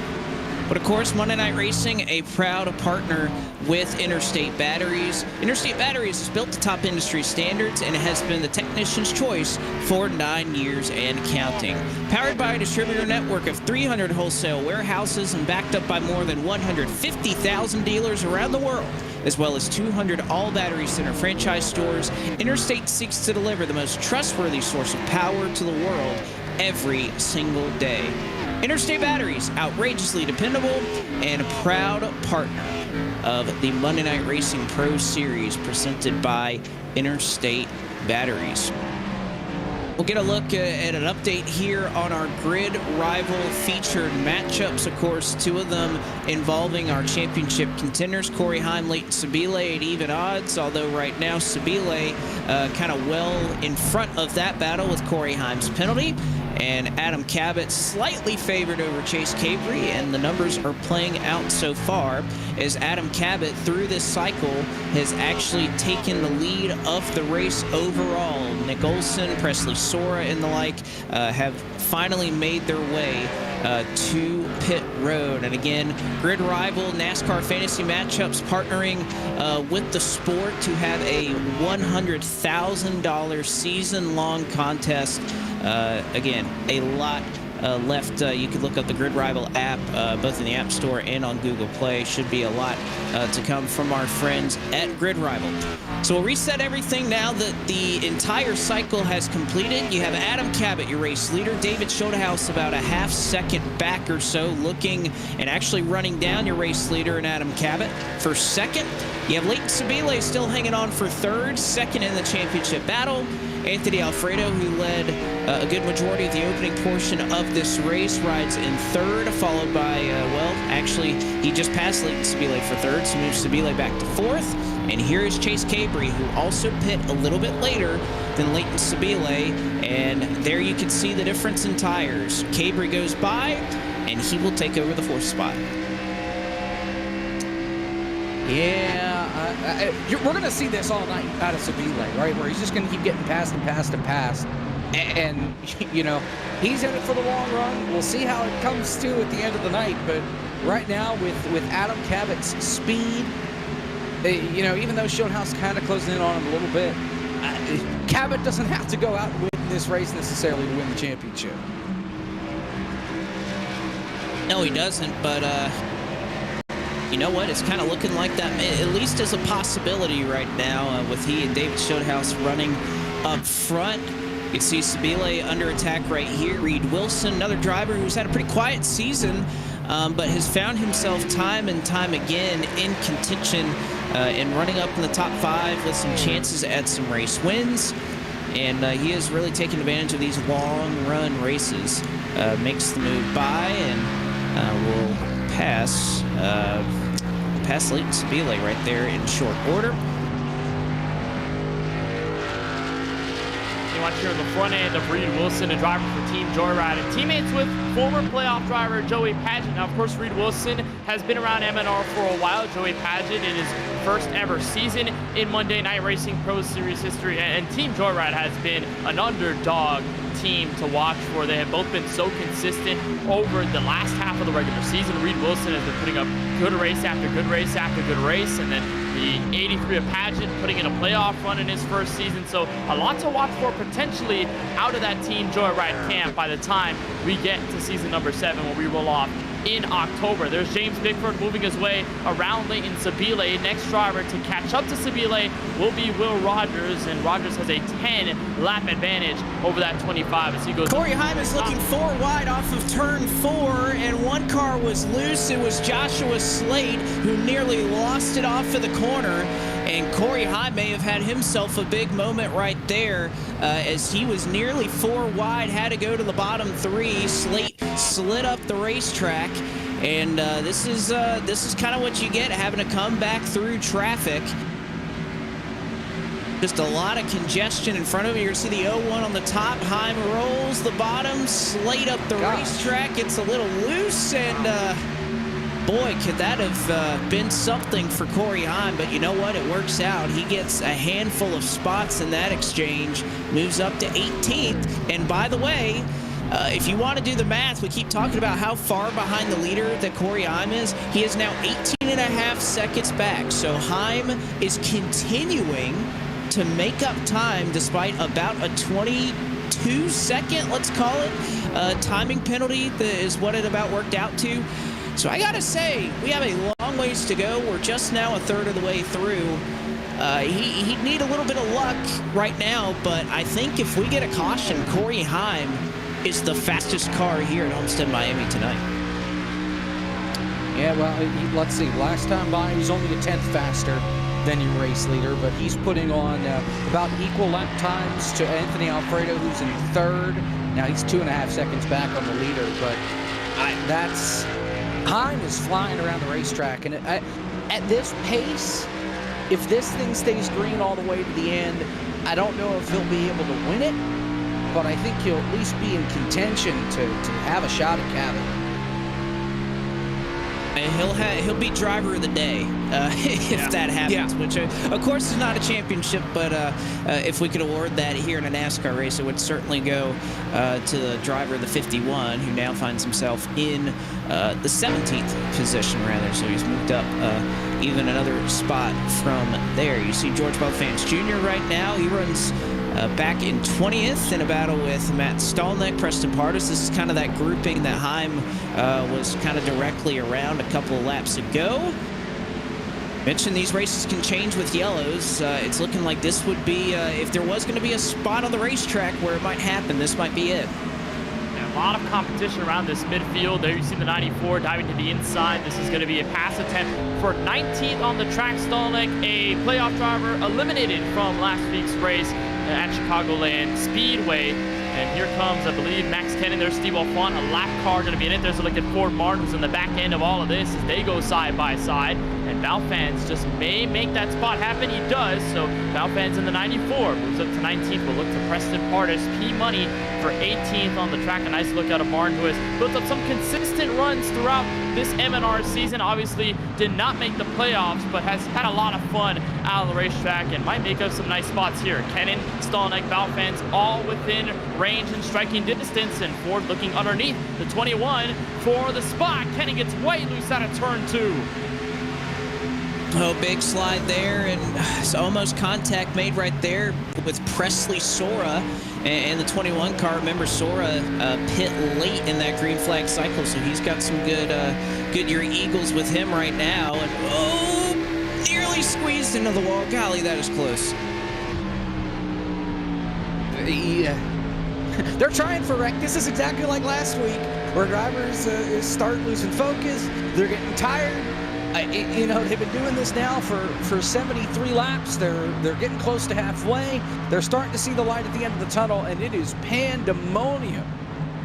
But of course, Monday Night Racing, a proud partner with Interstate Batteries. Interstate Batteries is built to top industry standards and has been the technician's choice for 9 years and counting. Powered by a distributor network of 300 wholesale warehouses and backed up by more than 150,000 dealers around the world, as well as 200 All Battery Center franchise stores, Interstate seeks to deliver the most trustworthy source of power to the world every single day. Interstate Batteries, outrageously dependable and a proud partner of the Monday Night Racing Pro Series presented by Interstate Batteries. We'll get a look at an update here on our grid rival featured matchups. Of course, two of them involving our championship contenders, Corey Heim, Leighton Sibille at even odds, although right now Sibille kind of well in front of that battle with Corey Heim's penalty. And Adam Cabot slightly favored over Chase Cabery, and the numbers are playing out so far as Adam Cabot through this cycle has actually taken the lead of the race overall. Nick Olson, Presley Sora, and the like have finally made their way to pit road. And again, grid rival NASCAR fantasy matchups partnering with the sport to have a $100,000 season-long contest. Again, a lot left. You could look up the Grid Rival app, both in the App Store and on Google Play. Should be a lot to come from our friends at Grid Rival. So we'll reset everything now that the entire cycle has completed. You have Adam Cabot, your race leader. David Schulthouse about a half second back or so, looking and actually running down your race leader and Adam Cabot for second. You have Leighton Sibille still hanging on for third, second in the championship battle. Anthony Alfredo, who led a good majority of the opening portion of this race, rides in third, followed by, well, actually, he just passed Leighton Sibille for third, so moves Sibille back to fourth. And here is Chase Cabery, who also pit a little bit later than Leighton Sibille, and there you can see the difference in tires. Cabery goes by, and he will take over the fourth spot. Yeah, we're going to see this all night out of Sibille, right? Where he's just going to keep getting passed and passed and passed. And, you know, he's in it for the long run. We'll see how it comes to at the end of the night. But right now, with Adam Cabot's speed, you know, even though Schulthouse kind of closing in on him a little bit, Cabot doesn't have to go out and win this race necessarily to win the championship. No, he doesn't, but you know what? It's kind of looking like that, at least as a possibility right now, with he and David Schulthouse running up front. You can see Sibille under attack right here. Reed Wilson, another driver who's had a pretty quiet season, but has found himself time and time again in contention and running up in the top 5 with some chances at some race wins. And he is really taking advantage of these long-run races. Makes the move by and will pass Leighton Sibille right there in short order. You watch here on the front end of Reed Wilson, a driver for Team Joyride, and teammates with former playoff driver Joey Paget. Now, of course, Reed Wilson has been around MNR for a while. Joey Paget in his first ever season in Monday Night Racing Pro Series history, and Team Joyride has been an underdog team to watch for. They have both been so consistent over the last half of the regular season. Reed Wilson has been putting up good race after good race after good race, and then the 83 of Paget putting in a playoff run in his first season. So a lot to watch for potentially out of that Team Joyride camp by the time we get to season number 7 when we roll off in October. There's James Bickford moving his way around Leighton Sibille. Next driver to catch up to Sibille will be Will Rogers, and Rogers has a 10-lap advantage over that 25 as he goes. Corey Heim is looking 4 wide off of turn 4, and one car was loose. It was Joshua Slade who nearly lost it off of the corner, and Corey Heim may have had himself a big moment right there as he was nearly 4 wide, had to go to the bottom 3. Slate slid up the racetrack, and this is kind of what you get having to come back through traffic. Just a lot of congestion in front of you. You're going to see the 0-1 on the top. Heim rolls the bottom, Slate up the racetrack. It's a little loose, and boy, could that have been something for Corey Heim, but you know what? It works out. He gets a handful of spots in that exchange, moves up to 18th, and by the way, if you want to do the math, we keep talking about how far behind the leader that Corey Heim is. He is now 18.5 seconds back. So Heim is continuing to make up time despite about a 22-second, let's call it, timing penalty that is what it about worked out to. So I got to say, we have a long ways to go. We're just now a third of the way through. He'd need a little bit of luck right now, but I think if we get a caution, Corey Heim is the fastest car here at Homestead-Miami tonight. Yeah, well, let's see. Last time by, he was only a tenth faster than your race leader, but he's putting on about equal lap times to Anthony Alfredo, who's in third. Now he's 2.5 seconds back on the leader, but Heim is flying around the racetrack, and at this pace, if this thing stays green all the way to the end, I don't know if he'll be able to win it, but I think he'll at least be in contention to have a shot at Cabot. And he'll be driver of the day if that happens, which of course is not a championship, but if we could award that here in a NASCAR race, it would certainly go to the driver of the 51, who now finds himself in the 17th position, rather. So he's moved up even another spot from there. You see George Belfans Jr. right now. He runs back in 20th in a battle with Matt Stolnick, Preston Pardus. This is kind of that grouping that Heim was kind of directly around a couple of laps ago. Mentioned these races can change with yellows. It's looking like this would be, if there was going to be a spot on the racetrack where it might happen, this might be it. A lot of competition around this midfield. There you see the 94 diving to the inside. This is going to be a pass attempt for 19th on the track. Stolnick, a playoff driver, eliminated from last week's race at Chicagoland Speedway. And here comes, I believe, Max Kennan. There's Steve Alfont, a lap car going to be in it. There's a look at Ford Martin, who's in the back end of all of this as they go side by side. And Balfans just may make that spot happen. He does. So Balfans in the 94 moves up to 19th. We'll look to Preston Pardus, P Money for 18th on the track. A nice look out of Martin, who has built up some consistent runs throughout this MNR season. Obviously did not make the playoffs, but has had a lot of fun out on the racetrack and might make up some nice spots here. Kennan, Stolnick, Balfans all within range and striking distance, and Ford looking underneath the 21 for the spot. Kennan gets way loose out of turn 2. Oh, big slide there, and it's almost contact made right there with Presley Sora and the 21 car. Remember, Sora pit late in that green flag cycle, so he's got some Goodyear Eagles with him right now. And oh, nearly squeezed into the wall. Golly, that is close. They're trying for wreck. This is exactly like last week, where drivers start losing focus. They're getting tired. You know, they've been doing this now for 73 laps. They're getting close to halfway. They're starting to see the light at the end of the tunnel, and it is pandemonium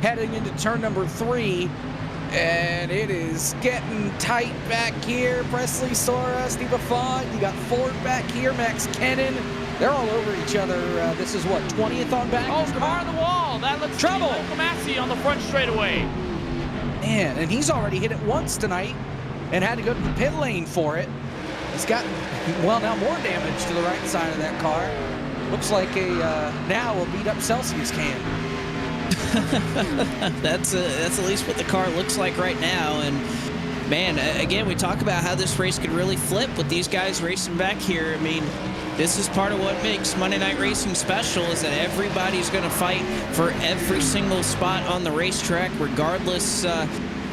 heading into turn number 3. And it is getting tight back here. Presley Sora, Steve Affont, you got Ford back here, Max Kennan. They're all over each other. This is what, 20th on back? Oh, car on the wall. That looks trouble. Michael Massey on the front straightaway. Man, and he's already hit it once tonight and had to go to the pit lane for it. He's got, well, now more damage to the right side of that car. Looks like now a beat up Celsius can. That's at least what the car looks like right now. And man, again, we talk about how this race could really flip with these guys racing back here. I mean, this is part of what makes Monday Night Racing special, is that everybody's going to fight for every single spot on the racetrack, regardless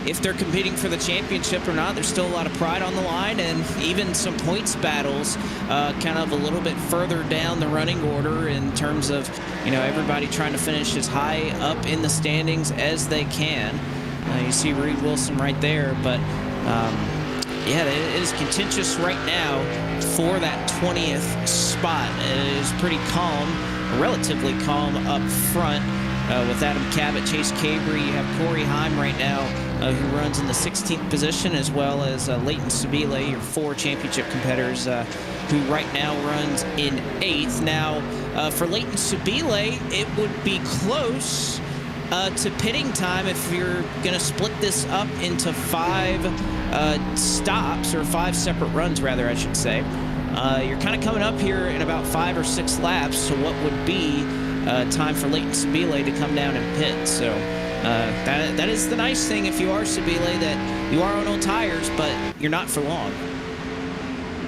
if they're competing for the championship or not. There's still a lot of pride on the line, and even some points battles kind of a little bit further down the running order in terms of, you know, everybody trying to finish as high up in the standings as they can. You see Reed Wilson right there, but yeah, it is contentious right now for that 20th spot. It is pretty calm, relatively calm up front with Adam Cabot, Chase Cabery. You have Corey Heim right now, who runs in the 16th position, as well as Leighton Sibille, your 4 championship competitors, who right now runs in 8th. Now, for Leighton Sibille, it would be close to pitting time if you're going to split this up into 5 stops, or 5 separate runs, rather, I should say. You're kind of coming up here in about 5 or 6 laps, so what would be time for Leighton Sibille to come down and pit. So That is the nice thing if you are Sibille, that you are on old tires, but you're not for long.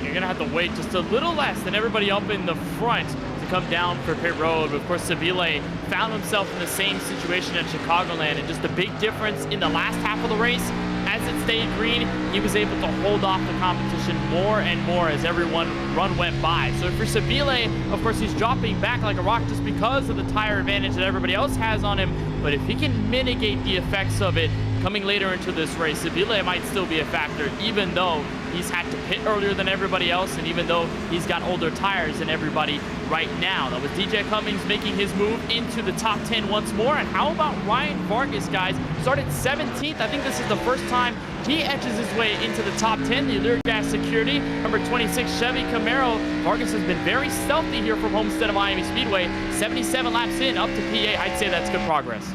You're going to have to wait just a little less than everybody up in the front to come down for pit road. But of course, Sibille found himself in the same situation at Chicagoland, and just a big difference in the last half of the race. As it stayed green, he was able to hold off the competition more and more as everyone run went by. So for Sibille, of course, he's dropping back like a rock just because of the tire advantage that everybody else has on him. But if he can mitigate the effects of it coming later into this race, Sibille might still be a factor, even though he's had to pit earlier than everybody else, and even though he's got older tires than everybody right now. Now with DJ Cummings making his move into the top 10 once more, and how about Ryan Vargas, guys? Started 17th. I think this is the first time he edges his way into the top 10. The Leargas Security, number 26 Chevy Camaro. Vargas has been very stealthy here from Homestead-Miami Speedway. 77 laps in, up to PA. I'd say that's good progress.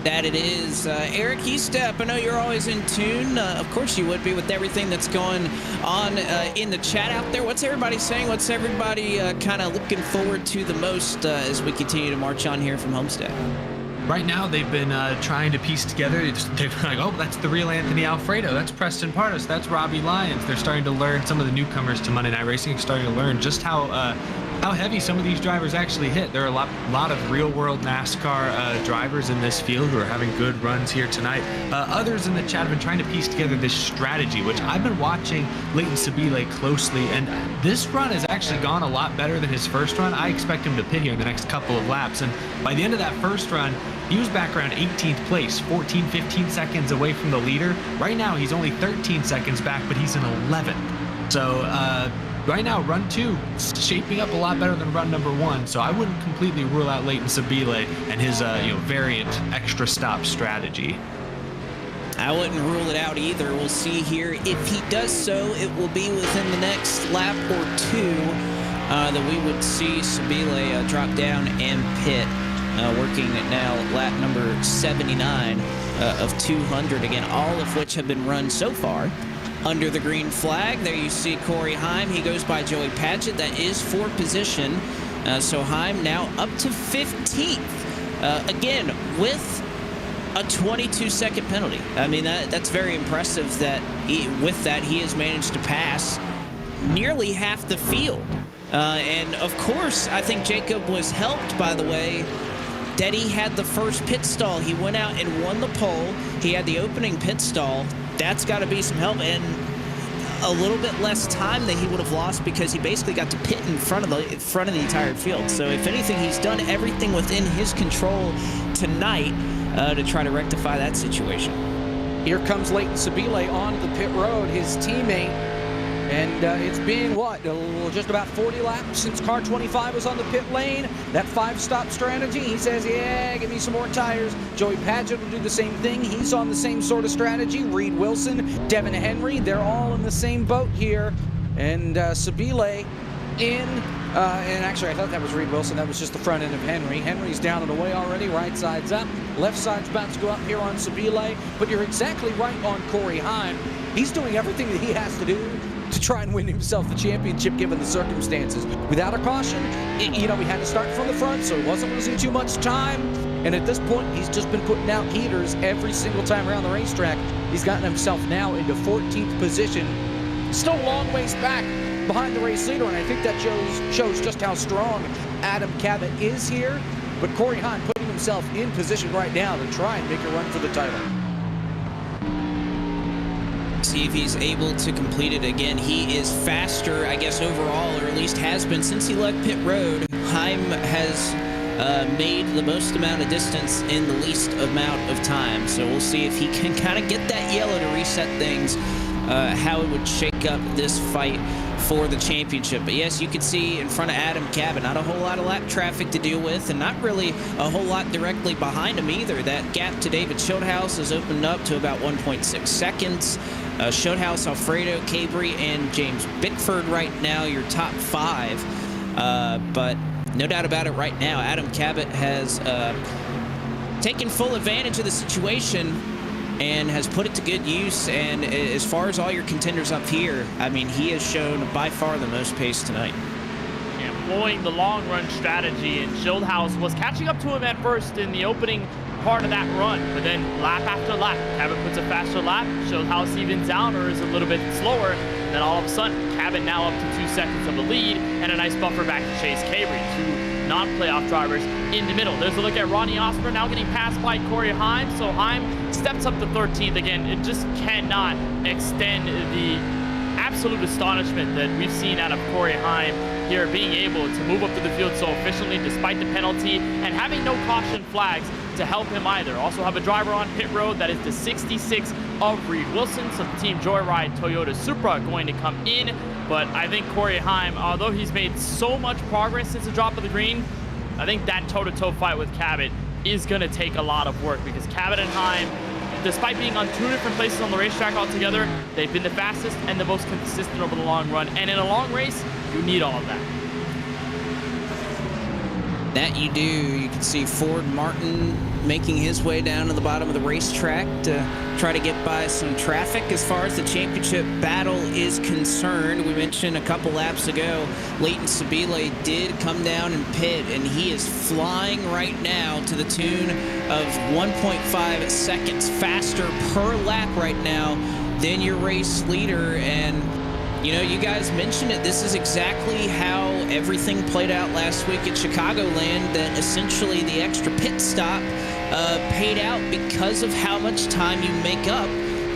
That it is. Eric Estep, I know you're always in tune. Of course you would be with everything that's going on in the chat out there. What's everybody saying? What's everybody kind of looking forward to the most as we continue to march on here from Homestead? Right now, they've been trying to piece together. They've been like, oh, that's the real Anthony Alfredo. That's Preston Pardos. That's Robbie Lyons. They're starting to learn, some of the newcomers to Monday Night Racing are starting to learn just how heavy some of these drivers actually hit. There are a lot of real-world NASCAR drivers in this field who are having good runs here tonight. Others in the chat have been trying to piece together this strategy, which I've been watching Leighton Sibille closely, and this run has actually gone a lot better than his first run. I expect him to pit here in the next couple of laps, and by the end of that first run, he was back around 18th place, 14, 15 seconds away from the leader. Right now, he's only 13 seconds back, but he's in 11th. So, right now, run 2 is shaping up a lot better than run number 1, so I wouldn't completely rule out Leighton Sibille and his variant extra stop strategy. I wouldn't rule it out either. We'll see here. If he does so, it will be within the next lap or 2 that we would see Sibille drop down and pit. Working now lap number 79 of 200, again, all of which have been run so far under the green flag. There you see Corey Heim. He goes by Joey Padgett. That is for position. So Heim now up to 15th. Again, with a 22-second penalty. I mean, that's very impressive that with that he has managed to pass nearly half the field. And of course, I think Jacob was helped, by the way, that he had the first pit stall. He went out and won the pole. He had the opening pit stall. That's got to be some help, and a little bit less time that he would have lost because he basically got to pit in front of the entire field. So if anything, he's done everything within his control tonight to try to rectify that situation. Here comes Leighton Sibille on the pit road, his teammate. And it's been, just about 40 laps since car 25 was on the pit lane. That 5-stop strategy, he says, yeah, give me some more tires. Joey Padgett will do the same thing. He's on the same sort of strategy. Reed Wilson, Devin Henry, they're all in the same boat here. And Sibille in, and actually I thought that was Reed Wilson. That was just the front end of Henry. Henry's down and away already. Right side's up. Left side's about to go up here on Sibille. But you're exactly right on Corey Heim. He's doing everything that he has to do to try and win himself the championship given the circumstances. Without a caution, he had to start from the front, so he wasn't losing too much time. And at this point, he's just been putting out heaters every single time around the racetrack. He's gotten himself now into 14th position. Still a long ways back behind the race leader, and I think that shows just how strong Adam Cabot is here. But Corey Heim putting himself in position right now to try and make a run for the title. See if he's able to complete it again. He is faster, I guess, overall, or at least has been since he left pit road. Heim has made the most amount of distance in the least amount of time. So we'll see if he can kind of get that yellow to reset things, how it would shake up this fight for the championship. But yes, you can see in front of Adam Cabot, not a whole lot of lap traffic to deal with, and not really a whole lot directly behind him either. That gap to David Shootout has opened up to about 1.6 seconds. Shootout, Alfredo, Cabery, and James Bickford right now, your top 5. But no doubt about it right now, Adam Cabot has taken full advantage of the situation and has put it to good use. And as far as all your contenders up here, I mean, he has shown by far the most pace tonight. Employing the long run strategy, and Shieldhouse was catching up to him at first in the opening part of that run. But then lap after lap, Cabot puts a faster lap, shows how it's evens out or is a little bit slower. And then all of a sudden, Cabot now up to 2 seconds of the lead and a nice buffer back to Chase Cabery, 2 non-playoff drivers in the middle. There's a look at Ronnie Osborne now getting passed by Corey Heim. So Heim steps up to 13th again. It just cannot extend the absolute astonishment that we've seen out of Corey Heim here, being able to move up to the field so efficiently despite the penalty and having no caution flags to help him either. Also have a driver on pit road, that is the 66 of Reed Wilson. So the Team Joyride Toyota Supra going to come in. But I think Corey Heim, although he's made so much progress since the drop of the green, I think that toe-to-toe fight with Cabot is going to take a lot of work, because Cabot and Heim, despite being on 2 different places on the racetrack altogether, they've been the fastest and the most consistent over the long run. And in a long race, you need all of that. That you do. You can see Ford Martin making his way down to the bottom of the racetrack to try to get by some traffic. As far as the championship battle is concerned, we mentioned a couple laps ago, Leighton Sibille did come down and pit, and he is flying right now to the tune of 1.5 seconds faster per lap right now than your race leader. And you know, you guys mentioned it. This is exactly how everything played out last week at Chicagoland, that essentially the extra pit stop paid out because of how much time you make up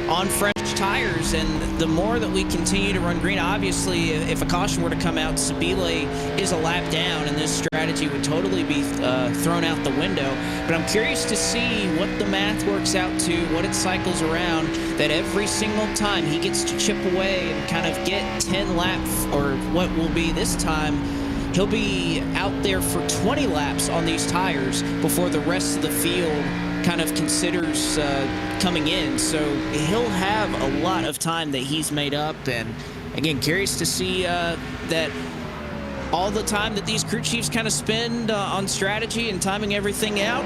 on fresh tires. And the more that we continue to run green, obviously, if a caution were to come out, Sibille is a lap down, and this strategy would totally be thrown out the window. But I'm curious to see what the math works out to, what it cycles around, that every single time he gets to chip away and kind of get 10 laps, or what will be this time, he'll be out there for 20 laps on these tires before the rest of the field kind of considers coming in. So he'll have a lot of time that he's made up. And again, curious to see that all the time that these crew chiefs kind of spend on strategy and timing everything out,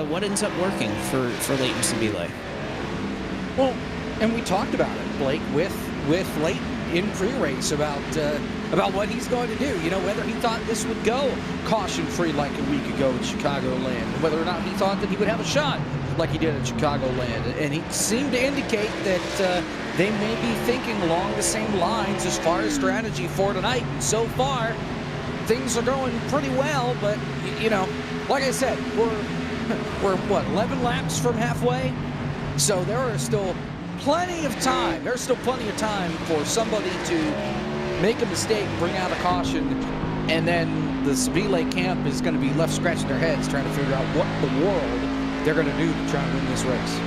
what ends up working for Leighton Sibille. Well, and we talked about it, Blake, with Leighton in pre-race about what he's going to do. You know, whether he thought this would go caution-free like a week ago at Chicagoland, whether or not he thought that he would have a shot like he did at Chicagoland. And he seemed to indicate that they may be thinking along the same lines as far as strategy for tonight. And so far, things are going pretty well, but, you know, like I said, we're what, 11 laps from halfway? So there are still plenty of time. There's still plenty of time for somebody to make a mistake, bring out a caution, and then the Sibille camp is going to be left scratching their heads trying to figure out what in the world they're going to do to try and win this race.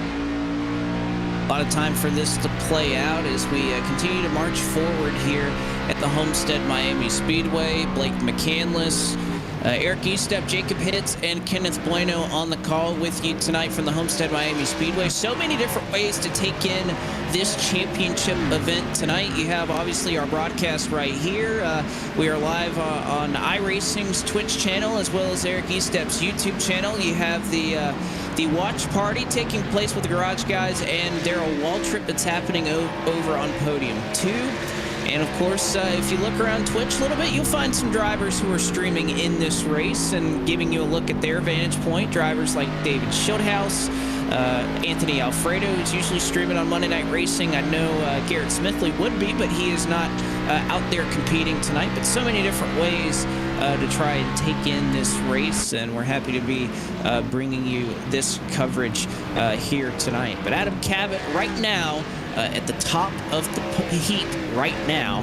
A lot of time for this to play out as we continue to march forward here at the Homestead-Miami Speedway. Blake McCandless, Eric Estep, Jacob Hitz, and Kenneth Bueno on the call with you tonight from the Homestead-Miami Speedway. So many different ways to take in this championship event tonight. You have obviously our broadcast right here. We are live on iRacing's Twitch channel as well as Eric Estep's YouTube channel. You have the watch party taking place with the Garage Guys and Darrell Waltrip that's happening over on Podium 2. And of course, if you look around Twitch a little bit, you'll find some drivers who are streaming in this race and giving you a look at their vantage point. Drivers like David Schildhouse, Anthony Alfredo, who's usually streaming on Monday Night Racing. I know Garrett Smithley would be, but he is not out there competing tonight. But so many different ways to try and take in this race, and we're happy to be bringing you this coverage here tonight. But Adam Cabot right now at the top of the heat right now,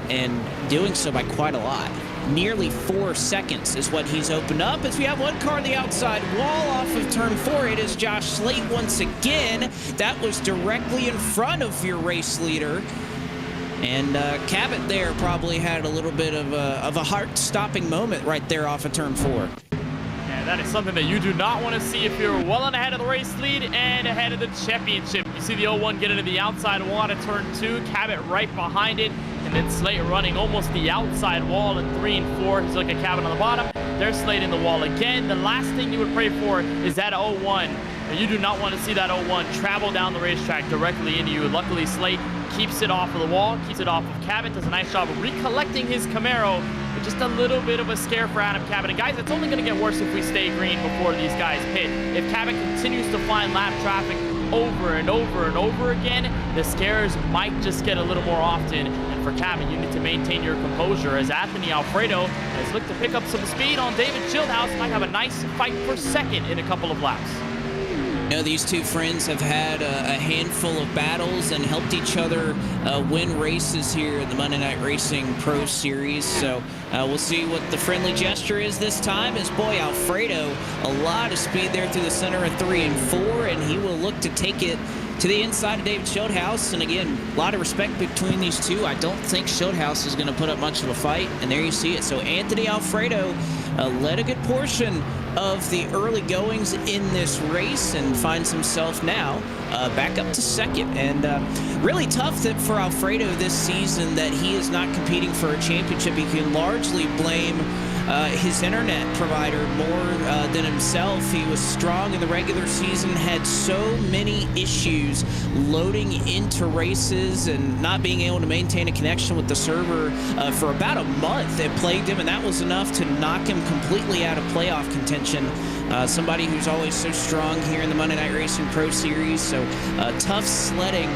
and doing so by quite a lot. Nearly 4 seconds is what he's opened up as we have one car on the outside wall off of turn 4. It is Josh Slate once again. That was directly in front of your race leader. And Cabot there probably had a little bit of a heart-stopping moment right there off of turn 4. Yeah, that is something that you do not want to see if you're well on ahead of the race lead and ahead of the championship. You see the 01 get into the outside wall at turn 2, Cabot right behind it, and then Slate running almost the outside wall in 3 and 4. He's looking at Cabot on the bottom. There's Slate in the wall again. The last thing you would pray for is that 01 And you do not want to see that 01 travel down the racetrack directly into you. Luckily, Slate keeps it off of the wall, keeps it off of Cabot, does a nice job of recollecting his Camaro, but just a little bit of a scare for Adam Cabot. And guys, it's only going to get worse if we stay green before these guys pit. If Cabot continues to find lap traffic over and over and over again, the scares might just get a little more often. And for Cabot, you need to maintain your composure as Anthony Alfredo has looked to pick up some speed on David Schildhouse. Might have a nice fight for second in a couple of laps. You know, these two friends have had a handful of battles and helped each other win races here in the Monday Night Racing Pro Series. So we'll see what the friendly gesture is this time. As boy, Alfredo, a lot of speed there through the center of 3 and 4, and he will look to take it to the inside of David Schildhouse. And again, a lot of respect between these two. I don't think Schildhouse is going to put up much of a fight, and there you see it. So Anthony Alfredo led a good portion of the early goings in this race and finds himself now back up to second. And really tough that for Alfredo this season that he is not competing for a championship. He can largely blame his internet provider more than himself. He was strong in the regular season, had so many issues loading into races and not being able to maintain a connection with the server for about a month. It plagued him, and that was enough to knock him completely out of playoff contention. Somebody who's always so strong here in the Monday Night Racing Pro Series. So tough sledding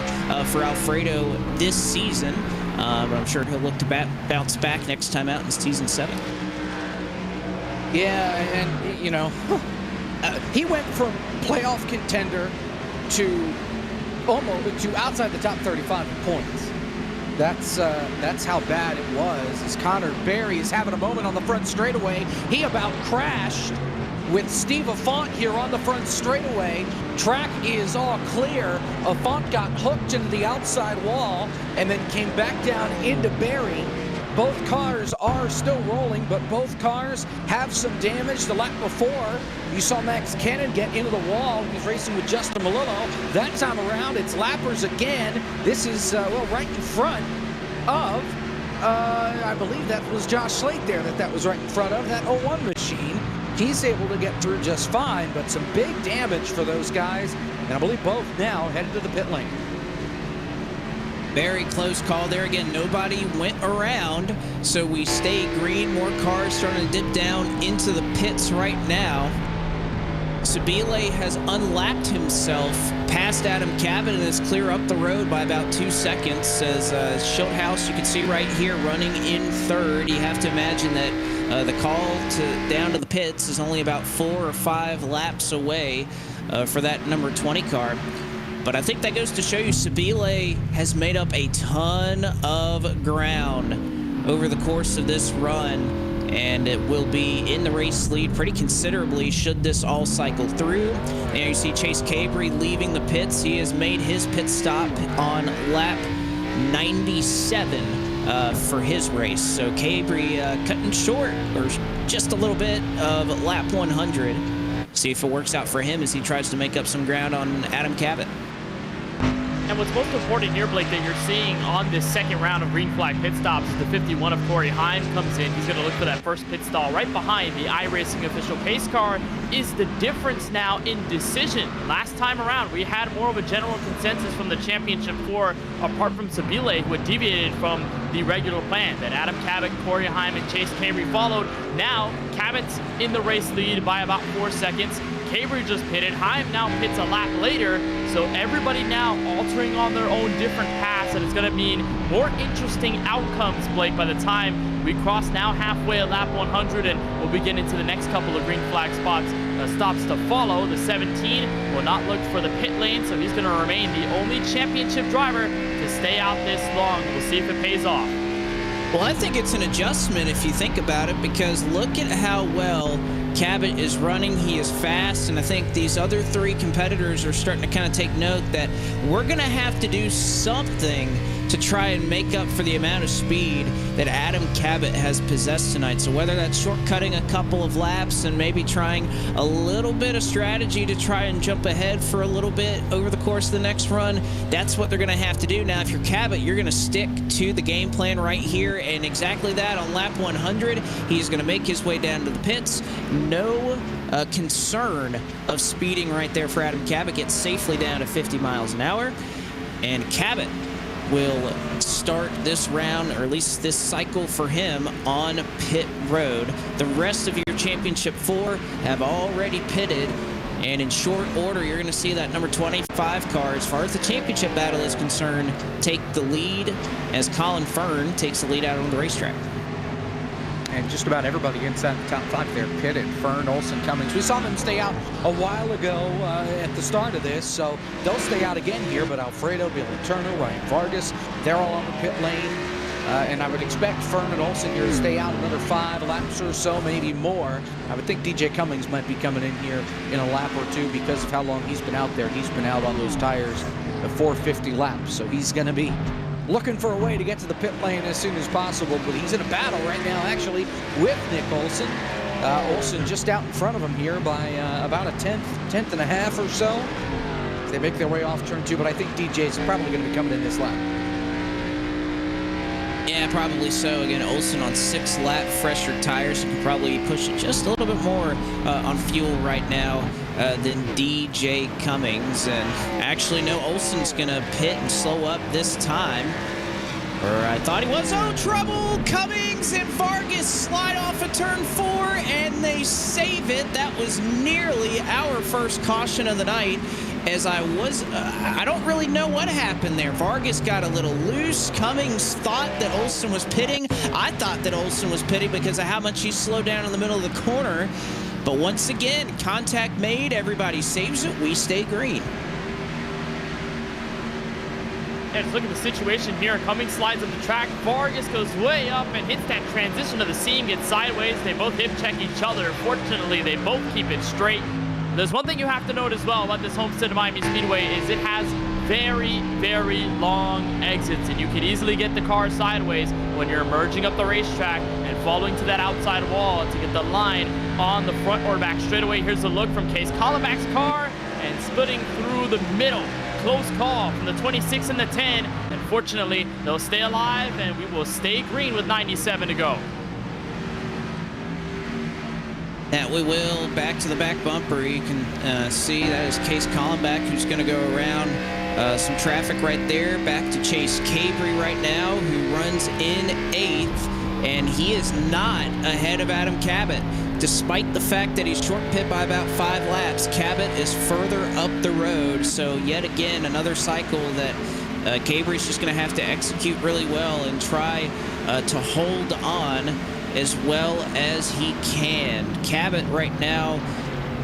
for Alfredo this season, but I'm sure he'll look to bounce back next time out in season 7. Yeah, and you know, he went from playoff contender to almost to outside the top 35 in points. That's how bad it was. As Connor Barry is having a moment on the front straightaway, he about crashed with Steve Affont here on the front straightaway. Track is all clear. Affont got hooked into the outside wall and then came back down into Barry. Both cars are still rolling, but both cars have some damage. The lap before, you saw Max Cannon get into the wall. He was racing with Justin Melillo. That time around, it's lappers again. This is, well, right in front of, I believe that was Josh Slate there that was right in front of that 01 machine. He's able to get through just fine, but some big damage for those guys. And I believe both now headed to the pit lane. Very close call there. Again, nobody went around, so we stay green. More cars starting to dip down into the pits right now. Sibille has unlapped himself past Adam Cabot and is clear up the road by about 2 seconds. As Schildhouse, you can see right here, running in third. You have to imagine that the call down to the pits is only about 4 or 5 laps away for that number 20 car. But I think that goes to show you Sibille has made up a ton of ground over the course of this run, and it will be in the race lead pretty considerably should this all cycle through. And you see Chase Cabery leaving the pits. He has made his pit stop on lap 97 for his race. So Cabery cutting short, or just a little bit, of lap 100. See if it works out for him as he tries to make up some ground on Adam Cabot. And what's most important here, Blake, that you're seeing on this second round of green flag pit stops is the 51 of Corey Heim comes in. He's going to look for that first pit stall right behind the iRacing official pace car. Is the difference now in decision? Last time around, we had more of a general consensus from the championship four, apart from Sibille, who had deviated from the regular plan, that Adam Cabot, Corey Heim, and Chase Cabery followed. Now, Cabot's in the race lead by about 4 seconds. Cabery just pitted. Heim now pits a lap later, so everybody now altering on their own different paths, and it's going to mean more interesting outcomes, Blake, by the time we cross now halfway at lap 100, and we'll be getting into the next couple of green flag stops to follow. The 17 will not look for the pit lane, so he's going to remain the only championship driver to stay out this long. We'll see if it pays off. Well, I think it's an adjustment if you think about it, because look at how well Cabot is running. He is fast, and I think these other three competitors are starting to kind of take note that we're going to have to do something to try and make up for the amount of speed that Adam Cabot has possessed tonight. So whether that's shortcutting a couple of laps and maybe trying a little bit of strategy to try and jump ahead for a little bit over the course of the next run, that's what they're going to have to do. Now, if you're Cabot, you're going to stick to the game plan right here, and exactly that on lap 100. He's going to make his way down to the pits, no concern of speeding right there for Adam Cabot. Gets safely down to 50 miles an hour. And Cabot will start this round, or at least this cycle for him, on pit road. The rest of your championship 4 have already pitted. And in short order, you're going to see that number 25 car, as far as the championship battle is concerned, take the lead as Colin Fern takes the lead out on the racetrack. And just about everybody inside the top 5 there pitted. Fern, Olsen, Cummings. We saw them stay out a while ago at the start of this, so they'll stay out again here. But Alfredo, Billy Turner, Ryan Vargas, they're all on the pit lane. And I would expect Fern and Olsen here to stay out another 5 laps or so, maybe more. I would think DJ Cummings might be coming in here in a lap or 2 because of how long he's been out there. He's been out on those tires the 450 laps, so he's going to be looking for a way to get to the pit lane as soon as possible. But he's in a battle right now, actually, with Nick Olsen. Olsen just out in front of him here by about a tenth and a half or so. They make their way off turn 2, but I think DJ's probably going to be coming in this lap. Yeah, probably so. Again, Olsen on 6-lap fresher tires. He can probably push it just a little bit more on fuel right now than DJ Cummings. And actually, no, Olsen's going to pit and slow up this time. Or I thought he was. Oh, trouble! Cummings and Vargas slide off of turn 4, and they save it. That was nearly our first caution of the night. As I don't really know what happened there. Vargas got a little loose. Cummings thought that Olsen was pitting. I thought that Olsen was pitting because of how much he slowed down in the middle of the corner. But once again, contact made. Everybody saves it. We stay green. Yeah, just look at the situation here. Cummings slides up the track. Vargas goes way up and hits that transition of the seam, gets sideways. They both hip check each other. Fortunately, they both keep it straight. There's one thing you have to note as well about this Homestead-Miami Speedway is it has very, very long exits, and you can easily get the car sideways when you're emerging up the racetrack and following to that outside wall to get the line on the front or back straightaway. Here's a look from Case Collenbach's car and splitting through the middle. Close call from the 26 and the 10. Unfortunately, they'll stay alive, and we will stay green with 97 to go. That we will. Back to the back bumper. You can see that is Case Collenbach, who's going to go around some traffic right there. Back to Chase Cabery right now, who runs in 8th, and he is not ahead of Adam Cabot. Despite the fact that he's short pit by about 5 laps, Cabot is further up the road. So yet again, another cycle that Cabery's just going to have to execute really well and try to hold on as well as he can. Cabot right now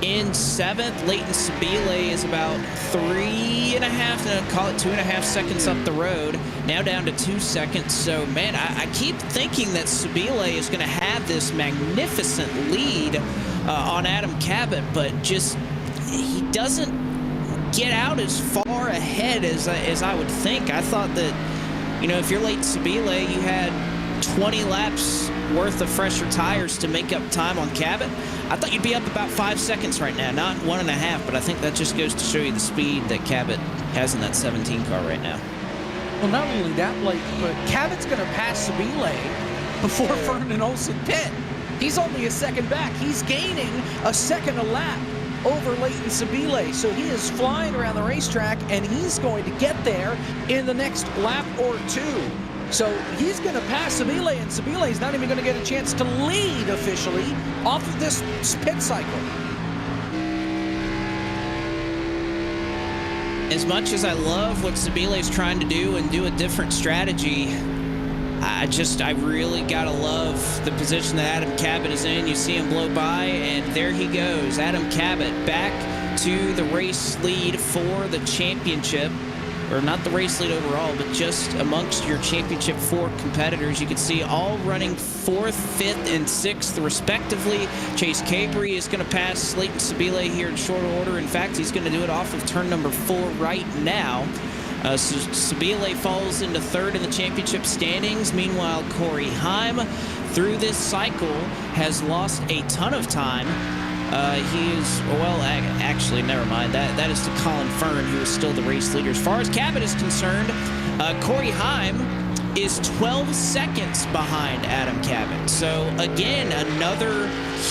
in 7th. Leighton Sibille is about 3.5, call it 2.5 seconds up the road. Now down to 2 seconds. So, man, I keep thinking that Sibille is going to have this magnificent lead on Adam Cabot, but just he doesn't get out as far ahead as I would think. I thought that, you know, if you're Leighton Sibille, you had 20 laps worth of fresher tires to make up time on Cabot. I thought you'd be up about 5 seconds right now, not 1.5, but I think that just goes to show you the speed that Cabot has in that 17 car right now. Well, not only that, Blake, but Cabot's going to pass Sibille before Fern and Olsen pit. He's only a second back. He's gaining a second a lap over Leighton Sibille. So he is flying around the racetrack, and he's going to get there in the next lap or 2. So he's going to pass Sibille, and Sibille's not even going to get a chance to lead officially off of this pit cycle. As much as I love what Sibille's trying to do and do a different strategy, I really got to love the position that Adam Cabot is in. You see him blow by, and there he goes. Adam Cabot back to the race lead for the championship. Or not the race lead overall, but just amongst your championship 4 competitors. You can see all running 4th, 5th, and 6th respectively. Chase Cabery is going to pass Leighton Sibille here in short order. In fact, he's going to do it off of turn number 4 right now. So Sibille falls into 3rd in the championship standings. Meanwhile, Corey Heim, through this cycle, has lost a ton of time. He is, well, actually, never mind. That is to Colin Fern, who is still the race leader. As far as Cabot is concerned, Corey Heim is 12 seconds behind Adam Cabot. So again, another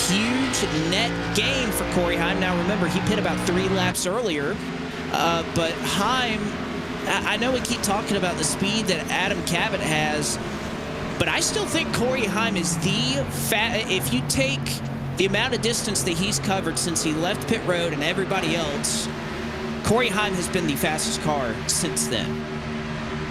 huge net gain for Corey Heim. Now remember, he pit about 3 laps earlier, but Heim, I know we keep talking about the speed that Adam Cabot has, but I still think Corey Heim is if you take the amount of distance that he's covered since he left pit road and everybody else, Corey Heim has been the fastest car since then.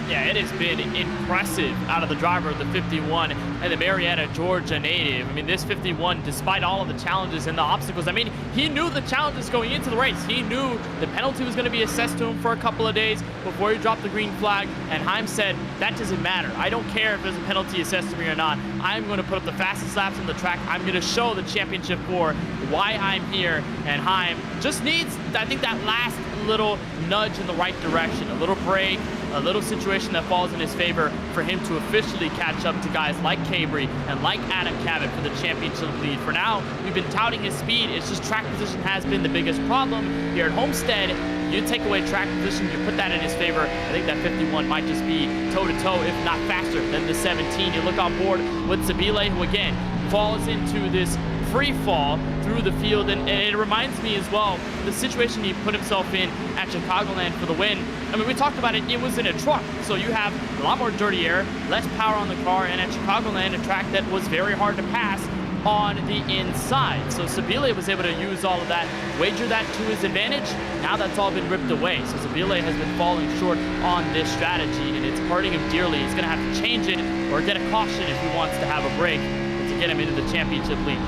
Yeah, it has been impressive out of the driver of the 51 and the Marietta, Georgia native. I mean, this 51, despite all of the challenges and the obstacles, I mean, he knew the challenges going into the race. He knew the penalty was going to be assessed to him for a couple of days before he dropped the green flag, and Heim said, that doesn't matter. I don't care if there's a penalty assessed to me or not. I'm going to put up the fastest laps on the track. I'm going to show the championship for why I'm here, and Heim just needs, I think, that last little nudge in the right direction, a little break, a little situation that falls in his favor for him to officially catch up to guys like Cabery and like Adam Cabot for the championship lead. For now, we've been touting his speed. It's just track position has been the biggest problem here at Homestead. You take away track position, you put that in his favor. I think that 51 might just be toe-to-toe, if not faster, than the 17. You look on board with Sibille, who again falls into this free fall through the field, and it reminds me as well the situation he put himself in at Chicagoland for the win. I mean, we talked about it, it was in a truck, so you have a lot more dirty air, less power on the car, and at Chicagoland, a track that was very hard to pass on the inside. So Sibille was able to use all of that, wager that to his advantage. Now that's all been ripped away. So Sibille has been falling short on this strategy, and it's hurting him dearly. He's going to have to change it or get a caution if he wants to have a break to get him into the championship lead.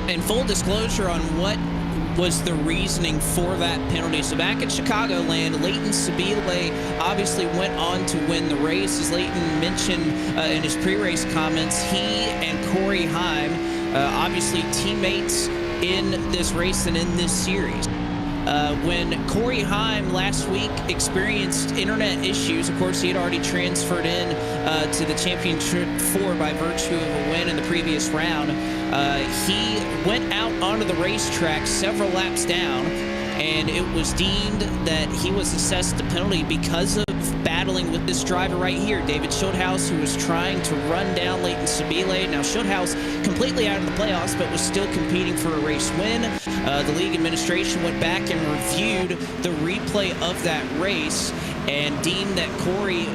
And full disclosure on what was the reasoning for that penalty. So back at Chicagoland, Leighton Sibille obviously went on to win the race. As Leighton mentioned in his pre-race comments, he and Corey Heim, obviously teammates in this race and in this series. When Corey Heim last week experienced internet issues, of course, he had already transferred in to the Championship 4 by virtue of a win in the previous round. He went out onto the racetrack several laps down, and it was deemed that he was assessed a penalty because of battling with this driver right here, David Shootout, who was trying to run down Leighton Sibille. Now, Shootout completely out of the playoffs, but was still competing for a race win. The league administration went back and reviewed the replay of that race and deemed that Corey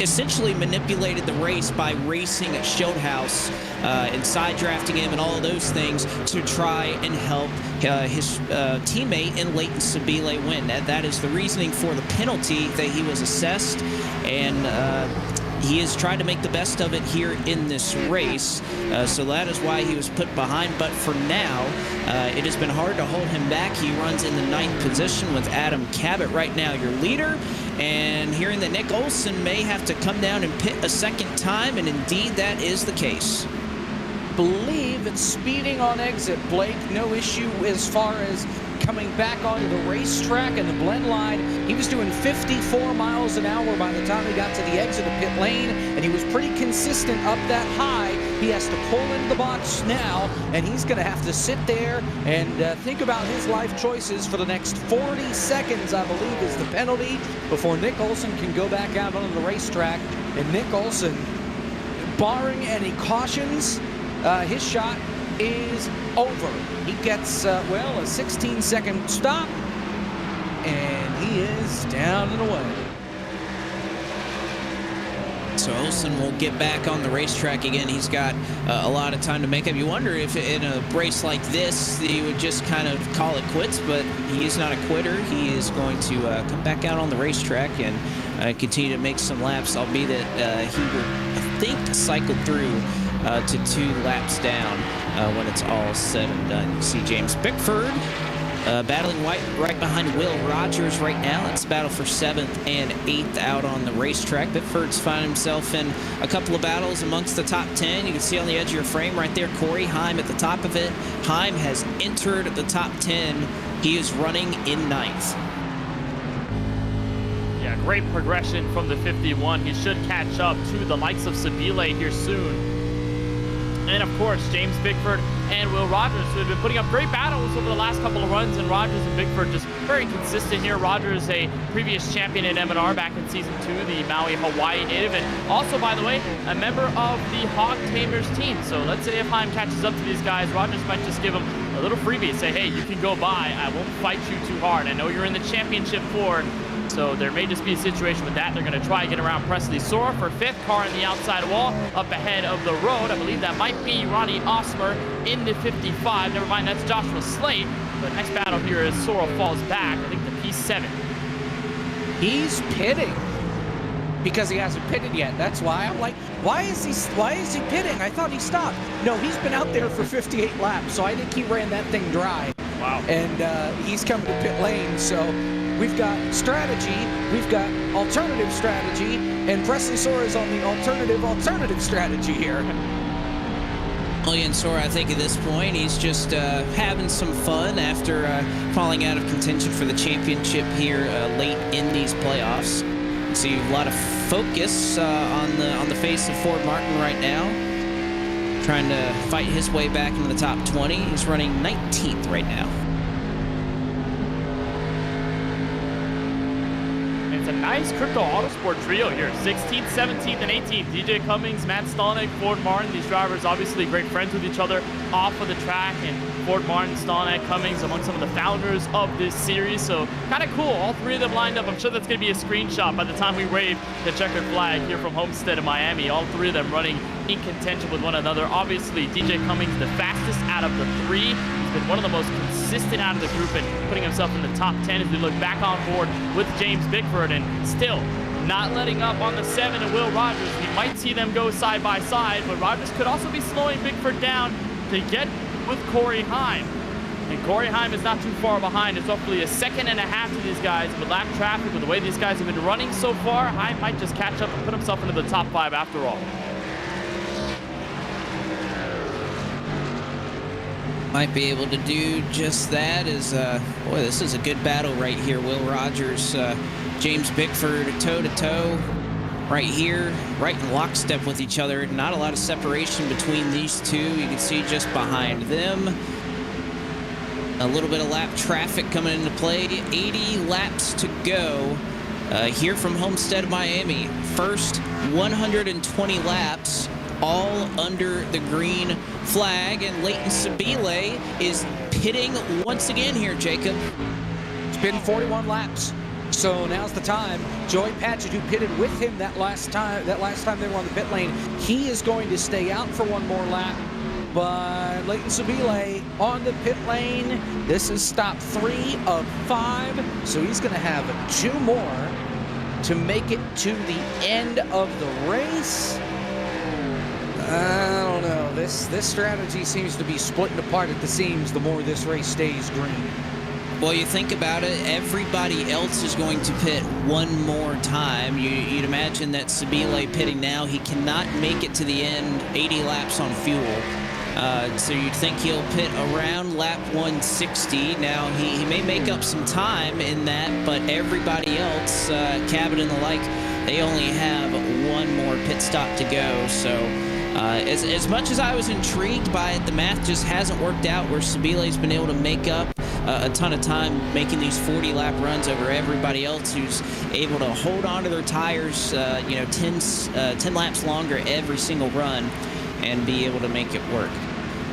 essentially manipulated the race by racing at Shootout and side drafting him and all of those things to try and help his teammate in Leighton Sibille win. That is the reasoning for the penalty that he was assessed, and he has tried to make the best of it here in this race, so that is why he was put behind. But for now, it has been hard to hold him back. He runs in the 9th position with Adam Cabot right now, your leader. And hearing that Nick Olson may have to come down and pit a second time, and indeed that is the case. Believe it's speeding on exit, Blake. No issue as far as coming back onto the racetrack and the blend line. He was doing 54 miles an hour by the time he got to the exit of pit lane, and he was pretty consistent up that high. He has to pull into the box now, and he's going to have to sit there and think about his life choices for the next 40 seconds, I believe, is the penalty before Nick Olson can go back out onto the racetrack. And Nick Olson, barring any cautions, his shot is over. He gets, a 16-second stop, and he is down and away. So Olson will get back on the racetrack again. He's got a lot of time to make up. You wonder if in a race like this, he would just kind of call it quits, but he is not a quitter. He is going to come back out on the racetrack and continue to make some laps, albeit that he would, I think, cycle through to 2 laps down when it's all said and done. You see James Bickford battling right behind Will Rogers right now. It's a battle for 7th and 8th out on the racetrack. Bickford's finding himself in a couple of battles amongst the top 10. You can see on the edge of your frame right there, Corey Heim at the top of it. Heim has entered the top 10. He is running in 9th. Yeah, great progression from the 51. He should catch up to the likes of Sibille here soon. And of course, James Bickford and Will Rogers, who have been putting up great battles over the last couple of runs, and Rogers and Bickford just very consistent here. Rogers, a previous champion at M&R back in Season 2, the Maui, Hawaii native, and also, by the way, a member of the Hog Tamers team. So let's say if Heim catches up to these guys, Rogers might just give them a little freebie, say, hey, you can go by, I won't fight you too hard. I know you're in the championship Ford, so there may just be a situation with that. They're going to try and get around Presley Sora for 5th. Car in the outside wall, up ahead of the road. I believe that might be Ronnie Osmer in the 55. Never mind, that's Joshua Slate. The next battle here is Sora falls back. I think the P7. He's pitting because he hasn't pitted yet. That's why I'm like, why is he pitting? I thought he stopped. No, he's been out there for 58 laps, so I think he ran that thing dry. Wow. And he's coming to pit lane, so we've got strategy, we've got alternative strategy, and Presley Sora is on the alternative strategy here. Well, and Sora, I think at this point, he's just having some fun after falling out of contention for the championship here late in these playoffs. You see a lot of focus on the face of Ford Martin right now, trying to fight his way back into the top 20. He's running 19th right now. It's a nice Crypto Autosport trio here. 16th, 17th, and 18th. DJ Cummings, Matt Stolnick, Ford Martin. These drivers obviously great friends with each other off of the track. And Ford Martin, Stolnick, Cummings among some of the founders of this series. So kind of cool. All three of them lined up. I'm sure that's going to be a screenshot by the time we wave the checkered flag here from Homestead-Miami. All three of them running in contention with one another. Obviously, DJ Cummings the fastest out of the three. He's been one of the most consistent out of the group and putting himself in the top 10 as we look back on board with James Bickford, and still not letting up on the 7 and Will Rogers. We might see them go side by side, but Rogers could also be slowing Bickford down to get with Corey Heim. And Corey Heim is not too far behind. It's roughly a second and a half to these guys. With lap traffic, with the way these guys have been running so far, Heim might just catch up and put himself into the top 5 after all. Might be able to do just that. Boy, this is a good battle right here. Will Rogers, James Bickford, toe-to-toe right here, right in lockstep with each other. Not a lot of separation between these two. You can see just behind them. A little bit of lap traffic coming into play. 80 laps to go here from Homestead-Miami. First 120 laps, all under the green flag, and Leighton Sibille is pitting once again here, Jacob. It's been 41 laps, so now's the time. Joey Patchett, who pitted with him that last time they were on the pit lane, he is going to stay out for one more lap. But Leighton Sibille on the pit lane. This is stop 3 of 5, so he's going to have 2 more to make it to the end of the race. I don't know. This strategy seems to be splitting apart at the seams the more this race stays green. Well, you think about it, everybody else is going to pit one more time. You'd imagine that Sibille pitting now, he cannot make it to the end, 80 laps on fuel. So you'd think he'll pit around lap 160. Now, he may make up some time in that, but everybody else, Cabot and the like, they only have one more pit stop to go. So as much as I was intrigued by it, the math just hasn't worked out where Sibille's been able to make up a ton of time making these 40-lap runs over everybody else who's able to hold on to their tires, 10 laps longer every single run and be able to make it work.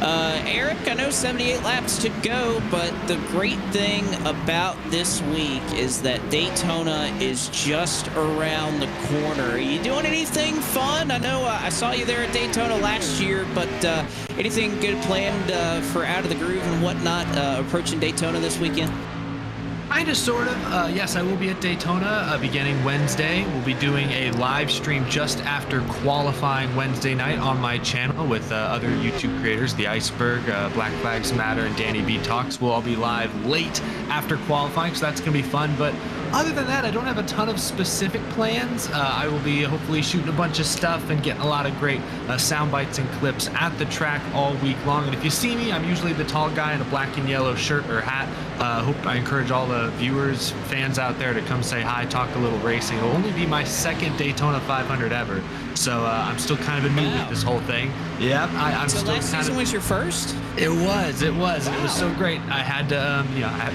Eric, I know 78 laps to go, but the great thing about this week is that Daytona is just around the corner. Are you doing anything fun? I know I saw you there at Daytona last year, but anything good planned for Out of the Groove and whatnot approaching Daytona this weekend? Kind of, sort of. Yes, I will be at Daytona beginning Wednesday. We'll be doing a live stream just after qualifying Wednesday night on my channel with other YouTube creators, The Iceberg, Black Flags Matter, and Danny B Talks. We'll all be live late after qualifying, so that's going to be fun. But Other than that, I don't have a ton of specific plans. I will be hopefully shooting a bunch of stuff and getting a lot of great sound bites and clips at the track all week long. And if you see me, I'm usually the tall guy in a black and yellow shirt or hat. I encourage all the viewers, fans out there to come say hi, talk a little racing. It'll only be my second Daytona 500 ever, so I'm still kind of a new with this whole thing. Yeah, I'm so still last season was your first? It was, and it was so great. I had to,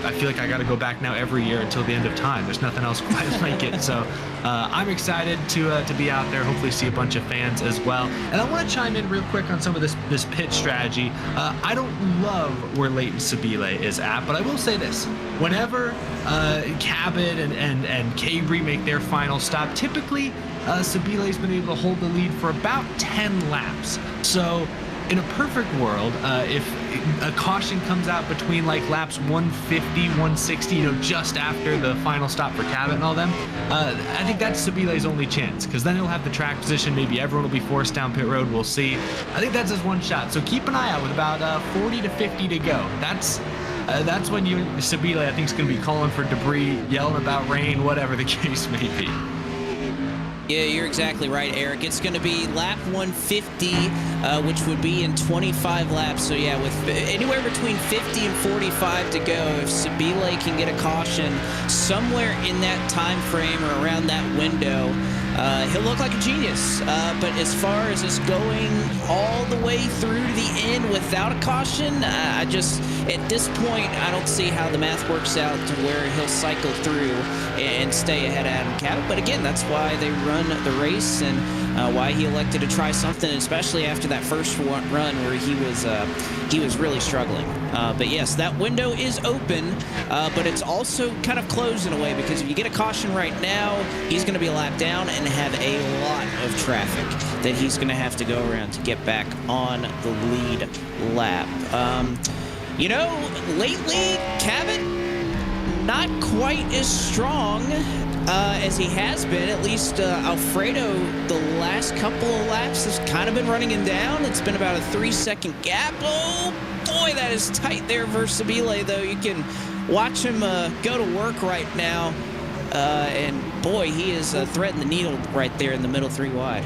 I feel like I got to go back now every year until the end of time. There's nothing else quite like it. So I'm excited to be out there, hopefully see a bunch of fans as well. And I want to chime in real quick on some of this pit strategy. I don't love where Leighton Sibille is at, but I will say this. Whenever Cabot and Cabery make their final stop, typically Sibile's been able to hold the lead for about 10 laps. So in a perfect world, if a caution comes out between like laps 150, 160, just after the final stop for Cabot and all them, I think that's Sibile's only chance, because then he'll have the track position. Maybe everyone will be forced down pit road. We'll see. I think that's his one shot. So keep an eye out with about 40 to 50 to go. That's when Sibille, I think, is going to be calling for debris, yelling about rain, whatever the case may be. Yeah, you're exactly right, Eric. It's going to be lap 150, which would be in 25 laps. So, yeah, with anywhere between 50 and 45 to go, if Sibille can get a caution somewhere in that time frame or around that window, he'll look like a genius. But as far as us going all the way through to the end without a caution, at this point, I don't see how the math works out to where he'll cycle through and stay ahead of Adam Cabot. But again, that's why they run the race and why he elected to try something, especially after that first run where he was really struggling. But yes, that window is open, but it's also kind of closed in a way, because if you get a caution right now, he's going to be a lap down and have a lot of traffic that he's going to have to go around to get back on the lead lap. Lately, Cabot, not quite as strong as he has been. At least Alfredo, the last couple of laps, has kind of been running him down. It's been about a 3-second gap. Oh, boy, that is tight there versus Sibille, though. You can watch him go to work right now. And, boy, he is threading the needle right there in the middle 3 wide.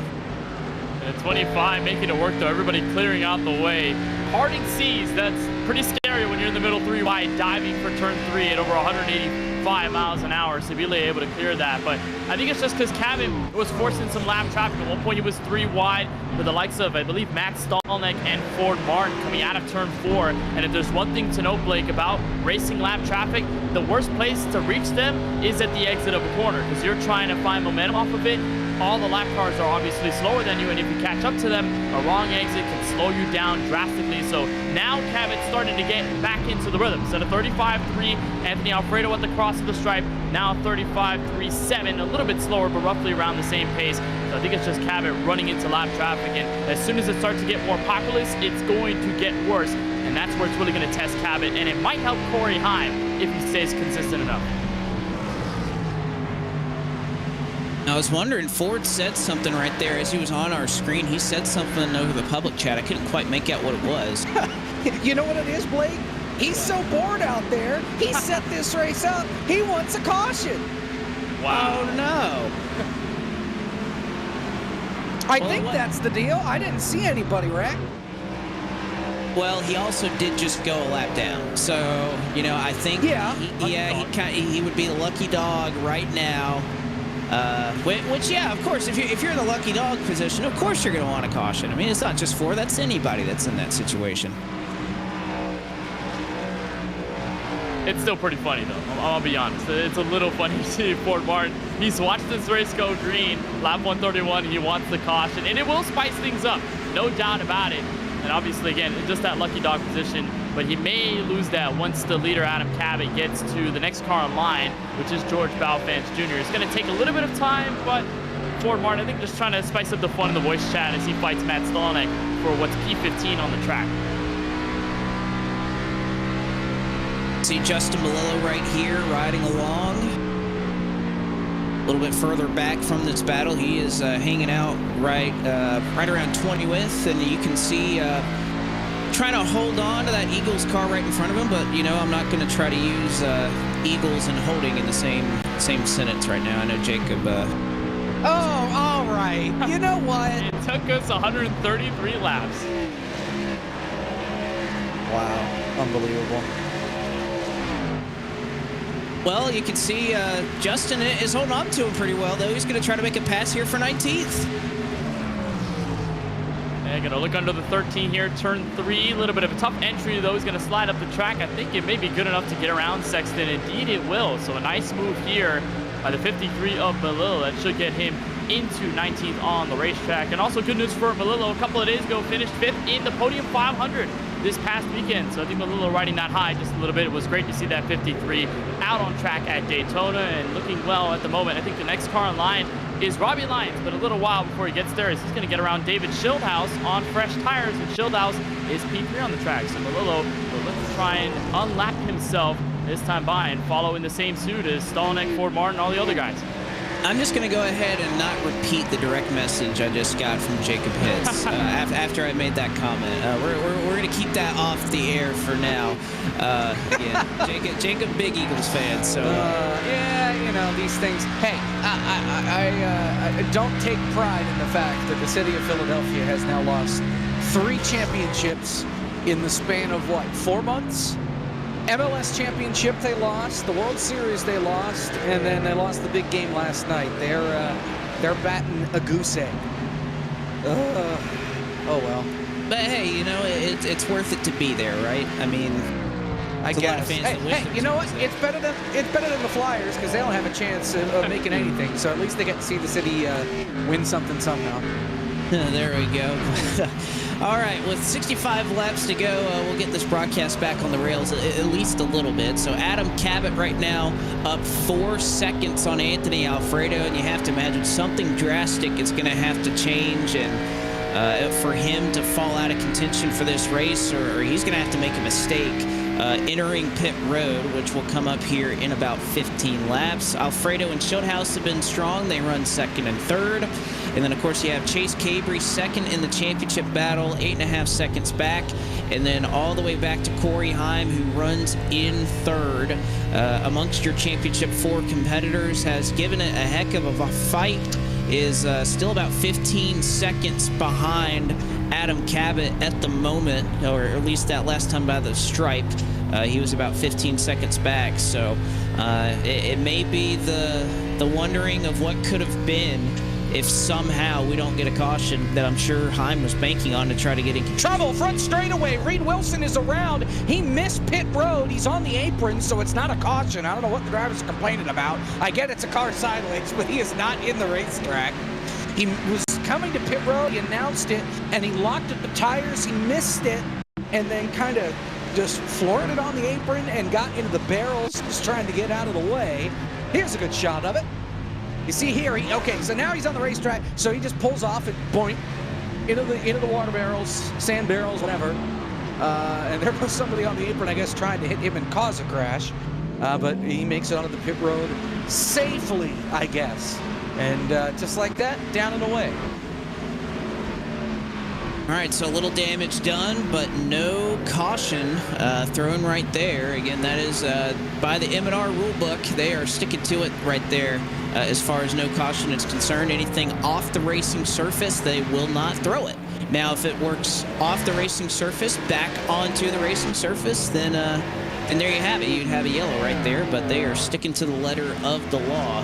At 25, making it work, though. Everybody clearing out the way. Parting C's, that's pretty scary when you're in the middle 3 wide, diving for turn 3 at over 185 miles an hour. Sibille able to clear that, but I think it's just because Cabot was forcing some lap traffic. At one point, he was 3 wide with the likes of, I believe, Matt Stallneck and Ford Martin coming out of turn 4. And if there's one thing to note, Blake, about racing lap traffic, the worst place to reach them is at the exit of a corner, because you're trying to find momentum off of it. All the lap cars are obviously slower than you, and if you catch up to them, a wrong exit can slow you down drastically. So now Cabot's starting to get back into the rhythm. Instead of 35.3, Anthony Alfredo at the cross of the stripe, now 35.37, a little bit slower, but roughly around the same pace. So I think it's just Cabot running into lap traffic, and as soon as it starts to get more populous, it's going to get worse, and that's where it's really going to test Cabot, and it might help Corey Heim if he stays consistent enough. I was wondering, Ford said something right there as he was on our screen. He said something over the public chat. I couldn't quite make out what it was. You know what it is, Blake? He's so bored out there. He set this race up. He wants a caution. Wow. Oh, no. I think that's the deal. I didn't see anybody wreck. Well, he also did just go a lap down. So, I think he would be the lucky dog right now. Which, yeah, of course, if you're in the lucky dog position, of course you're going to want a caution. I mean, it's not just Ford. That's anybody that's in that situation. It's still pretty funny, though. I'll be honest. It's a little funny to see Ford Martin. He's watched this race go green. Lap 131, he wants the caution. And it will spice things up. No doubt about it. And obviously, again, just that lucky dog position. But he may lose that once the leader, Adam Cabot, gets to the next car in line, which is George Balfans Jr. It's going to take a little bit of time, but Ford Martin, I think, just trying to spice up the fun in the voice chat as he fights Matt Stallneck for what's P15 on the track. See Justin Melillo right here riding along. A little bit further back from this battle, he is hanging out right around 20th, and you can see trying to hold on to that Eagles car right in front of him, but, you know, I'm not going to try to use Eagles and holding in the same sentence right now. I know Jacob... Oh, all right. You know what? It took us 133 laps. Wow. Unbelievable. Well, you can see Justin is holding on to him pretty well, though. He's going to try to make a pass here for 19th. And going to look under the 13 here, turn 3. A little bit of a tough entry, though. He's going to slide up the track. I think it may be good enough to get around Sexton. Indeed, it will. So a nice move here by the 53 of Melillo. That should get him into 19th on the racetrack. And also good news for Melillo. A couple of days ago, finished 5th in the Podium 500 this past weekend. So I think Melillo riding that high just a little bit. It was great to see that 53 out on track at Daytona and looking well at the moment. I think the next car in line is Robbie Lyons, but a little while before he gets there, he's going to get around David Schildhouse on fresh tires, and Schildhouse is P3 on the track. So Melillo will look to try and unlap himself this time by and follow in the same suit as Stallneck, Ford Martin, all the other guys. I'm just going to go ahead and not repeat the direct message I just got from Jacob Hitz after I made that comment. We're going to keep that off the air for now. Yeah, Jacob, big Eagles fan, so... Yeah, you know, these things. Hey, I don't take pride in the fact that the city of Philadelphia has now lost 3 championships in the span of, what, 4 months? MLS championship they lost, the World Series they lost, and then they lost the big game last night. They're batting a goose egg. Oh well. But hey, you know, it's worth it to be there, right? I mean, I guess. Hey, you know what? It's better than the Flyers because they don't have a chance of making anything. So at least they get to see the city win something somehow. There we go. All right, with 65 laps to go, we'll get this broadcast back on the rails at least a little bit. So Adam Cabot right now up 4 seconds on Anthony Alfredo, and you have to imagine something drastic is going to have to change and for him to fall out of contention for this race, or he's going to have to make a mistake entering pit road, which will come up here in about 15 laps. Alfredo and Schildhouse have been strong. They run 2nd and 3rd. And then, of course, you have Chase Cabery 2nd in the championship battle, 8.5 seconds back. And then all the way back to Corey Heim, who runs in 3rd. Amongst your championship 4 competitors, has given it a heck of a fight, is still about 15 seconds behind Adam Cabot at the moment, or at least that last time by the stripe. He was about 15 seconds back. So it may be the wondering of what could have been if somehow we don't get a caution that I'm sure Heim was banking on to try to get in control. Trouble, front straightaway. Reed Wilson is around. He missed pit road. He's on the apron, so it's not a caution. I don't know what the driver's complaining about. I get it's a car sideways, but he is not in the racetrack. He was coming to pit road. He announced it, and he locked up the tires. He missed it, and then kind of just floored it on the apron and got into the barrels, just trying to get out of the way. Here's a good shot of it. You see here, okay, so now he's on the racetrack, so he just pulls off and boink into the water barrels, sand barrels, whatever. And there was somebody on the apron, I guess, trying to hit him and cause a crash. But he makes it onto the pit road safely, I guess. And just like that, down and away. All right, so a little damage done, but no caution thrown right there. Again, that is by the M&R rulebook. They are sticking to it right there as far as no caution is concerned. Anything off the racing surface, they will not throw it. Now, if it works off the racing surface, back onto the racing surface, then there you have it. You'd have a yellow right there, but they are sticking to the letter of the law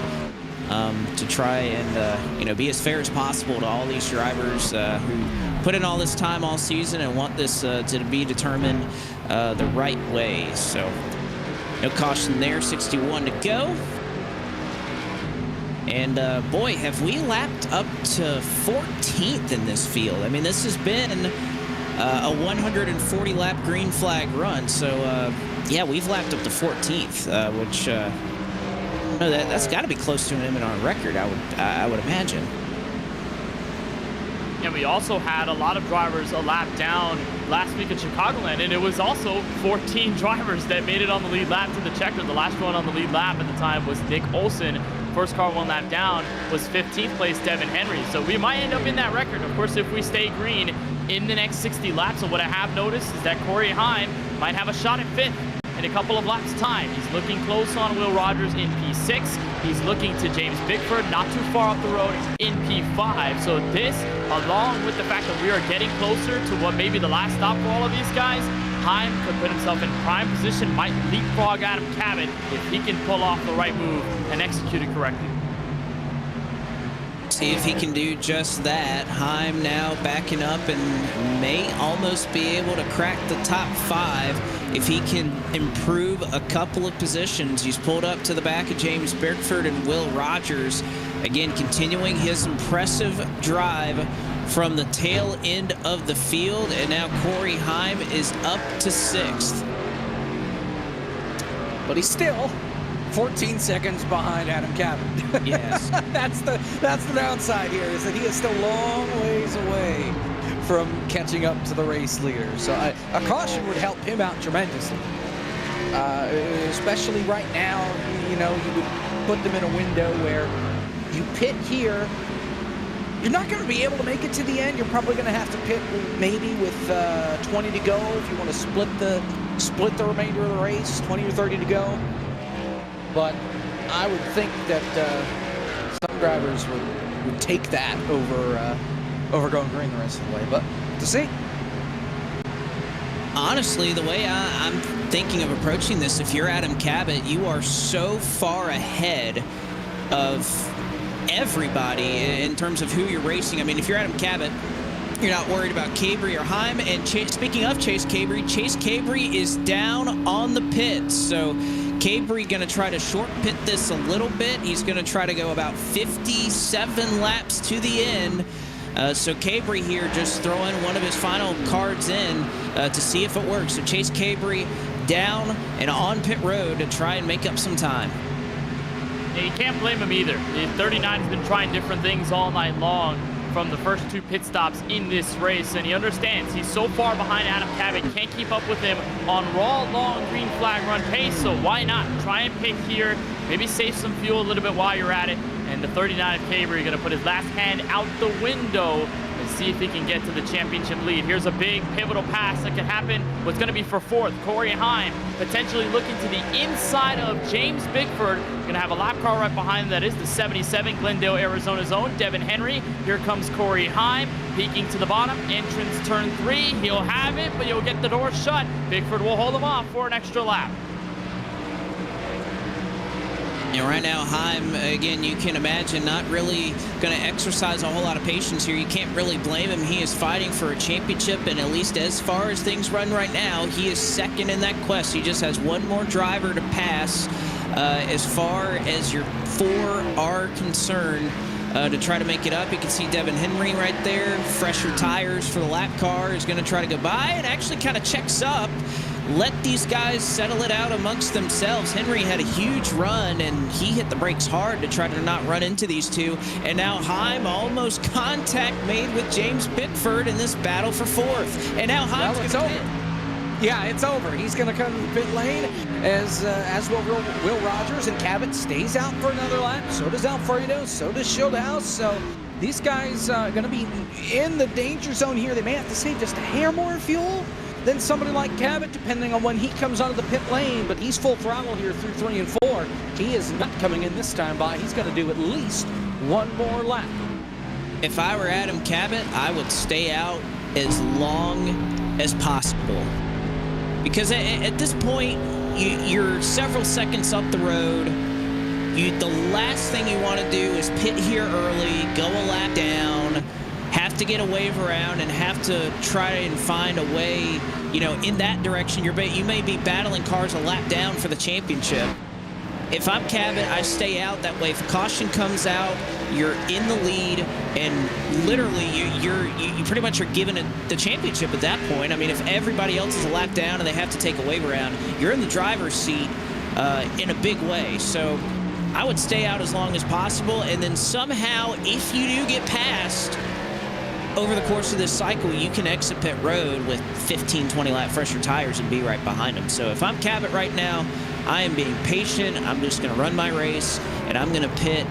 to try and be as fair as possible to all these drivers who put in all this time all season and want this to be determined the right way. So no caution there. 61 to go. And boy, have we lapped up to 14th in this field. I mean, this has been a 140 lap green flag run. So yeah, we've lapped up to 14th, which that's got to be close to an M&R record, I would imagine. And we also had a lot of drivers a lap down last week at Chicagoland, and it was also 14 drivers that made it on the lead lap to the checker. The last one on the lead lap at the time was Nick Olson. First car 1 lap down was 15th place Devin Henry. So we might end up in that record. Of course, if we stay green in the next 60 laps. So what I have noticed is that Corey Heim might have a shot at 5th in a couple of laps time. He's looking close on Will Rogers in P6. He's looking to James Bickford, not too far off the road, in P5. So this, along with the fact that we are getting closer to what may be the last stop for all of these guys, Heim could put himself in prime position, might leapfrog Adam Cabot if he can pull off the right move and execute it correctly. See if he can do just that. Heim now backing up and may almost be able to crack the top 5 if he can improve a couple of positions. He's pulled up to the back of James Bickford and Will Rogers. Again, continuing his impressive drive from the tail end of the field, and now Corey Heim is up to 6th. But he's still 14 seconds behind Adam Cabot. Yes. that's the downside here, is that he is still long ways away from catching up to the race leader. So a caution would help him out tremendously. Especially right now, you would put them in a window where you pit here. You're not going to be able to make it to the end. You're probably going to have to pit maybe with 20 to go if you want to split the remainder of the race, 20 or 30 to go. But I would think that some drivers would take that over going green the rest of the way. But to see. Honestly, the way I'm thinking of approaching this, if you're Adam Cabot, you are so far ahead of everybody in terms of who you're racing. I mean, if you're Adam Cabot, you're not worried about Cabery or Heim. And speaking of Chase Cabery is down on the pits. So Cabery going to try to short pit this a little bit. He's going to try to go about 57 laps to the end. So Cabery here just throwing one of his final cards in to see if it works. So Chase Cabery down and on pit road to try and make up some time. Yeah, you can't blame him either. The 39 has been trying different things all night long from the first 2 pit stops in this race, and he understands he's so far behind Adam Cabot, can't keep up with him on raw, long green flag run pace, so why not try and pit here, maybe save some fuel a little bit while you're at it. And the 39 of Cabery going to put his last hand out the window and see if he can get to the championship lead. Here's a big pivotal pass that could happen. What's going to be for 4th, Corey Heim, potentially looking to the inside of James Bickford. Going to have a lap car right behind him. That is the 77, Glendale, Arizona's own Devin Henry. Here comes Corey Heim, peeking to the bottom. Entrance turn 3. He'll have it, but he'll get the door shut. Bickford will hold him off for an extra lap. Right now, Heim, again, you can imagine, not really going to exercise a whole lot of patience here. You can't really blame him. He is fighting for a championship, and at least as far as things run right now, he is 2nd in that quest. He just has one more driver to pass as far as your 4 are concerned to try to make it up. You can see Devin Henry right there. Fresher tires for the lap car is going to try to go by and actually kind of checks up. Let these guys settle it out amongst themselves. Henry had a huge run, and he hit the brakes hard to try to not run into these 2. And now Heim almost contact made with James Bickford in this battle for 4th. And now Heim's going to pit. Yeah, it's over. He's going to come to the pit lane as will Will Rogers, and Cabot stays out for another lap. So does Alfredo. So does Shieldhouse. So these guys are going to be in the danger zone here. They may have to save just a hair more fuel than somebody like Cabot, depending on when he comes onto the pit lane, but he's full throttle here through 3 and 4. He is not coming in this time by. He's going to do at least one more lap. If I were Adam Cabot, I would stay out as long as possible. Because at this point, you're several seconds up the road. The last thing you want to do is pit here early, go a lap down, have to get a wave around, and have to try and find a way, in that direction. You may be battling cars a lap down for the championship. If I'm Cabot, I stay out. That way, if caution comes out, you're in the lead, and literally you pretty much are given the championship at that point. I mean, if everybody else is a lap down and they have to take a wave around, you're in the driver's seat in a big way. So I would stay out as long as possible, and then somehow, if you do get past over the course of this cycle, you can exit pit road with 15, 20 lap fresher tires and be right behind them. So if I'm Cabot right now, I am being patient. I'm just going to run my race, and I'm going to pit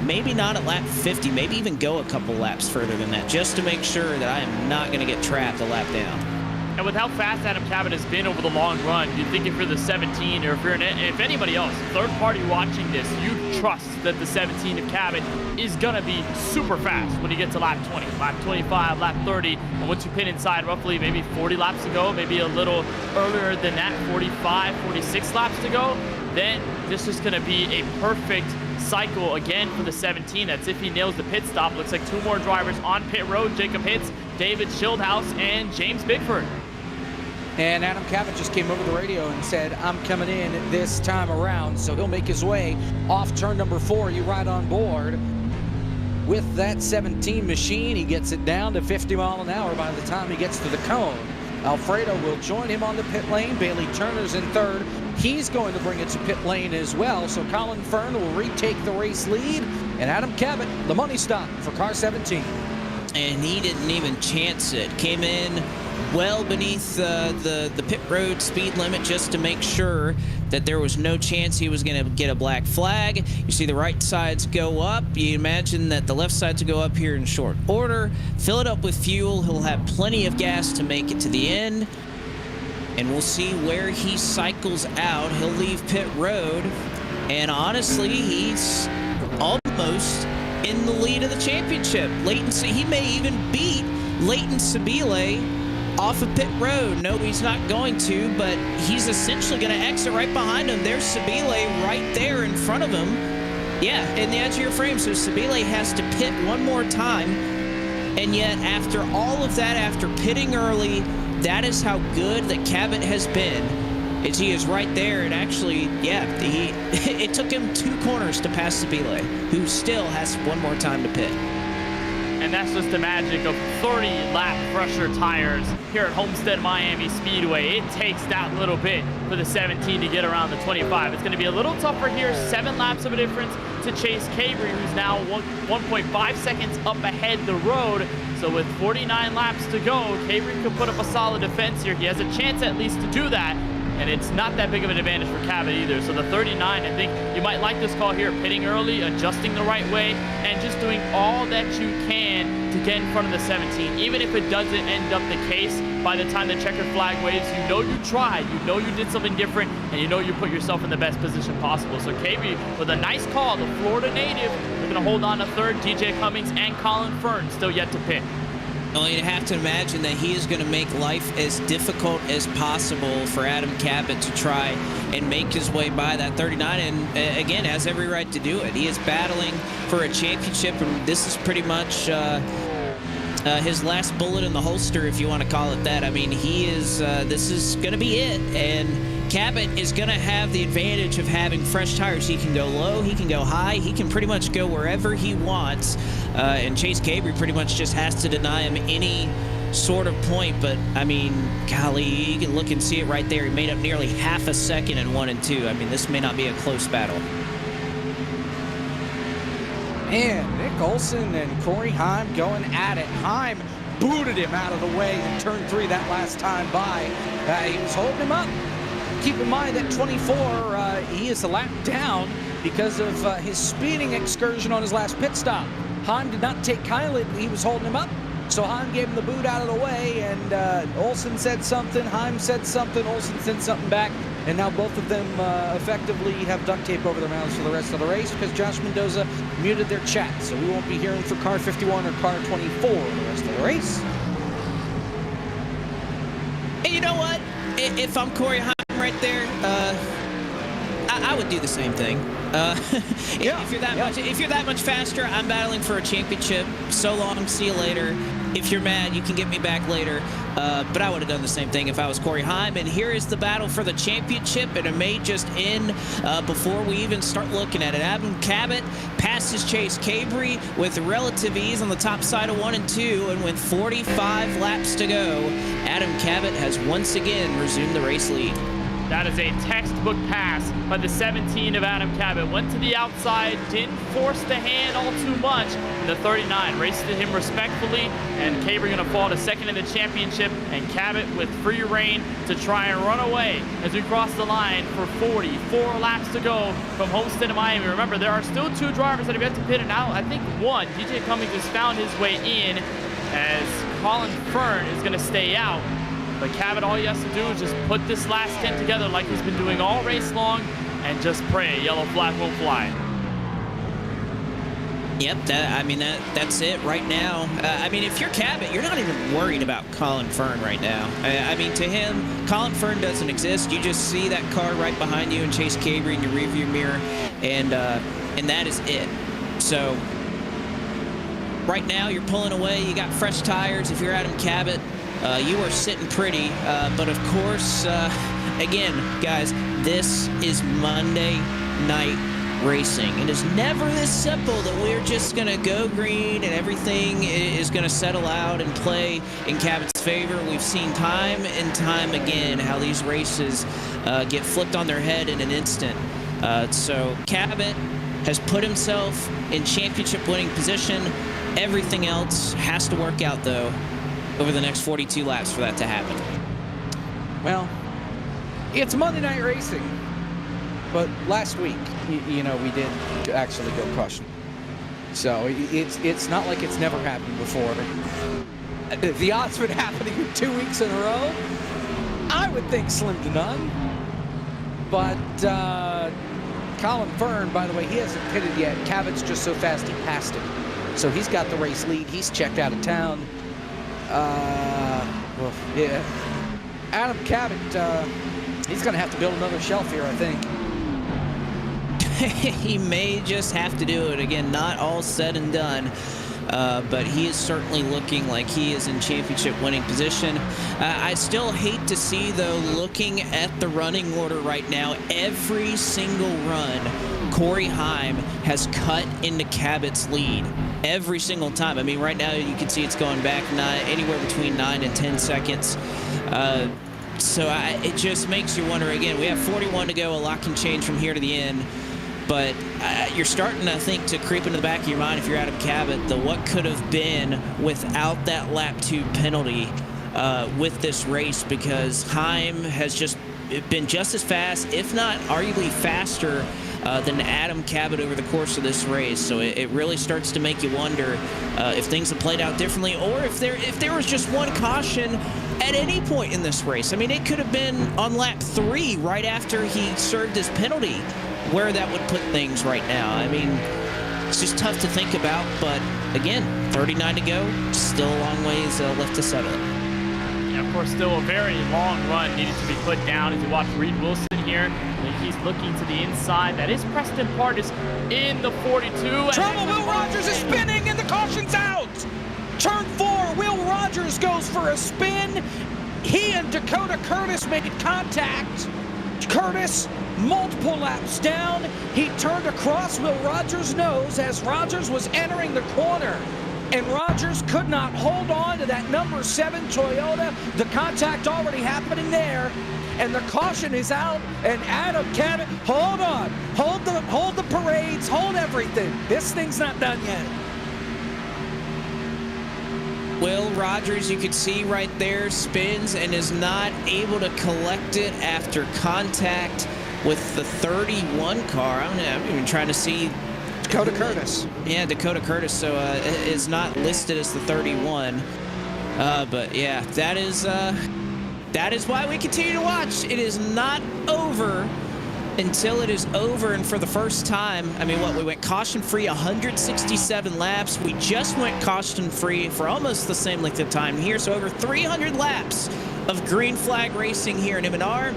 maybe not at lap 50, maybe even go a couple laps further than that, just to make sure that I am not going to get trapped a lap down. And with how fast Adam Cabot has been over the long run, you'd think if you're the 17 or if anybody else, third party watching this, you trust that the 17 of Cabot is going to be super fast when you get to lap 20, lap 25, lap 30. And once you pin inside roughly maybe 40 laps to go, maybe a little earlier than that, 45, 46 laps to go, then this is going to be a perfect cycle again for the 17. That's if he nails the pit stop. Looks like 2 more drivers on pit road. Jacob Hitz, David Schildhouse, and James Bigford. And Adam Cabot just came over the radio and said, I'm coming in this time around. So he'll make his way off turn number 4. You ride on board with that 17 machine. He gets it down to 50 mile an hour by the time he gets to the cone. Alfredo will join him on the pit lane. Bailey Turner's in third. He's going to bring it to pit lane as well. So Colin Fern will retake the race lead. And Adam Cabot, the money stop for car 17. And he didn't even chance it. Came in well beneath the pit road speed limit just to make sure that there was no chance he was going to get a black flag. You see the right sides go up. You imagine that the left sides will go up here in short order. Fill it up with fuel. He'll have plenty of gas to make it to the end. And we'll see where he cycles out. He'll leave pit road. And honestly, he's almost in the lead of the championship. He may even beat Leighton Sibille off of pit road. No, he's not going to, but he's essentially going to exit right behind him. There's Sibille right there in front of him. Yeah, in the edge of your frame. So Sibille has to pit one more time. And yet, after all of that, after pitting early, that is how good that Cabot has been. He is right there, and actually, yeah, it took him 2 corners to pass Sibille, who still has one more time to pit. And that's just the magic of 30-lap pressure tires here at Homestead-Miami Speedway. It takes that little bit for the 17 to get around the 25. It's going to be a little tougher here, 7 laps of a difference to Chase Cabery, who's now 1.5 seconds up ahead the road. So with 49 laps to go, Cabery could put up a solid defense here. He has a chance at least to do that. And it's not that big of an advantage for Cabot either. So the 39, I think you might like this call here, pitting early, adjusting the right way, and just doing all that you can to get in front of the 17. Even if it doesn't end up the case, by the time the checkered flag waves, you know you tried, you know you did something different, and you know you put yourself in the best position possible. So Cabery with a nice call, the Florida native, they're going to hold on to third. DJ Cummings and Colin Fern still yet to pit. Well, you'd have to imagine that he is going to make life as difficult as possible for Adam Cabot to try and make his way by that 39, and again, has every right to do it. He is battling for a championship, and this is pretty much his last bullet in the holster, if you want to call it that. I mean, this is going to be it, and Cabot is going to have the advantage of having fresh tires. He can go low, he can go high, he can pretty much go wherever he wants. And Chase Cabery pretty much just has to deny him any sort of point. But, I mean, golly, you can look and see it right there. He made up nearly half a second in 1 and 2. I mean, this may not be a close battle. And Nick Olson and Corey Heim going at it. Heim booted him out of the way in turn 3 that last time by. He was holding him up. Keep in mind that 24, he is a lap down because of his speeding excursion on his last pit stop. Heim did not take kindly, he was holding him up. So Heim gave him the boot out of the way, and Olson said something, Heim said something, Olson said something back, and now both of them effectively have duct tape over their mouths for the rest of the race because Josh Mendoza muted their chat. So we won't be hearing for car 51 or car 24 the rest of the race. Hey, you know what? If I'm Corey Heim right there, I would do the same thing. If you're that much faster, I'm battling for a championship. So long, see you later. If you're mad, you can get me back later. But I would have done the same thing if I was Corey Heim. And here is the battle for the championship, and it may just end before we even start looking at it. Adam Cabot passes Chase Cabery with relative ease on the top side of 1 and 2, and with 45 laps to go, Adam Cabot has once again resumed the race lead. That is a textbook pass by the 17 of Adam Cabot. Went to the outside, didn't force the hand all too much. And the 39 raced to him respectfully, and Cabery going to fall to second in the championship, and Cabot with free reign to try and run away as we cross the line for 44 laps to go from Homestead-Miami. Remember, there are still 2 drivers that have yet to pit, and now I think one, DJ Cummings, has found his way in as Colin Fern is going to stay out. But Cabot, all he has to do is just put this last 10 together like he's been doing all race long and just pray a yellow flag won't fly. Yep, that's it right now. If you're Cabot, you're not even worried about Colin Fern right now. To him, Colin Fern doesn't exist. You just see that car right behind you and Chase Cabery in your rearview mirror, and that is it. So right now, you're pulling away. You got fresh tires. If you're Adam Cabot, you are sitting pretty. But of course, again, guys, this is Monday Night Racing. It is never this simple that we're just going to go green and everything is going to settle out and play in Cabot's favor. We've seen time and time again how these races get flipped on their head in an instant. So Cabot has put himself in championship winning position. Everything else has to work out, though, over the next 42 laps for that to happen. Well, it's Monday Night Racing, but last week, we did actually go crushing. So it's not like it's never happened before. The odds of it happening 2 weeks in a row, I would think slim to none. But Colin Fern, by the way, he hasn't pitted yet. Cabot's just so fast he passed him. So he's got the race lead. He's checked out of town. Yeah. Adam Cabot, he's going to have to build another shelf here, I think. He may just have to do it. Again, not all said and done. But he is certainly looking like he is in championship winning position. I still hate to see, though, looking at the running order right now, every single run Corey Heim has cut into Cabot's lead. Every single time. Right now you can see it's going back anywhere between 9 and 10 seconds. It just makes you wonder again. We have 41 to go. A lot can change from here to the end. But you're starting, I think, to creep into the back of your mind if you're Adam Cabot, what could have been without that lap 2 penalty with this race, because Heim has just been just as fast, if not arguably faster, than Adam Cabot over the course of this race. So it really starts to make you wonder if things have played out differently, or if there was just one caution at any point in this race. It could have been on lap 3 right after he served his penalty, where that would put things right now. It's just tough to think about, but again, 39 to go, still a long ways left to settle it. Yeah, of course, still a very long run needed to be put down. As you watch Reed Wilson here, he's looking to the inside. That is Preston Partis in the 42. Trouble, Will Rogers is spinning and the caution's out. Turn 4, Will Rogers goes for a spin. He and Dakota Curtis made contact. Curtis, multiple laps down, he turned across Will Rogers' nose as Rogers was entering the corner. And Rogers could not hold on to that number 7 Toyota. The contact already happening there. And the caution is out. And Adam Cabot, hold on. Hold the parades. Hold everything. This thing's not done yet. Will Rogers, you can see right there, spins and is not able to collect it after contact with the 31 car. I'm even trying to see Dakota Curtis. Yeah, Dakota Curtis. So is not listed as the 31. But yeah, that is why we continue to watch. It is not over until it is over. And for the first time, we went caution-free 167 laps. We just went caution-free for almost the same length of time here. So over 300 laps of green flag racing here in M&R.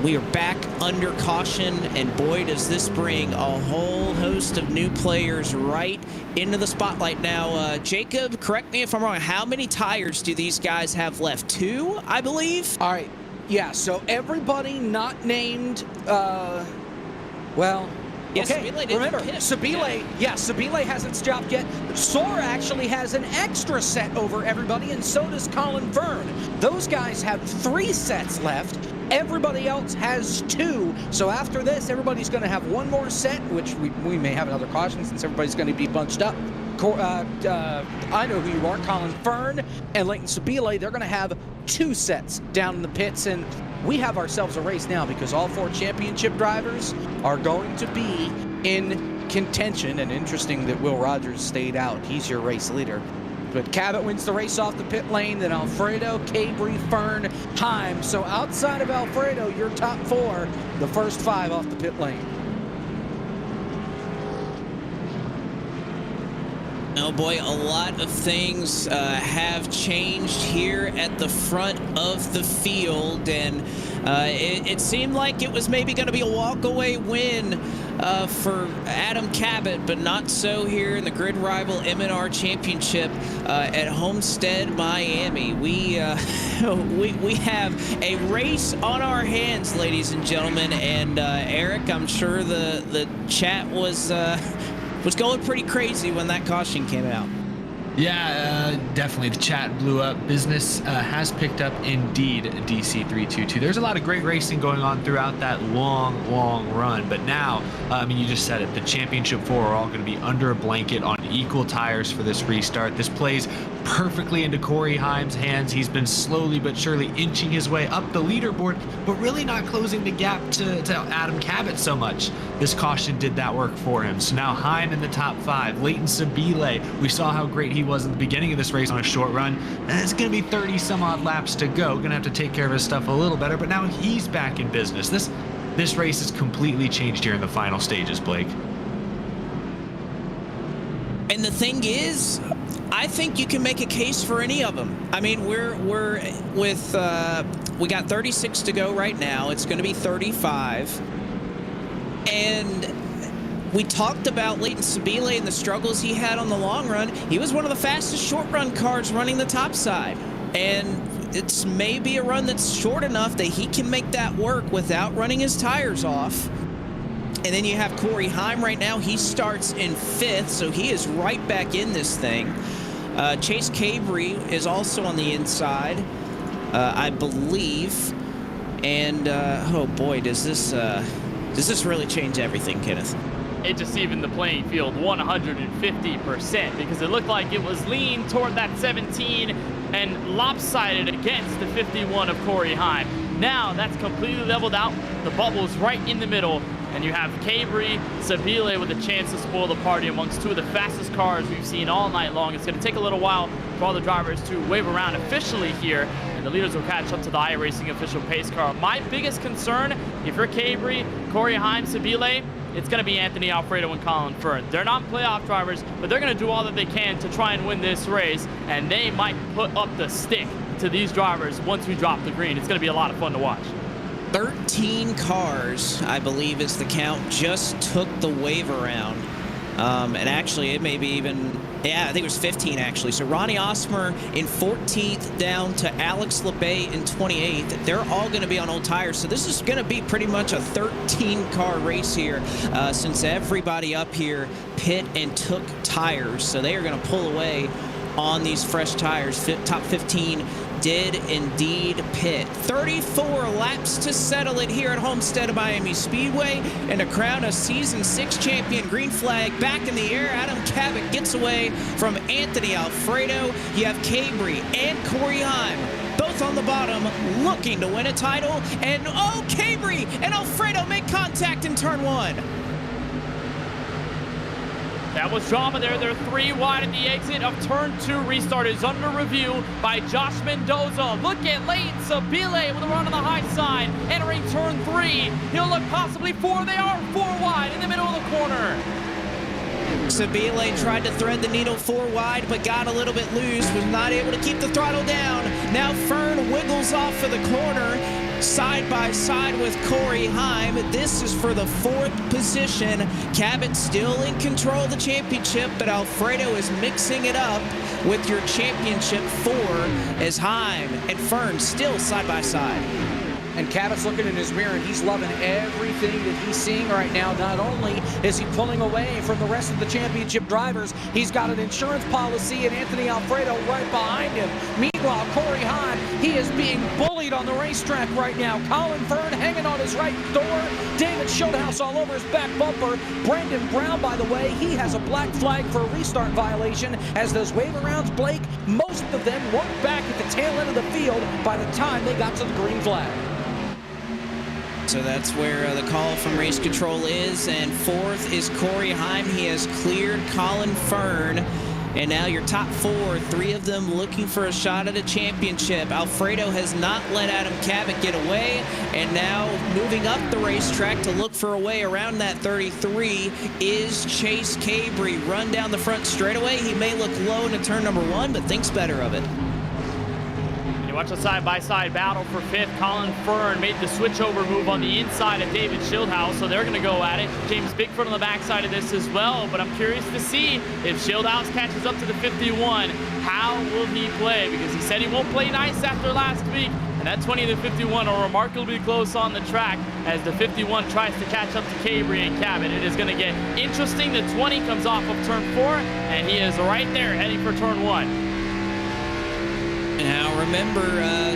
We are back under caution, and boy, does this bring a whole host of new players right into the spotlight now. Jacob, correct me if I'm wrong, how many tires do these guys have left? 2, I believe? All right. Yeah, so everybody not named, Yeah, okay, remember, Sibille, Sibille hasn't stopped yet. Sora actually has an extra set over everybody, and so does Colin Fern. Those guys have 3 sets left. Everybody else has 2. So after this, everybody's going to have one more set, which we may have another caution since everybody's going to be bunched up. I know who you are, Colin Fern and Leighton Sibille. They're going to have 2 sets down in the pits, and we have ourselves a race now because all 4 championship drivers are going to be in contention. And interesting that Will Rogers stayed out. He's your race leader. But Cabot wins the race off the pit lane, then Alfredo, Cabery, Fern, Heim. So outside of Alfredo, your top 4, the first 5 off the pit lane. Oh boy, a lot of things have changed here at the front of the field, and it seemed like it was maybe going to be a walk-away win for Adam Cabot, but not so here in the Grid Rival M&R Championship at Homestead-Miami. We have a race on our hands, ladies and gentlemen, and Eric, I'm sure the chat was going pretty crazy when that caution came out. Yeah, definitely. The chat blew up. Business has picked up indeed, DC322. There's a lot of great racing going on throughout that long run. But now, I mean, you just said it, the championship 4 are all going to be under a blanket on equal tires for this restart. This plays perfectly into Corey Heim's hands. He's been slowly but surely inching his way up the leaderboard, but really not closing the gap to Adam Cabot so much. This caution did that work for him. So now Heim in the top 5. Leighton Sibille, we saw how great he was at the beginning of this race on a short run, and it's going to be 30 some odd laps to go. Going to have to take care of his stuff a little better, but now he's back in business. This race has completely changed here in the final stages, Blake. And the thing is, I think you can make a case for any of them. I mean, we got 36 to go right now. It's going to be 35. And we talked about Leighton Sibille and the struggles he had on the long run. He was one of the fastest short run cars running the top side. And it's maybe a run that's short enough that he can make that work without running his tires off. And then you have Corey Heim right now. He starts in 5th, so he is right back in this thing. Chase Cabery is also on the inside, I believe. And oh boy, does this really change everything, Kenneth? It just evened the playing field 150% because it looked like it was lean toward that 17 and lopsided against the 51 of Corey Heim. Now that's completely leveled out. The bubble's right in the middle. And you have Cabery, Sibille with a chance to spoil the party amongst 2 of the fastest cars we've seen all night long. It's going to take a little while for all the drivers to wave around officially here, and the leaders will catch up to the iRacing official pace car. My biggest concern, if you're Cabery, Corey Heim, Sibille, it's going to be Anthony Alfredo and Colin Fern. They're not playoff drivers, but they're going to do all that they can to try and win this race, and they might put up the stick to these drivers once we drop the green. It's going to be a lot of fun to watch. 13 cars, I believe is the count, just took the wave around. And actually, it may be even, yeah, I think it was 15 actually. So Ronnie Osmer in 14th down to Alex LeBay in 28th. They're all going to be on old tires. So this is going to be pretty much a 13-car race here since everybody up here pit and took tires. So they are going to pull away on these fresh tires. Top 15 did indeed pit. 34 laps to settle it here at Homestead-Miami Speedway, and to crown a Season 6 champion. Green flag back in the air. Adam Cabot gets away from Anthony Alfredo. You have Cabery and Corey Heim both on the bottom looking to win a title. And oh, Cabery and Alfredo make contact in turn 1. That was drama there. They're 3 wide at the exit of turn 2. Restart is under review by Josh Mendoza. Look at Leighton Sibille with a run on the high side. Entering turn 3. He'll look possibly 4. They are 4 wide in the middle of the corner. Sibille tried to thread the needle 4 wide, but got a little bit loose, was not able to keep the throttle down. Now Fern wiggles off of the corner, side by side with Corey Heim. This is for the 4th position. Cabot still in control of the championship, but Alfredo is mixing it up with your championship 4 as Heim and Fern still side by side. And Cabot's looking in his mirror, and he's loving everything that he's seeing right now. Not only is he pulling away from the rest of the championship drivers, he's got an insurance policy and Anthony Alfredo right behind him. Meanwhile, Corey Heim, he is being bullied on the racetrack right now. Colin Fern hanging on his right door. David Schildhouse all over his back bumper. Brandon Brown, by the way, he has a black flag for a restart violation. As those wave arounds, Blake, most of them weren't back at the tail end of the field by the time they got to the green flag. So that's where the call from race control is, and fourth is Corey Heim. He has cleared Colin Fern, and now your top four, three of them looking for a shot at a championship. Alfredo has not let Adam Cabot get away, and now moving up the racetrack to look for a way around that 33 is Chase Cabery. Run down the front straightaway. He may look low into turn number one, but thinks better of it. You watch a side-by-side battle for fifth. Colin Fern made the switchover move on the inside of David Schildhouse, so they're going to go at it. James Bickford on the backside of this as well, but I'm curious to see if Schildhouse catches up to the 51. How will he play? Because he said he won't play nice after last week, and that 20 to 51 are remarkably close on the track as the 51 tries to catch up to Cabery and Cabot. It is going to get interesting. The 20 comes off of turn 4, and he is right there heading for turn 1. Now remember,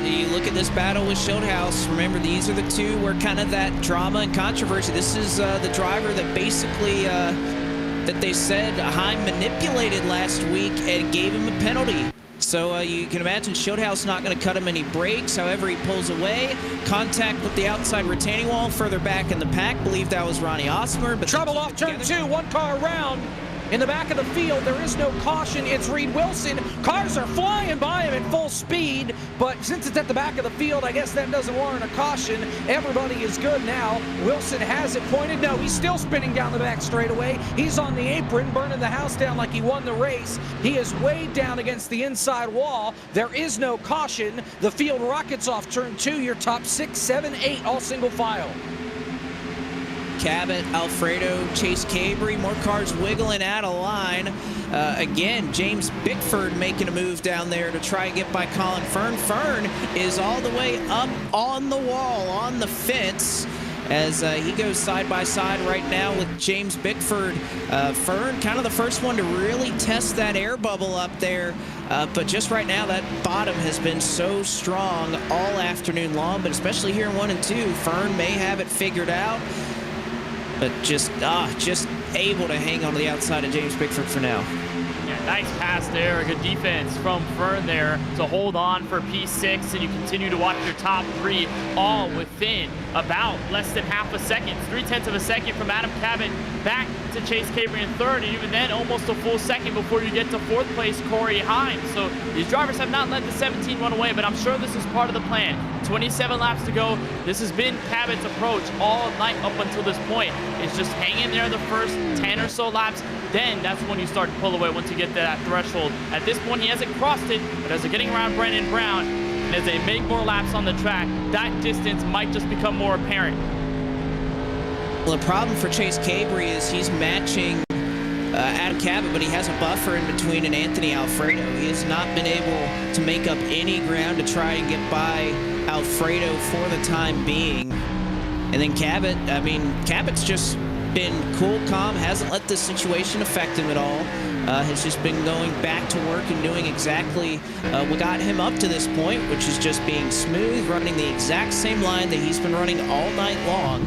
you look at this battle with Schildhouse. Remember, these are the two where kind of that drama and controversy. This is the driver that basically, that they said Heim manipulated last week and gave him a penalty. So you can imagine Schildhouse not going to cut him any breaks. However, he pulls away. Contact with the outside retaining wall further back in the pack. Believe that was Ronnie Osmer. But trouble off turn 2, one car around. In the back of the field, there is no caution. It's Reed Wilson. Cars are flying by him at full speed, but since it's at the back of the field, I guess that doesn't warrant a caution. Everybody is good now. Wilson has it pointed. No, he's still spinning down the back straightaway. He's on the apron, burning the house down like he won the race. He is way down against the inside wall. There is no caution. The field rockets off turn 2. Your top 6, 7, 8, all single file. Cabot, Alfredo, Chase Cabery, more cars wiggling out of line. Again, James Bickford making a move down there to try and get by Colin Fern. Fern is all the way up on the wall, on the fence, as he goes side by side right now with James Bickford. Fern, kind of the first one to really test that air bubble up there. But just right now, that bottom has been so strong all afternoon long, but especially here in 1 and 2, Fern may have it figured out. But just able to hang on to the outside of James Bickford for now. Yeah, nice pass there. Good defense from Fern there to hold on for P6, and you continue to watch your top 3 all within about less than half a second. 0.3 of a second from Adam Cabot back to Chase Cabery in third, and even then almost a full second before you get to fourth place Corey Heim. So these drivers have not let the 17 run away, but I'm sure this is part of the plan. 27 laps to go. This has been Cabot's approach all night up until this point. It's just hang in there the first 10 or so laps. Then that's when you start to pull away once you get to that threshold. At this point, he hasn't crossed it, but as they're getting around Brandon Brown, and as they make more laps on the track, that distance might just become more apparent. Well, the problem for Chase Cabery is he's matching Adam Cabot, but he has a buffer in between and Anthony Alfredo. He has not been able to make up any ground to try and get by Alfredo for the time being. And then Cabot, I mean, Cabot's just been cool, calm, hasn't let this situation affect him at all. Has just been going back to work and doing exactly what got him up to this point, which is just being smooth, running the exact same line that he's been running all night long,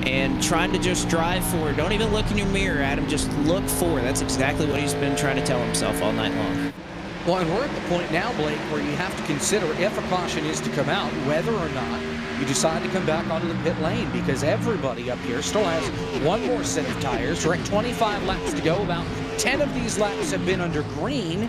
and trying to just drive forward. Don't even look in your mirror, Adam. Just look forward. That's exactly what he's been trying to tell himself all night long. Well, and we're at the point now, Blake, where you have to consider if a caution is to come out, whether or not you decide to come back onto the pit lane, because everybody up here still has one more set of tires. We're at 25 laps to go. About 10 of these laps have been under green.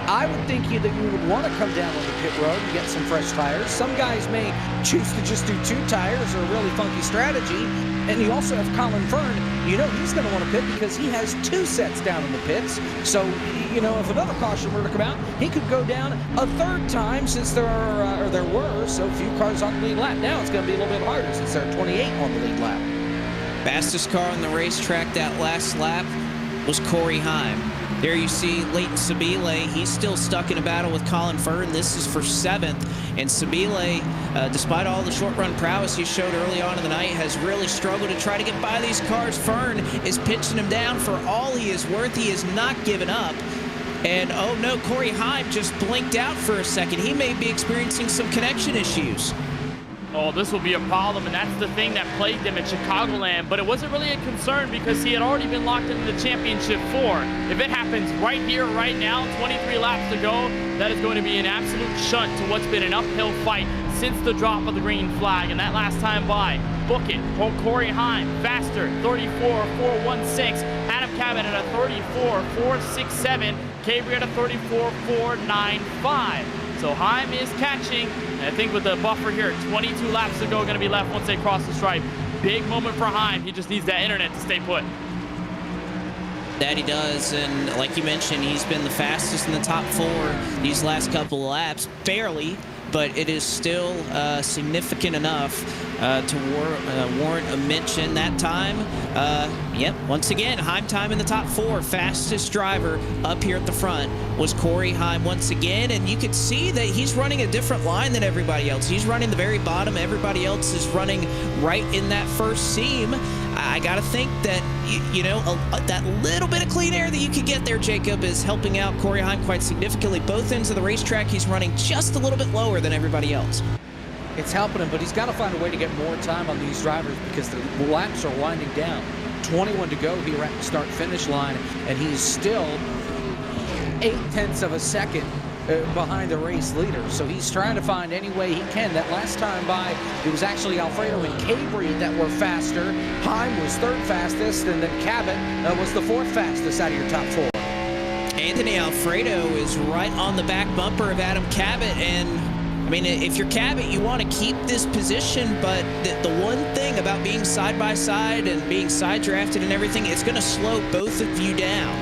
I would think that you would want to come down on the pit road and get some fresh tires. Some guys may choose to just do 2 tires, or a really funky strategy. And you also have Colin Fern. You know he's going to want to pit because he has 2 sets down in the pits. So, you know, if another caution were to come out, he could go down a 3rd time, since there were so few cars on the lead lap. Now it's going to be a little bit harder since there are 28 on the lead lap. Fastest car on the racetrack that last lap was Corey Heim. There you see Leighton Sibille. He's still stuck in a battle with Colin Fern. This is for 7th. And Sibille, despite all the short-run prowess he showed early on in the night, has really struggled to try to get by these cars. Fern is pinching him down for all he is worth. He is not giving up. And, oh, no, Corey Heim just blinked out for a second. He may be experiencing some connection issues. Oh, this will be a problem, and that's the thing that plagued him at Chicagoland. But it wasn't really a concern because he had already been locked into the championship 4. If it happens right here, right now, 23 laps to go, that is going to be an absolute shunt to what's been an uphill fight since the drop of the green flag. And that last time by, book it. Corey Heim, faster, 34.416. Adam Cabot at a 34.467. Cabery at a 34.495. So Heim is catching, and I think with the buffer here, 22 laps to go, going to be left once they cross the stripe. Big moment for Heim. He just needs that internet to stay put. That he does, and like you mentioned, he's been the fastest in the top 4 these last couple of laps. Barely, but it is still significant enough to warrant a mention. That time, yep, once again, Heim time in the top 4. Fastest driver up here at the front was Corey Heim once again, and you could see that he's running a different line than everybody else. He's running the very bottom. Everybody else is running right in that first seam. I got to think that, you know, that little bit of clean air that you could get there, Jacob, is helping out Corey Heim quite significantly. Both ends of the racetrack, he's running just a little bit lower than everybody else. It's helping him, but he's got to find a way to get more time on these drivers because the laps are winding down. 21 to go here at the start-finish line, and he's still 0.8 of a second behind the race leader. So he's trying to find any way he can. That last time by, it was actually Alfredo and Cabery that were faster. Heim was 3rd fastest, and then Cabot was the 4th fastest out of your top 4. Anthony Alfredo is right on the back bumper of Adam Cabot, and I mean, if you're Cabot, you want to keep this position, but the one thing about being side by side and being side drafted and everything, it's going to slow both of you down.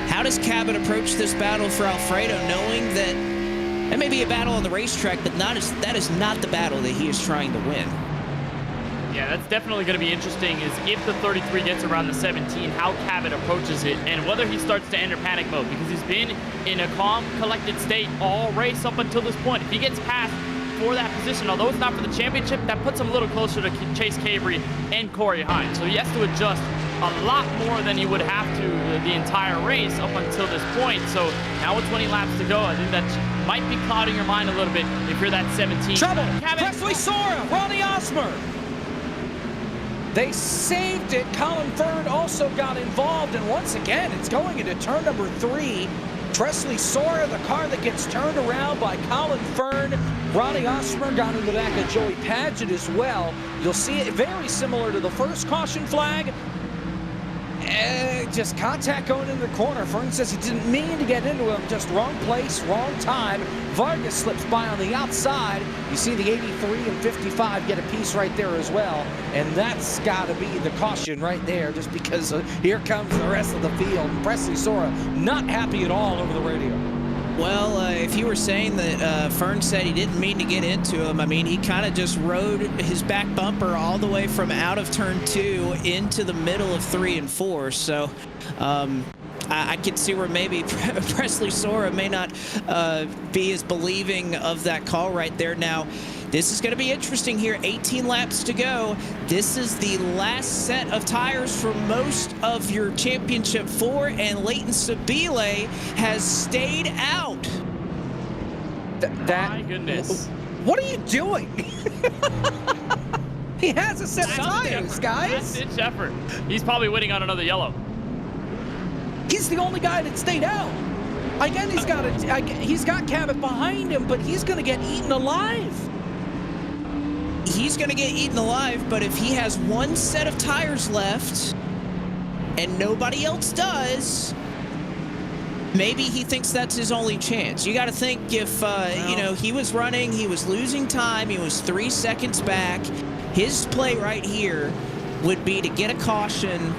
How does Cabot approach this battle for Alfredo, knowing that it may be a battle on the racetrack, but that is not the battle that he is trying to win? Yeah, that's definitely going to be interesting, is if the 33 gets around the 17, how Cabot approaches it, and whether he starts to enter panic mode, because he's been in a calm, collected state all race up until this point. If he gets past for that position, although it's not for the championship, that puts him a little closer to Chase Cabery and Corey Heim. So he has to adjust a lot more than he would have to the entire race up until this point. So now with 20 laps to go, I think that might be clouding your mind a little bit if you're that 17. Trouble! Presley Sora, Ronnie Osmer. They saved it. Colin Fern also got involved, and once again, it's going into turn number 3. Presley Sora, the car that gets turned around by Colin Fern. Ronnie Osmer got in the back of Joey Padgett as well. You'll see it very similar to the first caution flag. Just contact going into the corner. Fern says he didn't mean to get into him, just wrong place, wrong time. Vargas slips by on the outside. You see the 83 and 55 get a piece right there as well, and that's got to be the caution right there, just because here comes the rest of the field. Presley Sora not happy at all over the radio. Well, if you were saying that Fern said he didn't mean to get into him, I mean, he kind of just rode his back bumper all the way from out of turn 2 into the middle of 3 and 4. So I can see where maybe Presley Sora may not be as believing of that call right there. Now, this is going to be interesting here. 18 laps to go. This is the last set of tires for most of your championship 4, and Leighton Sibille has stayed out. My goodness. What are you doing? He has a set of tires, guys. Last-ditch effort. He's probably waiting on another yellow. He's the only guy that stayed out. Again, he's got Cabot behind him, but he's going to get eaten alive. He's going to get eaten alive, but if he has one set of tires left and nobody else does, maybe he thinks that's his only chance. You got to think if, you know, he was running, he was losing time, he was 3 seconds back. His play right here would be to get a caution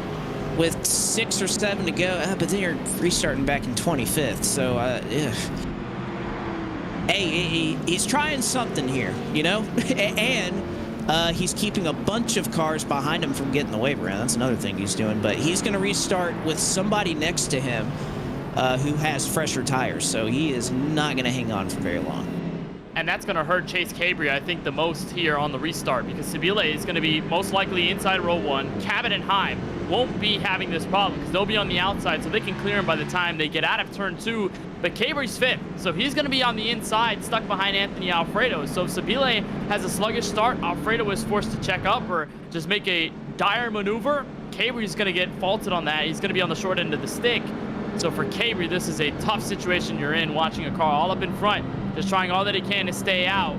with 6 or 7 to go, but then you're restarting back in 25th, so, hey, he's trying something here, you know? And he's keeping a bunch of cars behind him from getting the wave around. That's another thing he's doing. But he's going to restart with somebody next to him. who has fresher tires. So he is not going to hang on for very long. And that's going to hurt Chase Cabery, I think, the most here on the restart, because Sibille is going to be most likely inside row 1. Cabot and Heim won't be having this problem because they'll be on the outside, so they can clear him by the time they get out of turn 2. But Cabery's 5th, so he's going to be on the inside, stuck behind Anthony Alfredo. So if Sibille has a sluggish start, Alfredo is forced to check up or just make a dire maneuver. Cabery's going to get faulted on that. He's going to be on the short end of the stick. So for Cabery, this is a tough situation you're in, watching a car all up in front, just trying all that he can to stay out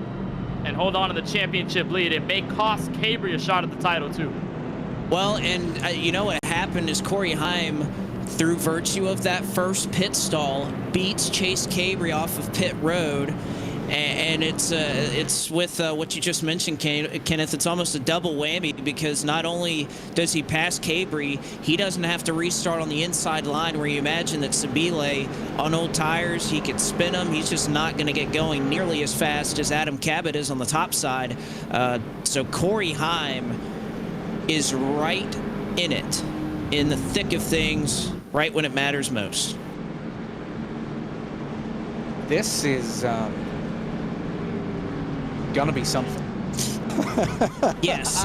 and hold on to the championship lead. It may cost Cabery a shot at the title too. Well, and you know what happened is Corey Heim, through virtue of that first pit stall, beats Chase Cabery off of pit road. And it's with what you just mentioned, Kenneth. It's almost a double whammy, because not only does he pass Cabery, he doesn't have to restart on the inside line, where you imagine that Sibille on old tires, he could spin them. He's just not going to get going nearly as fast as Adam Cabot is on the top side. So Corey Heim is right in it, in the thick of things, right when it matters most. This is gonna be something. Yes.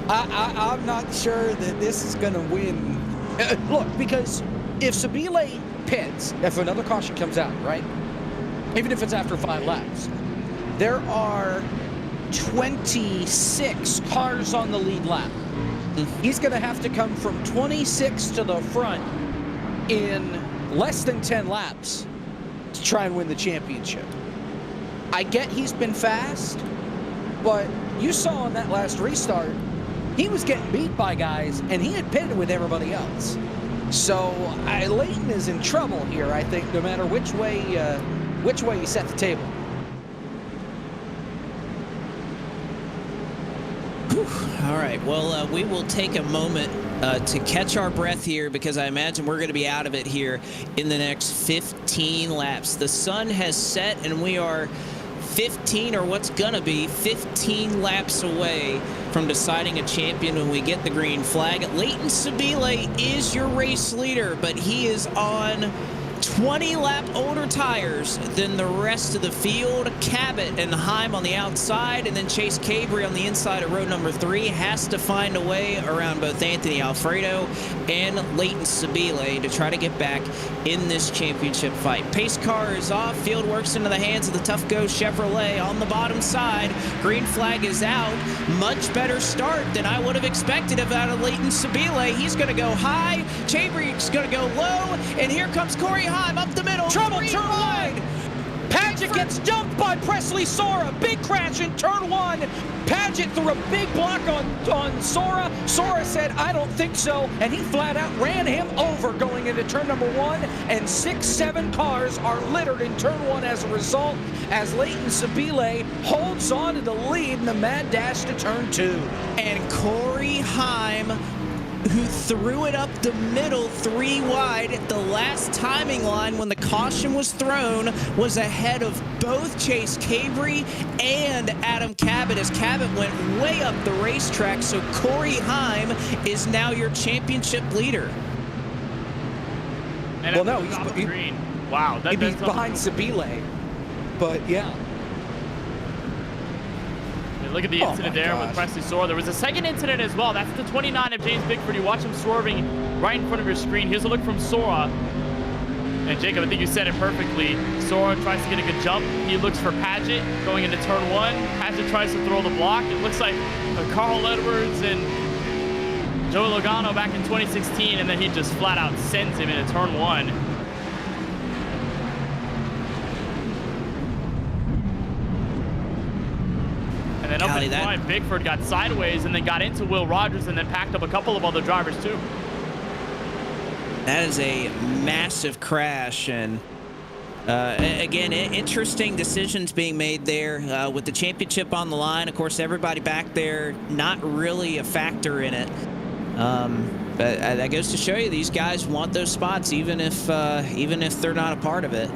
I'm not sure that this is gonna win. Look, because if Sibille pits, if another caution comes out, right? Even if it's after 5 laps, there are 26 cars on the lead lap. He's gonna have to come from 26 to the front in less than 10 laps to try and win the championship. I get he's been fast, but you saw on that last restart, he was getting beat by guys, and he had pitted with everybody else. So Leighton is in trouble here, I think, no matter which way you set the table. All right, well, we will take a moment to catch our breath here, because I imagine we're going to be out of it here in the next 15 laps. The sun has set, and we are 15, or what's going to be 15 laps away from deciding a champion when we get the green flag. Leighton Sibille is your race leader, but he is on 20 lap older tires than the rest of the field. Cabot and Heim on the outside, and then Chase Cabery on the inside of row number 3 has to find a way around both Anthony Alfredo and Leighton Sibille to try to get back in this championship fight. Pace car is off. Field works into the hands of the Tough Go Chevrolet on the bottom side. Green flag is out. Much better start than I would have expected out of Leighton Sibille. He's going to go high. Cabery's going to go low, and here comes Corey Heim up the middle. Trouble, turn wide. Paget gets jumped by Presley Sora. Big crash in turn 1. Paget threw a big block on Sora. Sora said, I don't think so, and he flat out ran him over going into turn number 1, and 6-7 cars are littered in turn 1 as a result, as Leighton Sibille holds on to the lead in the mad dash to turn 2. And Corey Heim, who threw it up the middle 3 wide at the last timing line when the caution was thrown, was ahead of both Chase Cabery and Adam Cabot, as Cabot went way up the racetrack. So Corey Heim is now your championship leader. And well, no, he's green. Wow, he's behind Sibille, but yeah. Look at the incident there with Presley Sora. There was a second incident as well. That's the 29 of James Bickford. You watch him swerving right in front of your screen. Here's a look from Sora. And Jacob, I think you said it perfectly. Sora tries to get a good jump. He looks for Paget going into turn 1. Paget tries to throw the block. It looks like Carl Edwards and Joey Logano back in 2016, and then he just flat out sends him into turn 1. And then up in front, Bickford got sideways and then got into Will Rogers and then packed up a couple of other drivers too. That is a massive crash, and again, interesting decisions being made there with the championship on the line. Of course, everybody back there not really a factor in it. But that goes to show you these guys want those spots, even if they're not a part of it.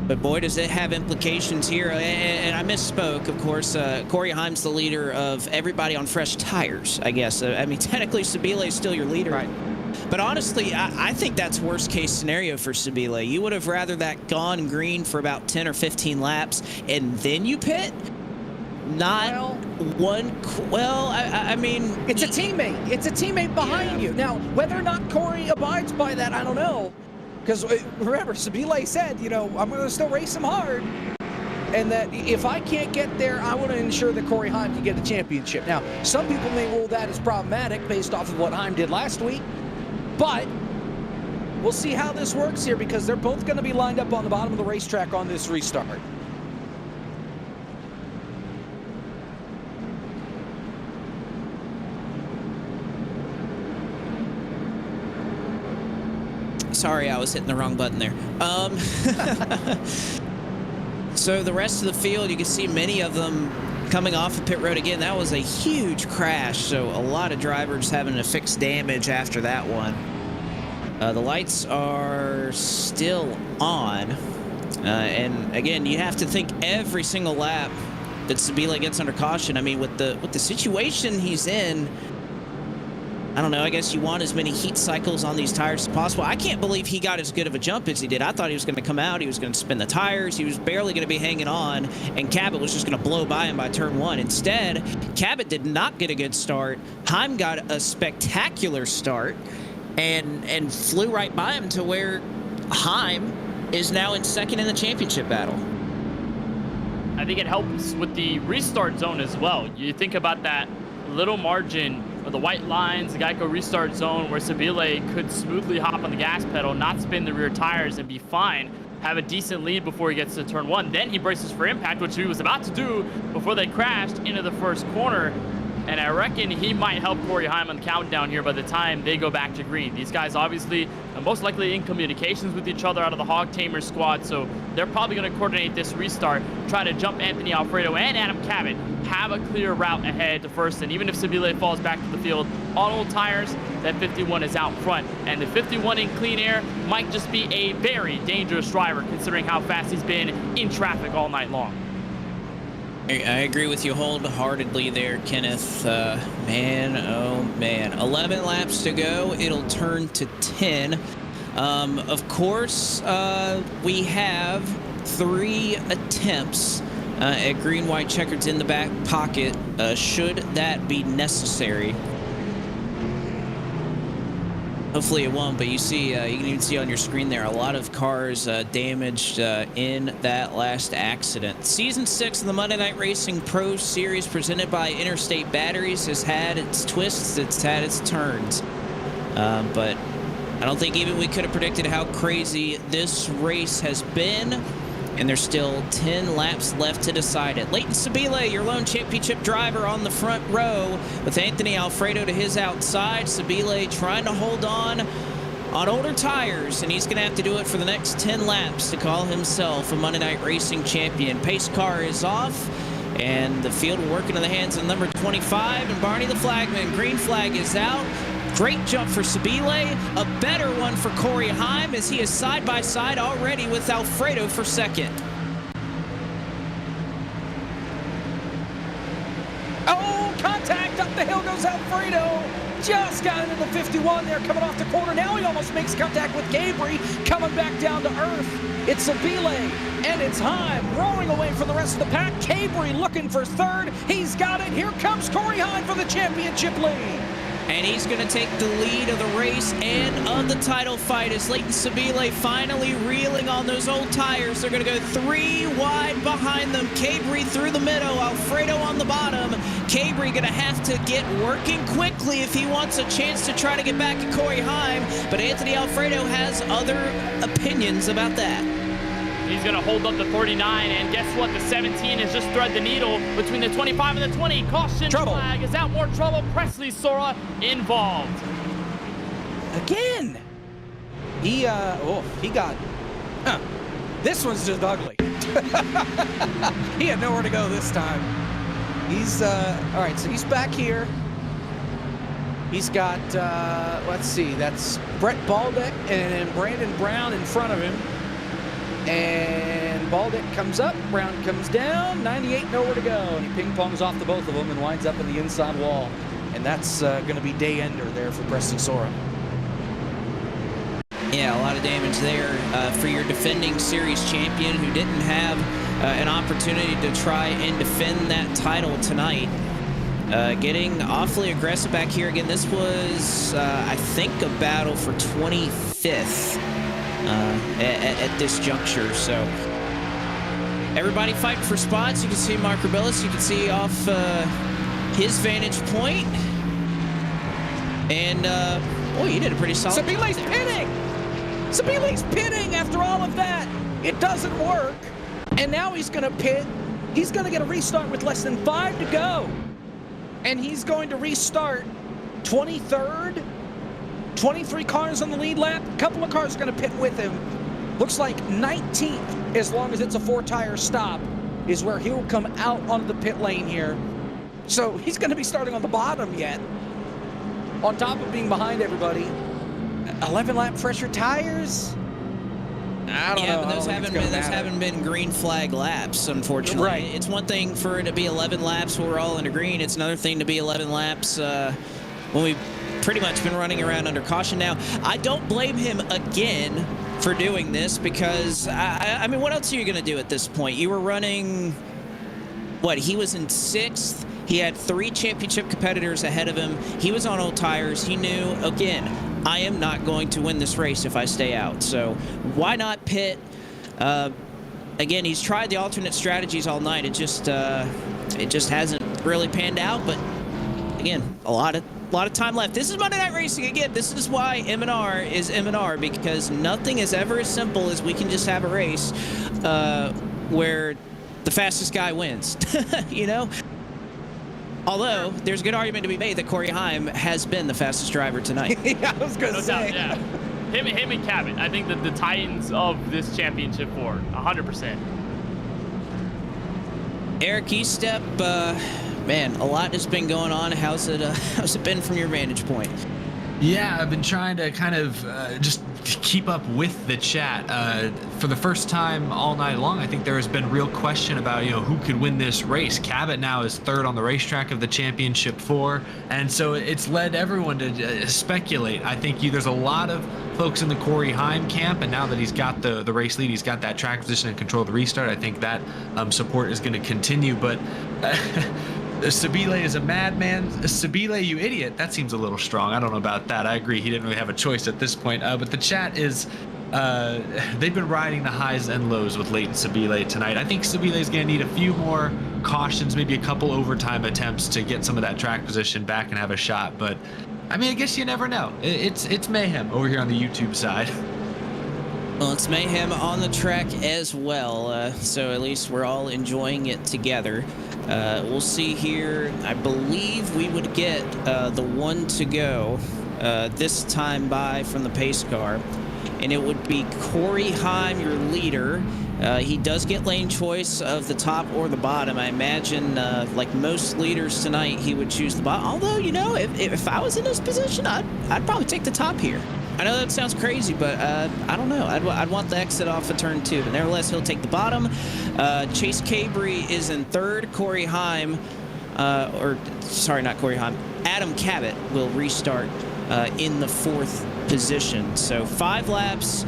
But boy, does it have implications here. And I misspoke, of course. Corey Heim's the leader of everybody on fresh tires, I guess. I mean, technically, Sibille is still your leader. Right. But honestly, I think that's worst case scenario for Sibille. You would have rather that gone green for about 10 or 15 laps and then you pit? Not I mean... It's a teammate. It's a teammate behind you. Now, whether or not Corey abides by that, I don't know. Because remember, Sibille said, you know, I'm going to still race him hard. And that if I can't get there, I want to ensure that Corey Heim can get the championship. Now, some people may rule that as problematic based off of what Heim did last week. But we'll see how this works here because they're both going to be lined up on the bottom of the racetrack on this restart. Sorry, I was hitting the wrong button there. So the rest of the field, you can see many of them coming off of pit road again. That was a huge crash, so a lot of drivers having to fix damage after that one. The lights are still on. And again, you have to think every single lap that Sibille gets under caution. I mean, with the situation he's in, I don't know, I guess you want as many heat cycles on these tires as possible. I can't believe he got as good of a jump as he did. I thought he was going to come out, he was going to spin the tires, he was barely going to be hanging on, and Cabot was just going to blow by him by turn 1. Instead, Cabot did not get a good start. Heim got a spectacular start and flew right by him to where Heim is now in second in the championship battle. I think it helps with the restart zone as well. You think about that little margin or the white lines, the Geico restart zone where Sibille could smoothly hop on the gas pedal, not spin the rear tires and be fine, have a decent lead before he gets to turn 1. Then he braces for impact, which he was about to do before they crashed into the first corner. And I reckon he might help Corey Heim on the countdown here by the time they go back to green. These guys obviously are most likely in communications with each other out of the Hog Tamer squad, so they're probably going to coordinate this restart, try to jump Anthony Alfredo and Adam Cabot, have a clear route ahead to first. And even if Sibille falls back to the field on old tires, that 51 is out front. And the 51 in clean air might just be a very dangerous driver considering how fast he's been in traffic all night long. I agree with you wholeheartedly there, Kenneth. Man, oh man. 11 laps to go. It'll turn to 10. Of course, we have 3 attempts at green, white, checkered in the back pocket, should that be necessary. Hopefully it won't, but you see, you can even see on your screen there, a lot of cars damaged in that last accident. Season 6 of the Monday Night Racing Pro Series presented by Interstate Batteries has had its twists, it's had its turns. But I don't think even we could have predicted how crazy this race has been. And there's still 10 laps left to decide it. Leighton Sibille, your lone championship driver on the front row with Anthony Alfredo to his outside. Sibille trying to hold on older tires, and he's going to have to do it for the next 10 laps to call himself a Monday Night Racing champion. Pace car is off, and the field will work into the hands of number 25, and Barney the flagman. Green flag is out. Great jump for Sibille, a better one for Corey Heim as he is side by side already with Alfredo for second. Oh, contact, up the hill goes Alfredo. Just got into the 51 there, coming off the corner. Now he almost makes contact with Cabery, coming back down to earth. It's Sibille, and it's Heim roaring away from the rest of the pack. Cabery looking for third. He's got it. Here comes Corey Heim for the championship lead. And he's going to take the lead of the race and of the title fight as Leighton Sibille finally reeling on those old tires. They're going to go 3 wide behind them. Cabery through the middle, Alfredo on the bottom. Cabery going to have to get working quickly if he wants a chance to try to get back at Corey Heim. But Anthony Alfredo has other opinions about that. He's going to hold up the 49, and guess what? The 17 has just thread the needle between the 25 and the 20. Caution flag is out. More trouble. Presley Sora involved. Again. He got... This one's just ugly. He had nowhere to go this time. He's, all right, so he's back here. He's got, let's see, that's Brett Baldeck and Brandon Brown in front of him. And Baldeck comes up, Brown comes down, 98 nowhere to go. And he ping-pongs off the both of them and winds up in the inside wall. And that's going to be day ender there for Presley Sora. Yeah, a lot of damage there for your defending series champion who didn't have an opportunity to try and defend that title tonight. Getting awfully aggressive back here again. This was, I think, a battle for 25th at this juncture. So everybody fighting for spots. You can see Mark Rebillis. You can see off his vantage point. And, boy, you did a pretty solid job Sibile's there. pitting! Sibile's pitting after all of that. It doesn't work. And now he's going to pit. He's going to get a restart with less than 5 to go. And he's going to restart 23rd. 23 cars on the lead lap. A couple of cars are going to pit with him. Looks like 19th, as long as it's a 4-tire stop, is where he'll come out onto the pit lane here. So he's going to be starting on the bottom yet. On top of being behind everybody. 11 lap fresher tires. I don't know. But those haven't been green flag laps, unfortunately. Right. It's one thing for it to be 11 laps when we're all in the green. It's another thing to be 11 laps when we've pretty much been running around under caution now. I don't blame him again for doing this because, I mean, what else are you going to do at this point? You were running, what, he was in 6th. He had 3 championship competitors ahead of him. He was on old tires. He knew, again, I am not going to win this race if I stay out. So why not pit? Again, he's tried the alternate strategies all night. It just hasn't really panned out. But again, a lot of time left. This is Monday Night Racing again. This is why M&R is M&R, because nothing is ever as simple as we can just have a race where the fastest guy wins. You know. Although, there's a good argument to be made that Corey Heim has been the fastest driver tonight. Yeah, I was going to say. Yeah. Him and Cabot, I think that the titans of this championship for 100%. Eric Estep, man, a lot has been going on. How's it been from your vantage point? Yeah, I've been trying to kind of just keep up with the chat. For the first time all night long, I think there has been real question about, who could win this race. Cabot now is 3rd on the racetrack of the Championship 4, and so it's led everyone to speculate. I think there's a lot of folks in the Corey Heim camp, and now that he's got the race lead, he's got that track position and control of the restart, I think that support is going to continue, but... Sibille is a madman. Sibille, you idiot. That seems a little strong. I don't know about that. I agree. He didn't really have a choice at this point. But the chat is, they've been riding the highs and lows with Leighton Sibille tonight. I think Sibille is going to need a few more cautions, maybe a couple overtime attempts to get some of that track position back and have a shot. But, I mean, I guess you never know. It's mayhem over here on the YouTube side. Well, it's mayhem on the track as well, so at least we're all enjoying it together. We'll see here. I believe we would get the 1 to go this time by from the pace car, and it would be Corey Heim, your leader. He does get lane choice of the top or the bottom. I imagine, like most leaders tonight, he would choose the bottom. Although, if I was in this position, I'd probably take the top here. I know that sounds crazy, but I don't know. I'd want the exit off of turn 2. But nevertheless, he'll take the bottom. Chase Cabery is in 3rd. Corey Heim, not Corey Heim. Adam Cabot will restart in the 4th position. So 5 laps.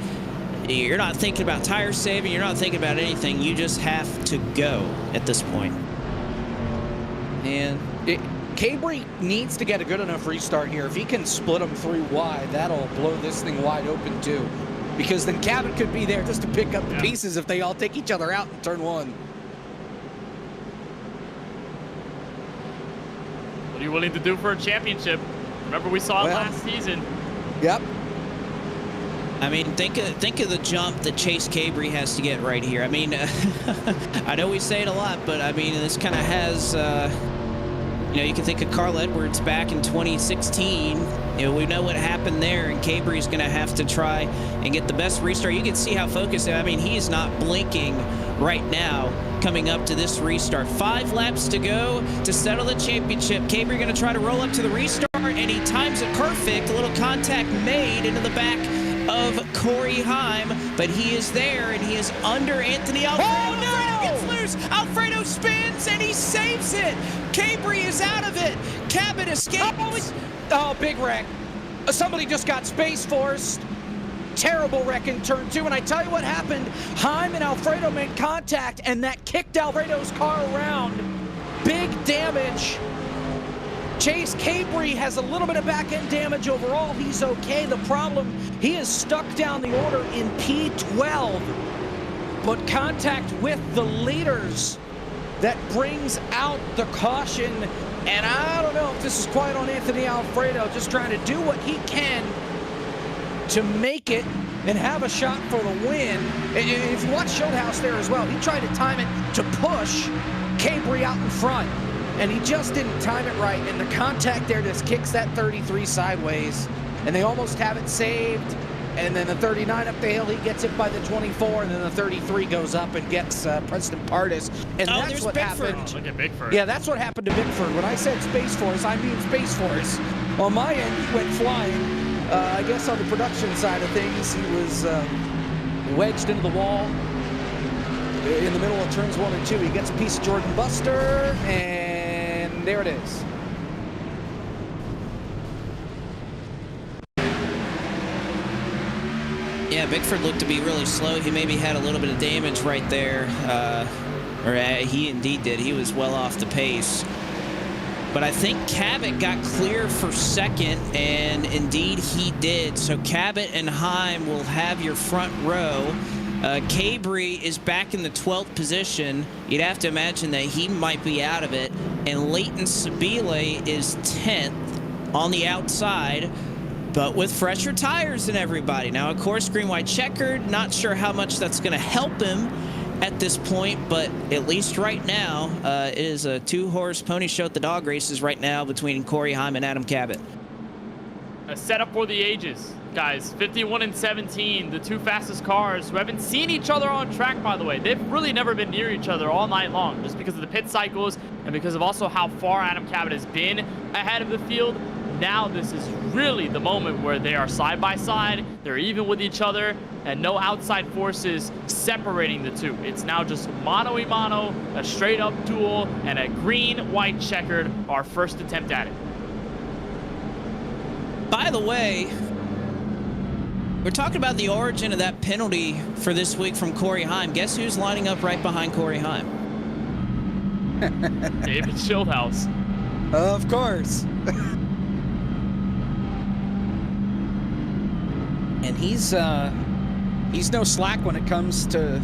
You're not thinking about tire saving. You're not thinking about anything. You just have to go at this point. And Cabery needs to get a good enough restart here. If he can split them 3 wide, that'll blow this thing wide open too. Because then Cabot could be there just to pick up the pieces if they all take each other out in turn 1. What are you willing to do for a championship? Remember, we saw it last season. Yep. I mean, think of the jump that Chase Cabery has to get right here. I mean, I know we say it a lot, but I mean, this kind of has... you can think of Carl Edwards back in 2016. We know what happened there, and Cabery's going to have to try and get the best restart. You can see how focused. I mean, he's not blinking right now coming up to this restart. 5 laps to go to settle the championship. Cabery going to try to roll up to the restart, and he times it perfect. A little contact made into the back of Corey Heim, but he is there, and he is under Anthony Alfredo. Oh, no! Alfredo gets loose. Alfredo spins, and he saves it. Cabery is out of it. Cabot escapes. Oh, big wreck. Somebody just got space forced. Terrible wreck in turn 2, and I tell you what happened. Heim and Alfredo made contact, and that kicked Alfredo's car around. Big damage. Chase Cabery has a little bit of back-end damage overall. He's okay. The problem, he is stuck down the order in P12. But contact with the leaders that brings out the caution. And I don't know if this is quite on Anthony Alfredo, just trying to do what he can to make it and have a shot for the win. And if you watch Showhouse there as well, he tried to time it to push Cabery out in front, and he just didn't time it right, and the contact there just kicks that 33 sideways, and they almost have it saved. And then the 39 up the hill, he gets it by the 24, and then the 33 goes up and gets Preston Pardis. And that's what happened. Look at Bigford. Yeah, that's what happened to Bigford. When I said Space Force, I mean Space Force. On my end, he went flying. I guess on the production side of things, he was wedged into the wall in the middle of turns 1 and 2. He gets a piece of Jordan Buster, and there it is. Yeah, Bigford looked to be really slow. He maybe had a little bit of damage right there. He indeed did. He was well off the pace. But I think Cabot got clear for second, and indeed he did. So Cabot and Heim will have your front row. Cabery is back in the 12th position. You'd have to imagine that he might be out of it. And Leighton Sibille is 10th on the outside, but with fresher tires than everybody. Now, of course, green, white, checkered. Not sure how much that's going to help him at this point, but at least right now, it is a 2-horse pony show at the dog races right now between Corey Heim and Adam Cabot. A setup for the ages, guys. 51 and 17, the two fastest cars who haven't seen each other on track, by the way. They've really never been near each other all night long, just because of the pit cycles and because of also how far Adam Cabot has been ahead of the field. Now this is really the moment where they are side by side, they're even with each other, and no outside forces separating the two. It's now just mano-a-mano, a straight up duel, and a green-white checkered, our first attempt at it. By the way, we're talking about the origin of that penalty for this week from Corey Heim. Guess who's lining up right behind Corey Heim? David Shieldhouse. Of course. And he's no slack when it comes to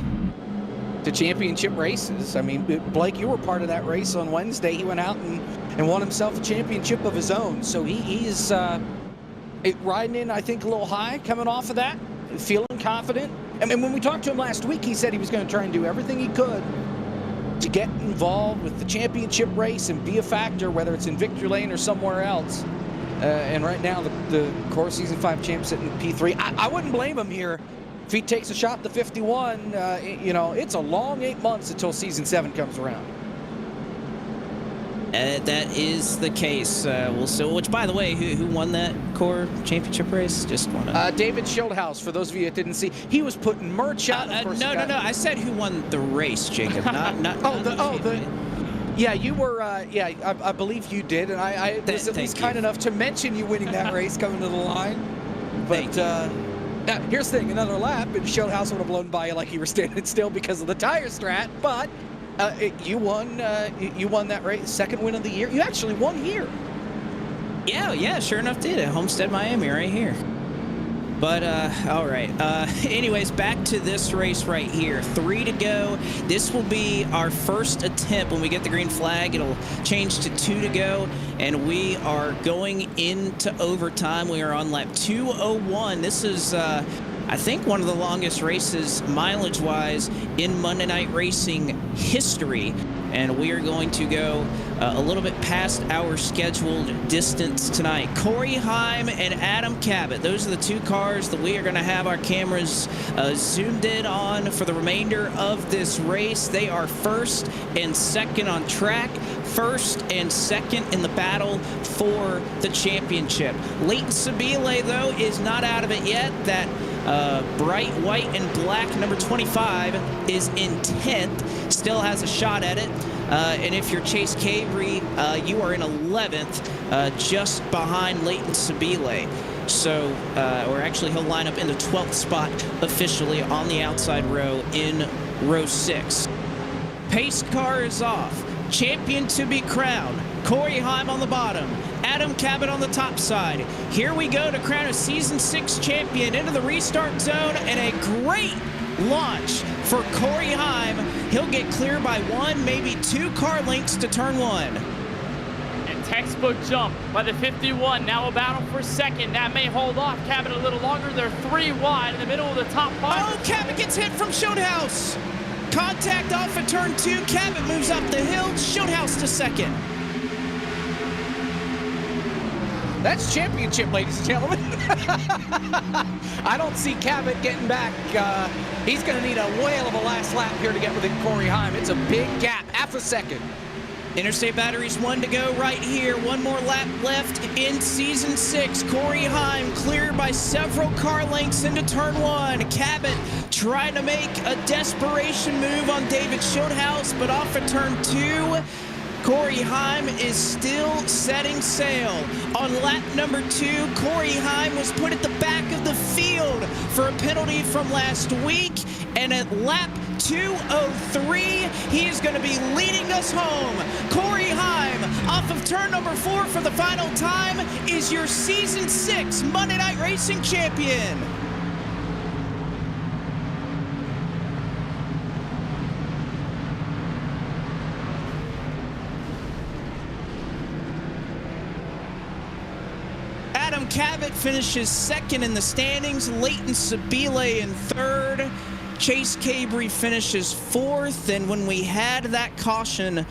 championship races. I mean, Blake, you were part of that race on Wednesday. He went out and won himself a championship of his own. So he's riding in, I think, a little high coming off of that, feeling confident. I mean, when we talked to him last week, he said he was going to try and do everything he could to get involved with the championship race and be a factor, whether it's in Victory Lane or somewhere else. And right now, the Core Season 5 champ sitting in P3. I wouldn't blame him here if he takes a shot at the 51. You know, it's a long 8 months until Season 7 comes around. That is the case. We'll see. Which, by the way, who won that Core Championship race? Just want to. David Shieldhouse. For those of you that didn't see, he was putting merch out. No. I said who won the race, Jacob. Yeah, you were. I believe you did, and I was at least kind enough to mention you winning that race coming to the line. But now, here's the thing: another lap, and Shieldhouse would have blown by you like you were standing still because of the tire strat. But you won. You won that race, second win of the year. You actually won here. Yeah, sure enough did at Homestead-Miami right here. But, all right. Anyways, back to this race right here. 3 to go. This will be our first attempt. When we get the green flag, it'll change to 2 to go. And we are going into overtime. We are on lap 201. This is, I think, one of the longest races mileage-wise in Monday Night Racing history. And we are going to go a little bit past our scheduled distance tonight. Corey Heim and Adam Cabot. Those are the two cars that we are going to have our cameras zoomed in on for the remainder of this race. They are first and second on track, first and second in the battle for the championship. Leighton Sibille, though, is not out of it yet. That bright white and black number 25 is in 10th, still has a shot at it. And if you're Chase Cabery, you are in 11th, just behind Leighton Sibille. So, or actually, he'll line up in the 12th spot officially on the outside row in row 6. Pace car is off. Champion to be crowned. Corey Heim on the bottom. Adam Cabot on the top side. Here we go to crown a Season 6 champion into the restart zone, and a great launch for Corey Heim. He'll get clear by 1, maybe 2 car lengths to turn 1. And textbook jump by the 51. Now a battle for second. That may hold off Cabot a little longer. They're 3 wide in the middle of the top 5. Oh, Cabot gets hit from Shootout. Contact off at turn 2. Cabot moves up the hill. Shootout to second. That's championship, ladies and gentlemen. I don't see Cabot getting back. He's going to need a whale of a last lap here to get within Corey Heim. It's a big gap, half a second. Interstate Batteries 1 to go right here. 1 more lap left in Season 6. Corey Heim cleared by several car lengths into turn 1. Cabot trying to make a desperation move on David Shootout, but off at turn 2. Corey Heim is still setting sail. On lap number 2, Corey Heim was put at the back of the field for a penalty from last week. And at lap 203, he is going to be leading us home. Corey Heim, off of turn number 4 for the final time, is your Season 6 Monday Night Racing champion. Adam Cabot finishes second in the standings. Leighton Sibille in third. Chase Cabery finishes 4th. And when we had that caution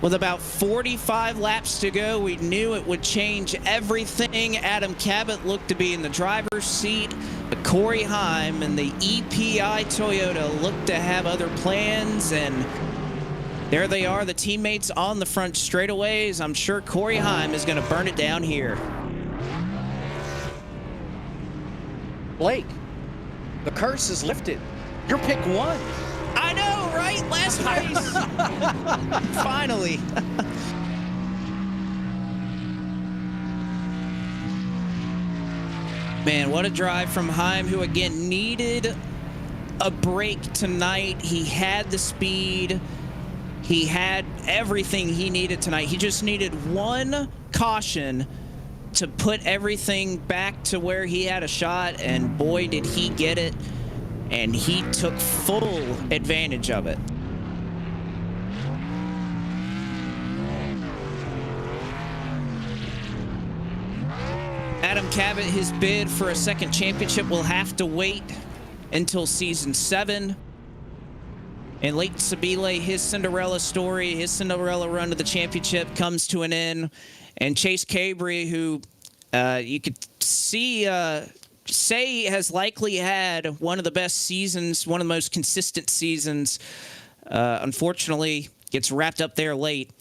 with about 45 laps to go, we knew it would change everything. Adam Cabot looked to be in the driver's seat, but Corey Heim and the EPI Toyota looked to have other plans, and there they are, the teammates on the front straightaways. I'm sure Corey Heim is going to burn it down here. Blake, the curse is lifted. Your pick 1. I know, right? Last race. Finally. Man, what a drive from Heim, who again needed a break tonight. He had the speed. He had everything he needed tonight. He just needed one caution to put everything back to where he had a shot, and boy, did he get it. And he took full advantage of it. Adam Cabot, his bid for a second championship will have to wait until Season 7. And Leighton Sibille, his Cinderella story, his Cinderella run to the championship comes to an end. And Chase Cabery, who you could see say has likely had one of the best seasons, one of the most consistent seasons, unfortunately gets wrapped up there late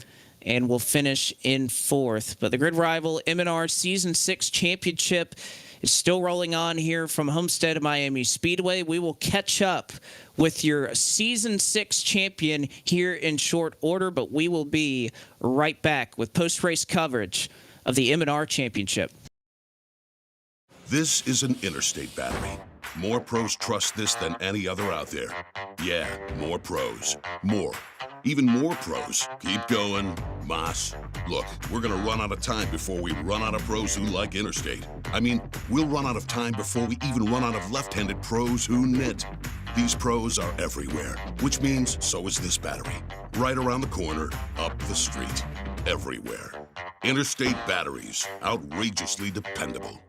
and will finish in 4th. But the Grid Rival M&R Season 6 Championship is still rolling on here from Homestead-Miami Speedway. We will catch up with your Season 6 champion here in short order, but we will be right back with post-race coverage of the M&R Championship. This is an interstate battery. More pros trust this than any other out there. Yeah, more pros. More. Even more pros. Keep going. Moss. Look, we're going to run out of time before we run out of pros who like interstate. I mean, we'll run out of time before we even run out of left-handed pros who knit. These pros are everywhere, which means so is this battery. Right around the corner, up the street. Everywhere. Interstate batteries. Outrageously dependable.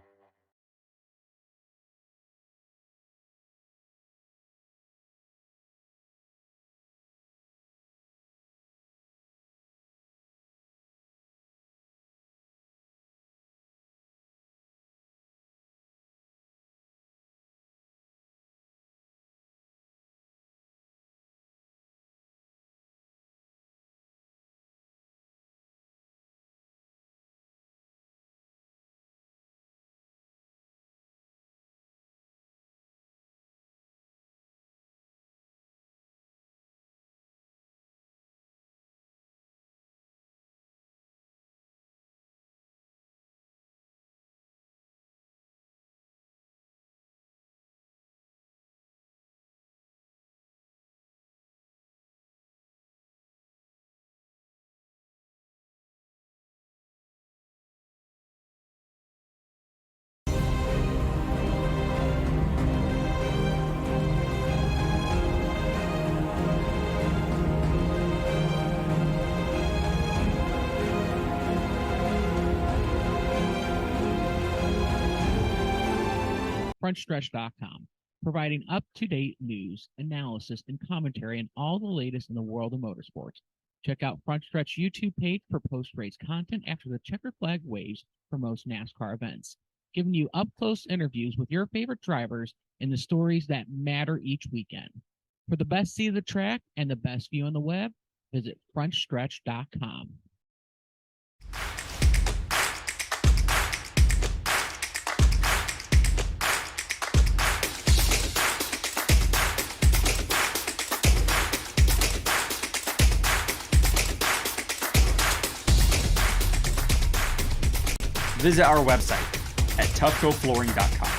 frontstretch.com, providing up-to-date news, analysis, and commentary on all the latest in the world of motorsports. Check out Front Stretch YouTube page for post-race content after the checker flag waves for most NASCAR events, giving you up-close interviews with your favorite drivers and the stories that matter each weekend. For the best seat of the track and the best view on the web, visit frontstretch.com. Visit our website at toughgoflooring.com.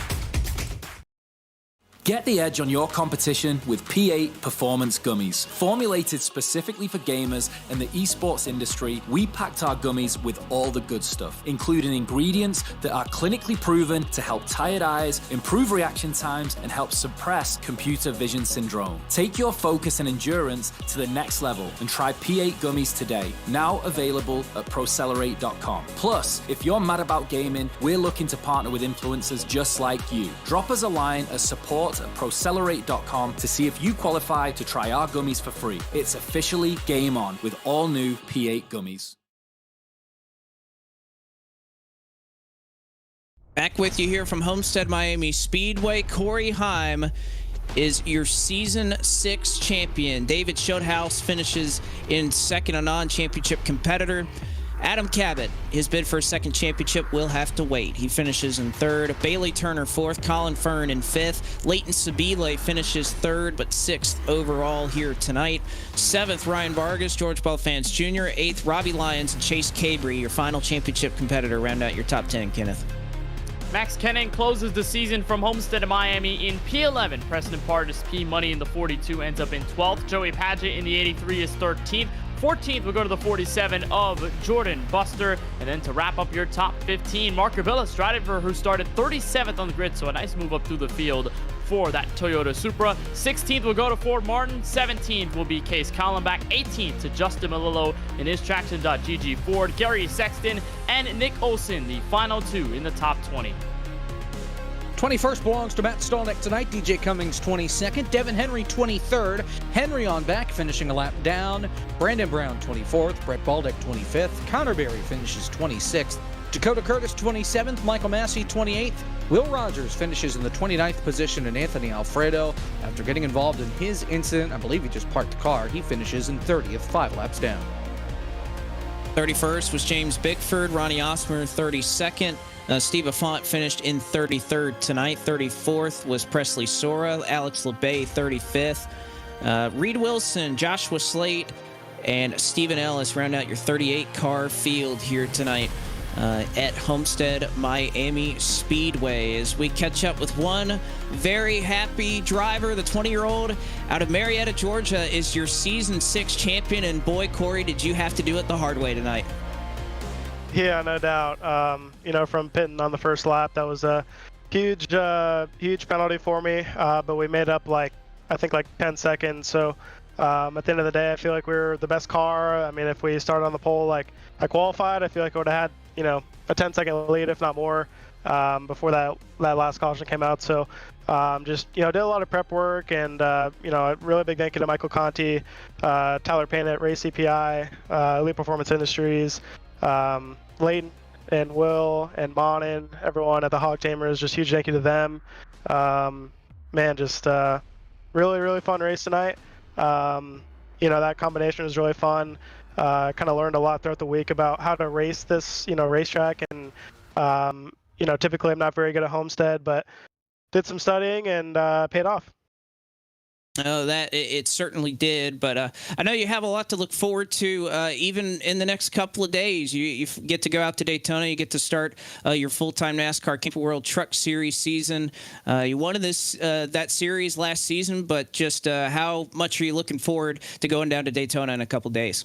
Get the edge on your competition with P8 Performance Gummies. Formulated specifically for gamers and the esports industry, we packed our gummies with all the good stuff, including ingredients that are clinically proven to help tired eyes, improve reaction times, and help suppress computer vision syndrome. Take your focus and endurance to the next level and try P8 gummies today. Now available at procelerate.com. Plus, if you're mad about gaming, we're looking to partner with influencers just like you. Drop us a line at support at procelerate.com to see if you qualify to try our gummies for free. It's officially game on with all new P8 gummies. Back with you here from Homestead-Miami Speedway. Corey Heim is your Season 6 champion. David Schotthaus finishes in second, a non-championship competitor. Adam Cabot, his bid for a second championship will have to wait. He finishes in third. Bailey Turner fourth. Colin Fern in fifth. Leighton Sibille finishes third, but sixth overall here tonight. Seventh, Ryan Vargas, George Belfans Jr. Eighth, Robbie Lyons and Chase Cabery, your final championship competitor. Round out your top 10, Kenneth. Max Kennan closes the season from Homestead-Miami in P11. Preston Partis P Money in the 42 ends up in 12th. Joey Padgett in the 83 is 13th. 14th will go to the 47 of Jordan Buster. And then to wrap up your top 15, Mark Gavillas, driver who started 37th on the grid, so a nice move up through the field for that Toyota Supra. 16th will go to Ford Martin. 17th will be Case Collenbach. 18th to Justin Malillo in his Traction.GG Ford. Gary Sexton and Nick Olson, the final two in the top 20. 21st belongs to Matt Stolnick tonight. DJ Cummings 22nd. Devin Henry 23rd. Henry on back, finishing a lap down. Brandon Brown 24th. Brett Baldick 25th. Connor Berry finishes 26th. Dakota Curtis 27th. Michael Massey 28th. Will Rogers finishes in the 29th position, and Anthony Alfredo, after getting involved in his incident, I believe he just parked the car, he finishes in 30th, 5 laps down. 31st was James Bickford. Ronnie Osmer 32nd. Steve Affont finished in 33rd tonight. 34th was Presley Sora. Alex LeBay 35th. Reed Wilson, Joshua Slate, and Stephen Ellis round out your 38-car field here tonight at Homestead-Miami Speedway. As we catch up with one very happy driver, the 20-year-old out of Marietta, Georgia, is your Season 6 champion. And boy, Corey, did you have to do it the hard way tonight. Yeah, no doubt. From pitting on the first lap, that was a huge penalty for me. But we made up I think 10 seconds. So at the end of the day, I feel like we were the best car. I mean, if we started on the pole like I qualified, I feel like I would have had a 10-second lead, if not more, before that last caution came out. So did a lot of prep work, and a really big thank you to Michael Conti, Tyler Payne at Race CPI, Elite Performance Industries, Leighton and Will and Monin, everyone at the Hog Tamers. Just huge thank you to them. Really, really fun race tonight. That combination was really fun. Kind of learned a lot throughout the week about how to race this, racetrack. And, typically I'm not very good at Homestead, but did some studying and paid off. Oh, that it certainly did, but I know you have a lot to look forward to even in the next couple of days. You get to go out to Daytona. You get to start your full-time NASCAR Camping World Truck Series season. You won that series last season, but just how much are you looking forward to going down to Daytona in a couple of days?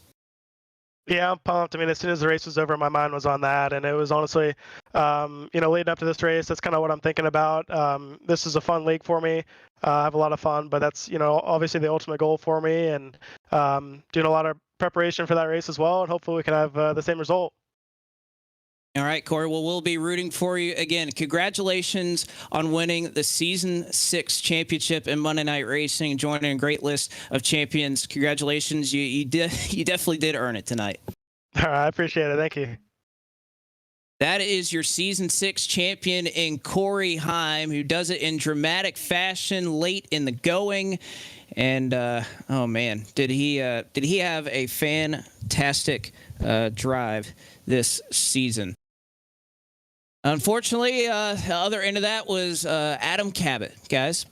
Yeah, I'm pumped. I mean, as soon as the race was over, my mind was on that, and it was honestly, leading up to this race, that's kind of what I'm thinking about. This is a fun league for me. I have a lot of fun, but that's, obviously the ultimate goal for me, and doing a lot of preparation for that race as well, and hopefully we can have the same result. All right, Corey. Well, we'll be rooting for you again. Congratulations on winning the Season 6 championship in Monday Night Racing, joining a great list of champions. Congratulations. You definitely did earn it tonight. All right, I appreciate it. Thank you. That is your Season 6 champion in Corey Heim, who does it in dramatic fashion late in the going. And, oh, man, did he have a fantastic drive this season. Unfortunately, the other end of that was Adam Cabot, guys.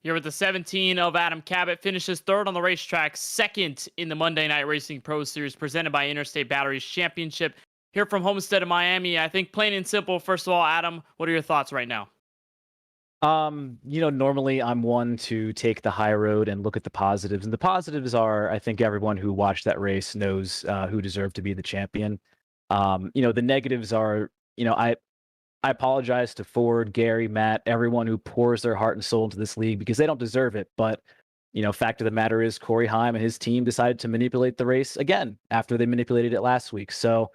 Here with the 17 of Adam Cabot, finishes third on the racetrack, second in the Monday Night Racing Pro Series presented by Interstate Batteries Championship. Here from Homestead-Miami, I think plain and simple, first of all, Adam, what are your thoughts right now? Normally I'm one to take the high road and look at the positives. And the positives are, I think everyone who watched that race knows who deserved to be the champion. The negatives are, I apologize to Ford, Gary, Matt, everyone who pours their heart and soul into this league because they don't deserve it. But, fact of the matter is Corey Heim and his team decided to manipulate the race again after they manipulated it last week. So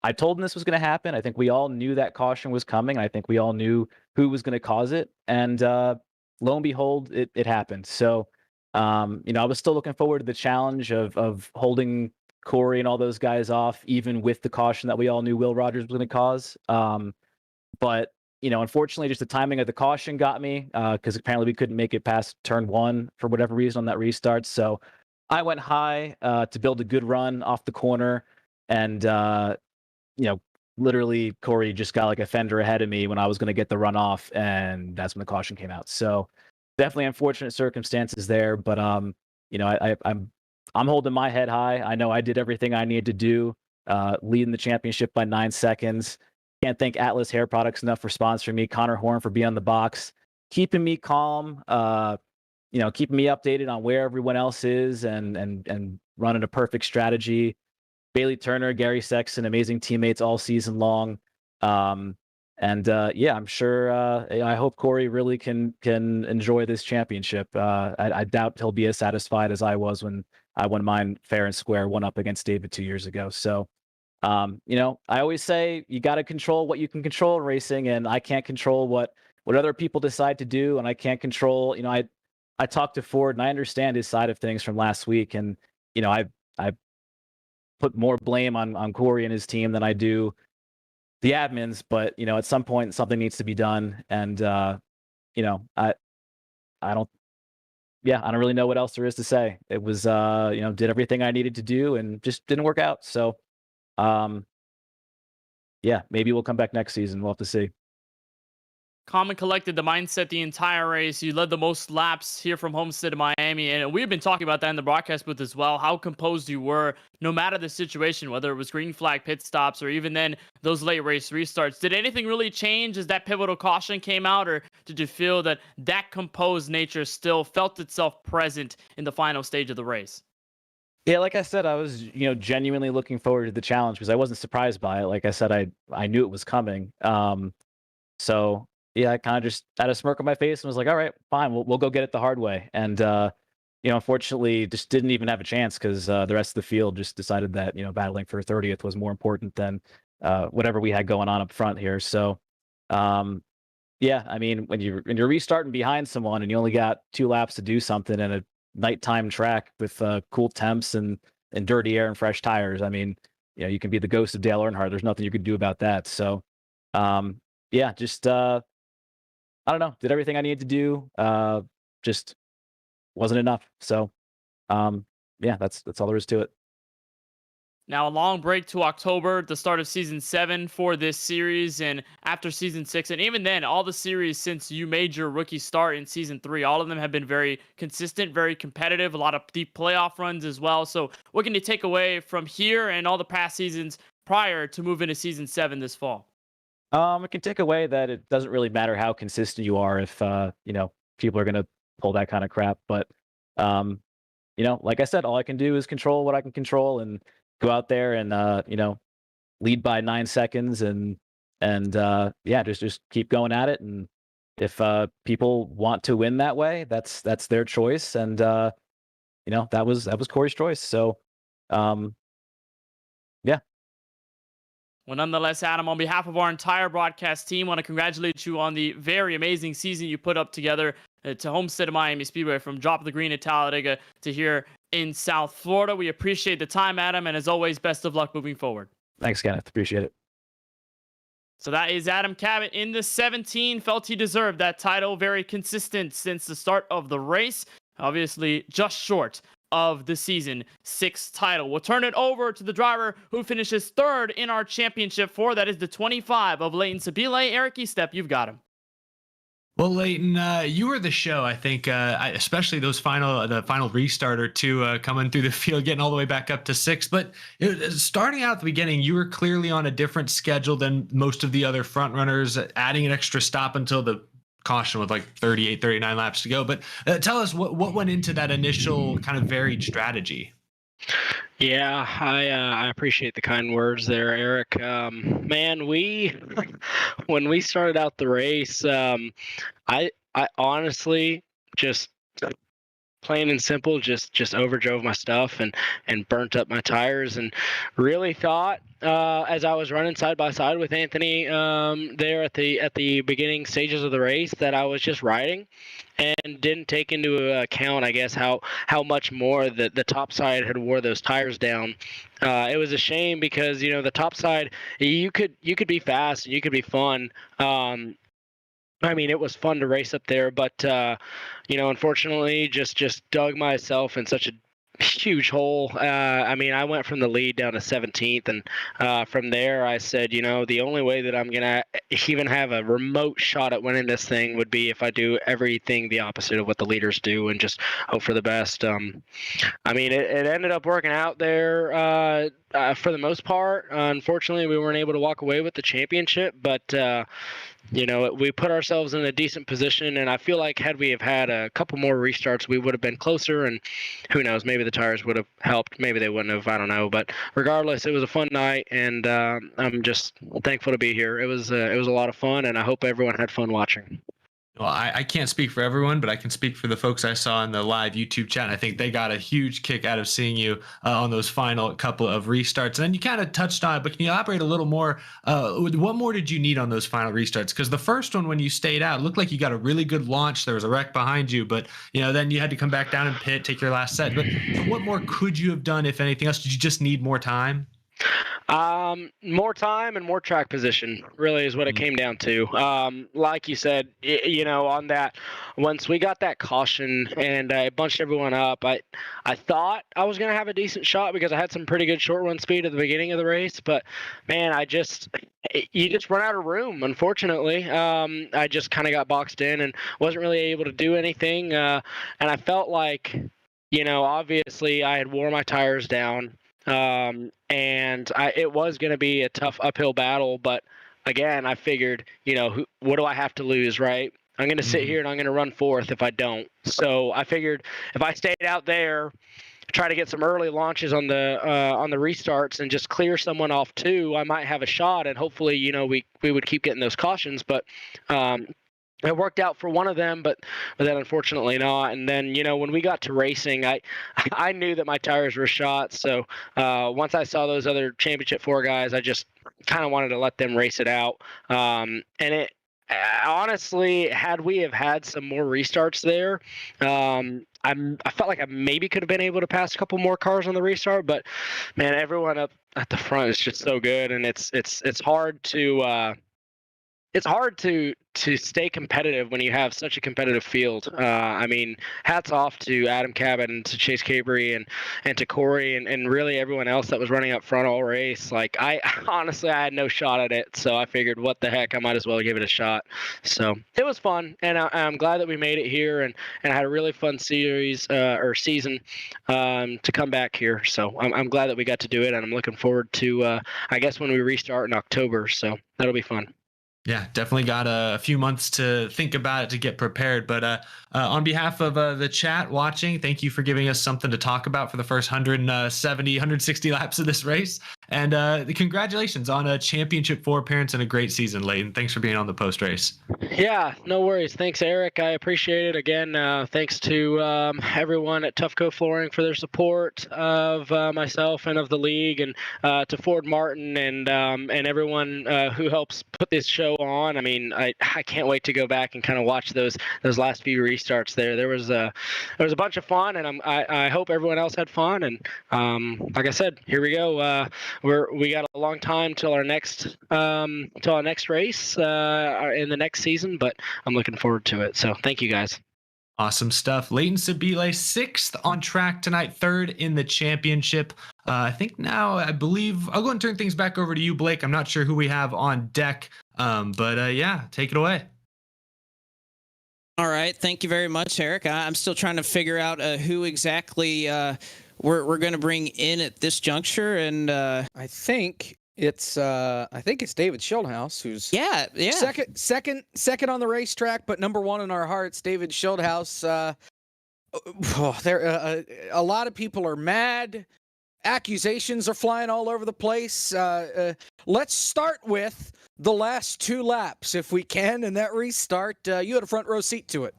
I told them this was going to happen. I think we all knew that caution was coming. I think we all knew who was going to cause it. And lo and behold, it happened. So, I was still looking forward to the challenge of holding Corey and all those guys off, even with the caution that we all knew Will Rogers was going to cause. But, unfortunately, just the timing of the caution got me because apparently we couldn't make it past turn 1 for whatever reason on that restart. So I went high to build a good run off the corner. And, literally Corey just got like a fender ahead of me when I was going to get the run off. And that's when the caution came out. So definitely unfortunate circumstances there. But, I'm holding my head high. I know I did everything I needed to do, leading the championship by 9 seconds. Can't thank Atlas Hair Products enough for sponsoring me, Connor Horn for being on the box, keeping me calm, keeping me updated on where everyone else is and running a perfect strategy. Bailey Turner, Gary Sexton, amazing teammates all season long. I'm sure I hope Corey really can enjoy this championship. I doubt he'll be as satisfied as I was when I won mine fair and square, one up against David 2 years ago. So, I always say you got to control what you can control in racing, and I can't control what other people decide to do, and I can't control. I talked to Ford, and I understand his side of things from last week, and I put more blame on Corey and his team than I do the admins, but at some point something needs to be done, and I don't really know what else there is to say. It was did everything I needed to do and just didn't work out. So maybe we'll come back next season. We'll have to see. Calm and collected, the mindset the entire race. You led the most laps here from Homestead-Miami, and we've been talking about that in the broadcast booth as well, how composed you were no matter the situation, whether it was green flag pit stops or even then those late race restarts. Did anything really change as that pivotal caution came out, or did you feel that composed nature still felt itself present in the final stage of the race? Yeah, like I said, I was genuinely looking forward to the challenge because I wasn't surprised by it. Like I said, I knew it was coming. So yeah, I kind of just had a smirk on my face and was like, all right, fine, we'll go get it the hard way. And, unfortunately, just didn't even have a chance because the rest of the field just decided that, battling for 30th was more important than whatever we had going on up front here. So, when you're restarting behind someone and you only got 2 laps to do something in a nighttime track with cool temps and dirty air and fresh tires, you can be the ghost of Dale Earnhardt. There's nothing you could do about that. So, I don't know. Did everything I needed to do. Just wasn't enough. So, that's all there is to it. Now, a long break to October, the start of Season 7 for this series, and after Season 6, and even then, all the series since you made your rookie start in Season 3, all of them have been very consistent, very competitive, a lot of deep playoff runs as well. So what can you take away from here and all the past seasons prior to move into Season 7 this fall? I can take away that it doesn't really matter how consistent you are if, people are going to pull that kind of crap. But, like I said, all I can do is control what I can control and go out there and, lead by 9 seconds and just keep going at it. And if people want to win that way, that's their choice. And, that was Corey's choice. So, Well, nonetheless, Adam, on behalf of our entire broadcast team, want to congratulate you on the very amazing season you put up together to Homestead-Miami Speedway, from drop of the green at Talladega to here in South Florida. We appreciate the time, Adam, and as always, best of luck moving forward. Thanks, Kenneth. Appreciate it. So that is Adam Cabot in the 17. Felt he deserved that title. Very consistent since the start of the race. Obviously, just short of the season 6 title. We'll turn it over to the driver who finishes 3rd in our championship 4. That is the 25 of Leighton Sibille. Eric Estep, you've got him. Well, Leighton, you were the show. I think, especially the final restart or two, coming through the field, getting all the way back up to 6th. But starting out at the beginning, you were clearly on a different schedule than most of the other front runners, adding an extra stop until the caution with like 38, 39 laps to go. But tell us what went into that initial kind of varied strategy. Yeah, I appreciate the kind words there, Eric. Man, when we started out the race, I honestly just plain and simple just overdrove my stuff and burnt up my tires, and really thought as I was running side by side with Anthony there at the beginning stages of the race that I was just riding, and didn't take into account, I guess, how much more the top side had wore those tires down. It was a shame because, you know, the top side, you could be fast and you could be fun. I mean, it was fun to race up there, but you know, unfortunately, just dug myself in such a huge hole. I mean, I went from the lead down to 17th, and from there I said, you know, the only way that I'm gonna even have a remote shot at winning this thing would be if I do everything the opposite of what the leaders do and just hope for the best. I mean, it ended up working out there for the most part. Unfortunately, we weren't able to walk away with the championship, but you know, we put ourselves in a decent position, and I feel like had we have had a couple more restarts, we would have been closer, and who knows, maybe the tires would have helped, maybe they wouldn't have, I don't know. But regardless, it was a fun night, and I'm just thankful to be here. It was a lot of fun, and I hope everyone had fun watching. Well, I can't speak for everyone, but I can speak for the folks I saw in the live YouTube chat. And I think they got a huge kick out of seeing you on those final couple of restarts. And then you kind of touched on it, but can you elaborate a little more? What more did you need on those final restarts? Because the first one, when you stayed out, it looked like you got a really good launch. There was a wreck behind you, but you know, then you had to come back down and pit, take your last set. But what more could you have done, if anything else? Did you just need more time? More time and more track position really is what it came down to. Like you said, you know, on that, once we got that caution and I bunched everyone up, I thought I was going to have a decent shot because I had some pretty good short run speed at the beginning of the race, but man, you just run out of room, unfortunately. I just kind of got boxed in and wasn't really able to do anything. And I felt like, you know, obviously I had wore my tires down. And it was going to be a tough uphill battle, but again, I figured, you know, what do I have to lose, right? I'm going to sit here and I'm going to run 4th if I don't. So I figured if I stayed out there, try to get some early launches on the restarts and just clear someone off too, I might have a shot, and hopefully, you know, we would keep getting those cautions, but it worked out for one of them, but then unfortunately not. And then, you know, when we got to racing, I knew that my tires were shot. So once I saw those other Championship 4 guys, I just kind of wanted to let them race it out. And it honestly, had we have had some more restarts there, I felt like I maybe could have been able to pass a couple more cars on the restart. But man, everyone up at the front is just so good, and it's hard to. It's hard to stay competitive when you have such a competitive field. I mean, hats off to Adam Cabot and to Chase Cabery and to Corey and really everyone else that was running up front all race. Like, I honestly had no shot at it, so I figured, what the heck, I might as well give it a shot. So it was fun, and I'm glad that we made it here and had a really fun series or season to come back here. So I'm glad that we got to do it, and I'm looking forward to I guess when we restart in October. So that'll be fun. Yeah, definitely got a few months to think about it, to get prepared. But on behalf of the chat watching, thank you for giving us something to talk about for the first 170, 160 laps of this race. And congratulations on a championship 4 appearance and a great season, Leighton. Thanks for being on the post race. Yeah, no worries. Thanks, Eric. I appreciate it. Again, thanks to everyone at Toughco Flooring for their support of myself and of the league, and to Ford Martin and everyone who helps put this show on. I mean, I can't wait to go back and kind of watch those last few restarts there. There was a bunch of fun, and I hope everyone else had fun. And like I said, here we go. We got a long time till our next race in the next season, but I'm looking forward to it. So thank you guys. Awesome stuff. Leighton Sibille, 6th on track tonight, 3rd in the championship. I think now, I believe, I'll go and turn things back over to you, Blake. I'm not sure who we have on deck, but yeah, take it away. All right. Thank you very much, Eric. I'm still trying to figure out who exactly we're going to bring in at this juncture, and I think it's David Schildhouse, who's second on the racetrack, but number 1 in our hearts. David Schildhouse. A lot of people are mad. Accusations are flying all over the place. Let's start with the last 2 laps, if we can, and that restart. You had a front row seat to it.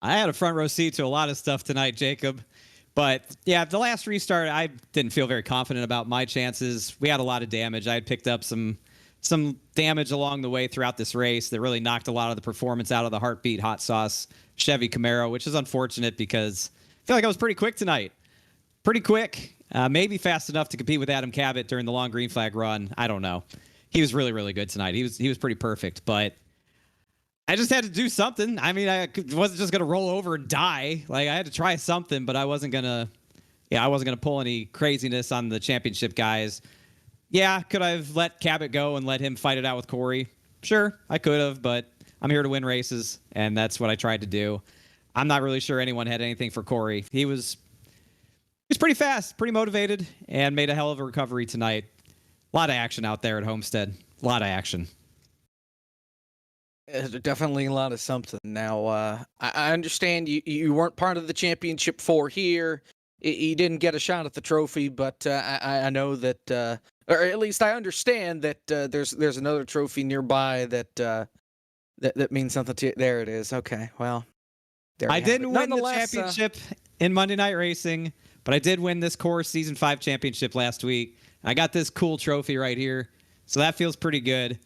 I had a front row seat to a lot of stuff tonight, Jacob. But, yeah, the last restart, I didn't feel very confident about my chances. We had a lot of damage. I had picked up some damage along the way throughout this race that really knocked a lot of the performance out of the Heartbeat Hot Sauce Chevy Camaro, which is unfortunate because I feel like I was pretty quick tonight. Pretty quick. Maybe fast enough to compete with Adam Cabot during the long green flag run. I don't know. He was really, really good tonight. He was pretty perfect, but I just had to do something. I mean, I wasn't just going to roll over and die. Like, I had to try something, but I wasn't going to pull any craziness on the championship guys. Yeah, could I have let Cabot go and let him fight it out with Corey? Sure, I could have, but I'm here to win races, and that's what I tried to do. I'm not really sure anyone had anything for Corey. He was pretty fast, pretty motivated, and made a hell of a recovery tonight. A lot of action out there at Homestead. A lot of action. Definitely a lot of something. Now, I understand you weren't part of the championship 4 here. You didn't get a shot at the trophy, but I know that, or at least I understand that there's another trophy nearby that means something to you. There it is. Okay, well, there I didn't win the championship in Monday Night Racing, but I did win this Course Season 5 championship last week. I got this cool trophy right here, so that feels pretty good.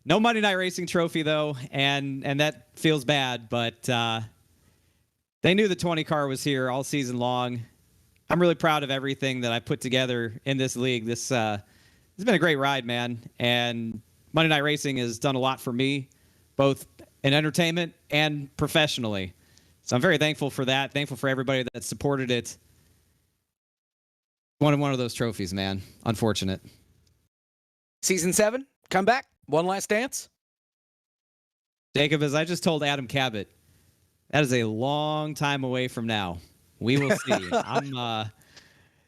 No Monday Night Racing trophy, though, and that feels bad, but they knew the 20 car was here all season long. I'm really proud of everything that I put together in this league. This has been a great ride, man, and Monday Night Racing has done a lot for me, both in entertainment and professionally. So I'm very thankful for that, thankful for everybody that supported it. One of those trophies, man. Unfortunate. Season 7, come back. One last dance? Jacob, as I just told Adam Cabot, that is a long time away from now. We will see.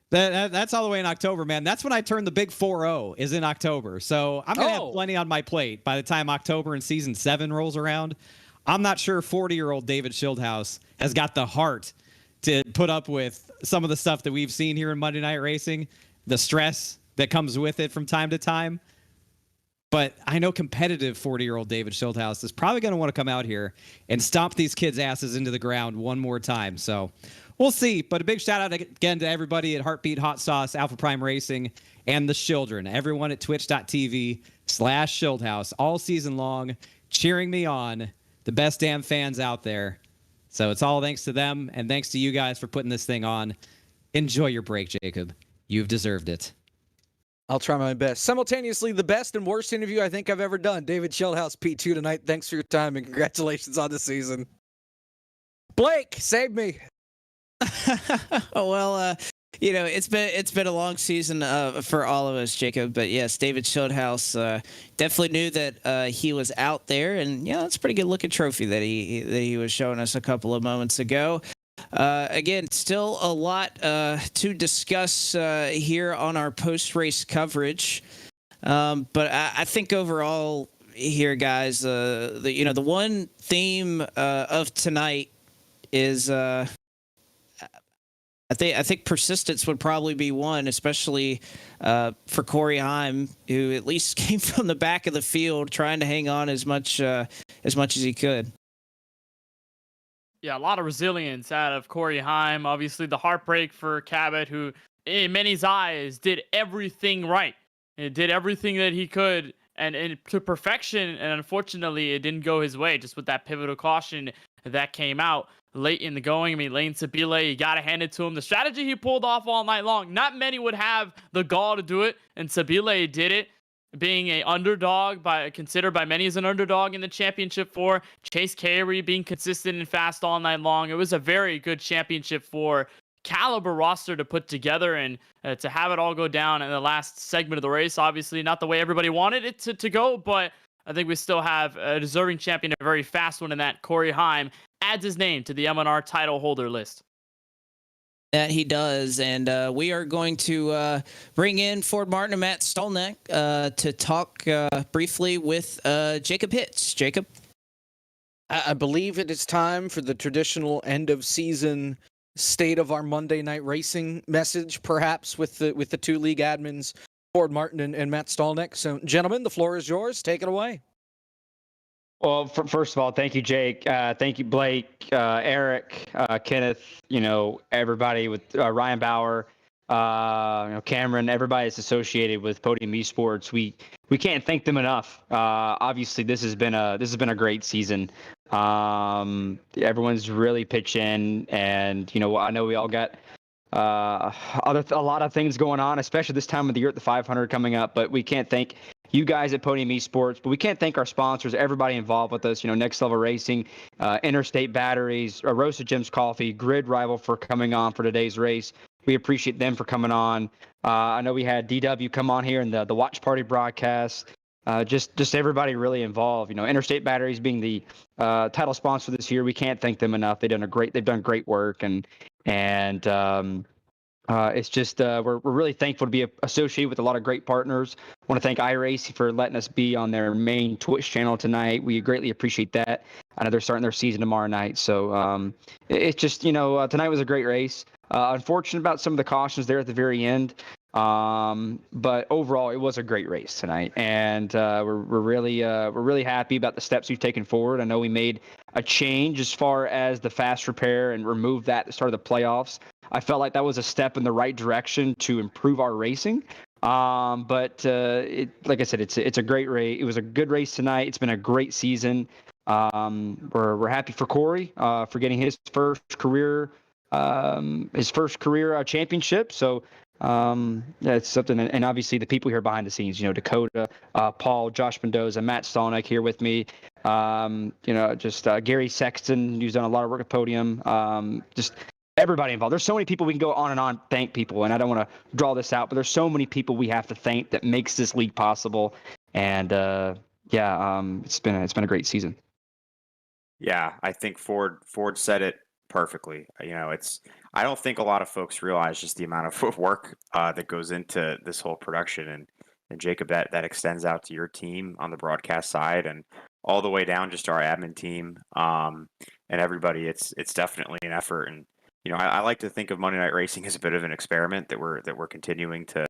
That's all the way in October, man. That's when I turn the big 4-0 is in October. So I'm going to have plenty on my plate by the time October and Season 7 rolls around. I'm not sure 40-year-old David Schildhouse has got the heart to put up with some of the stuff that we've seen here in Monday Night Racing, the stress that comes with it from time to time. But I know competitive 40-year-old David Schildhouse is probably going to want to come out here and stomp these kids' asses into the ground one more time. So we'll see. But a big shout out again to everybody at Heartbeat Hot Sauce, Alpha Prime Racing, and the children. Everyone at twitch.tv/Schildhouse all season long cheering me on. The best damn fans out there. So it's all thanks to them, and thanks to you guys for putting this thing on. Enjoy your break, Jacob. You've deserved it. I'll try my best. Simultaneously, the best and worst interview I think I've ever done. David Schildhouse, P2 tonight. Thanks for your time and congratulations on the season. Blake, save me. Well, it's been a long season for all of us, Jacob. But yes, David Schildhouse definitely knew that he was out there, and it's a pretty good looking trophy that he was showing us a couple of moments ago. Again, still a lot to discuss here on our post-race coverage. But I think overall here, guys, the one theme of tonight is I I think persistence would probably be one, especially for Corey Heim, who at least came from the back of the field trying to hang on as much as he could. Yeah, a lot of resilience out of Corey Heim. Obviously, the heartbreak for Cabot, who in many's eyes did everything right. It did everything that he could and to perfection, and unfortunately, it didn't go his way. Just with that pivotal caution that came out late in the going. I mean, Leighton Sibille, you got to hand it to him. The strategy he pulled off all night long, not many would have the gall to do it, and Sibille did it, being a underdog, considered by many as an underdog in the championship four. Chase Cabery being consistent and fast all night long. It was a very good championship four caliber roster to put together, and to have it all go down in the last segment of the race. Obviously, not the way everybody wanted it to go, but I think we still have a deserving champion, a very fast one in that. Corey Heim adds his name to the M&R title holder list. That he does, and we are going to bring in Ford Martin and Matt Stolnick to talk briefly with Jacob Hitz. Jacob? I believe it is time for the traditional end-of-season state of our Monday Night Racing message, perhaps with the two league admins, Ford Martin and Matt Stolnick. So, gentlemen, the floor is yours. Take it away. Well, first of all, thank you, Jake. Thank you, Blake, Eric, Kenneth, everybody with Ryan Bauer, Cameron, everybody that's associated with Podium Esports. We can't thank them enough. Obviously, this has been a great season. Everyone's really pitched in, and I know we all got a lot of things going on, especially this time of the year at the 500 coming up. But we can't thank you guys at Podium Esports, but we can't thank our sponsors, everybody involved with us. Next Level Racing, Interstate Batteries, Roasted Gems Coffee, Grid Rival for coming on for today's race. We appreciate them for coming on. I know we had DW come on here in the Watch Party broadcast. Just everybody really involved. Interstate Batteries being the title sponsor this year, we can't thank them enough. They've done great work, and it's just we're really thankful to be associated with a lot of great partners. I want to thank iRACING for letting us be on their main Twitch channel tonight. We greatly appreciate that. I know they're starting their season tomorrow night, so it's just tonight was a great race. Unfortunate about some of the cautions there at the very end. But overall, it was a great race tonight, and we're really happy about the steps we've taken forward. I know we made a change as far as the fast repair and removed that at the start of the playoffs. I felt like that was a step in the right direction to improve our racing. But like I said, it's a great race. It was a good race tonight. It's been a great season. We're happy for Corey for getting his first career championship. So. It's something, and obviously the people here behind the scenes, Dakota, Paul, Josh Mendoza, Matt Stolnick here with me, Gary Sexton, who's done a lot of work at Podium, just everybody involved. There's so many people we can go on and on, thank people, and I don't want to draw this out, but there's so many people we have to thank that makes this league possible, and it's been a great season. Yeah, I think Ford said it perfectly. I don't think a lot of folks realize just the amount of work that goes into this whole production, and Jacob, that extends out to your team on the broadcast side and all the way down just to our admin team and everybody. It's definitely an effort, and I like to think of Monday Night Racing as a bit of an experiment that we're continuing to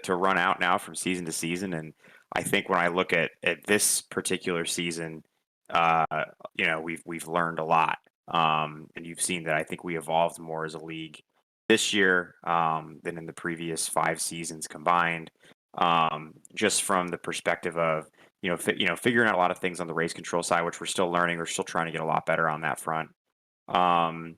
run out now from season to season. And I think when I look at this particular season, we've learned a lot. And you've seen that I think we evolved more as a league this year than in the previous 5 seasons combined. Just from the perspective of figuring out a lot of things on the race control side, which we're still learning. We're still trying to get a lot better on that front. And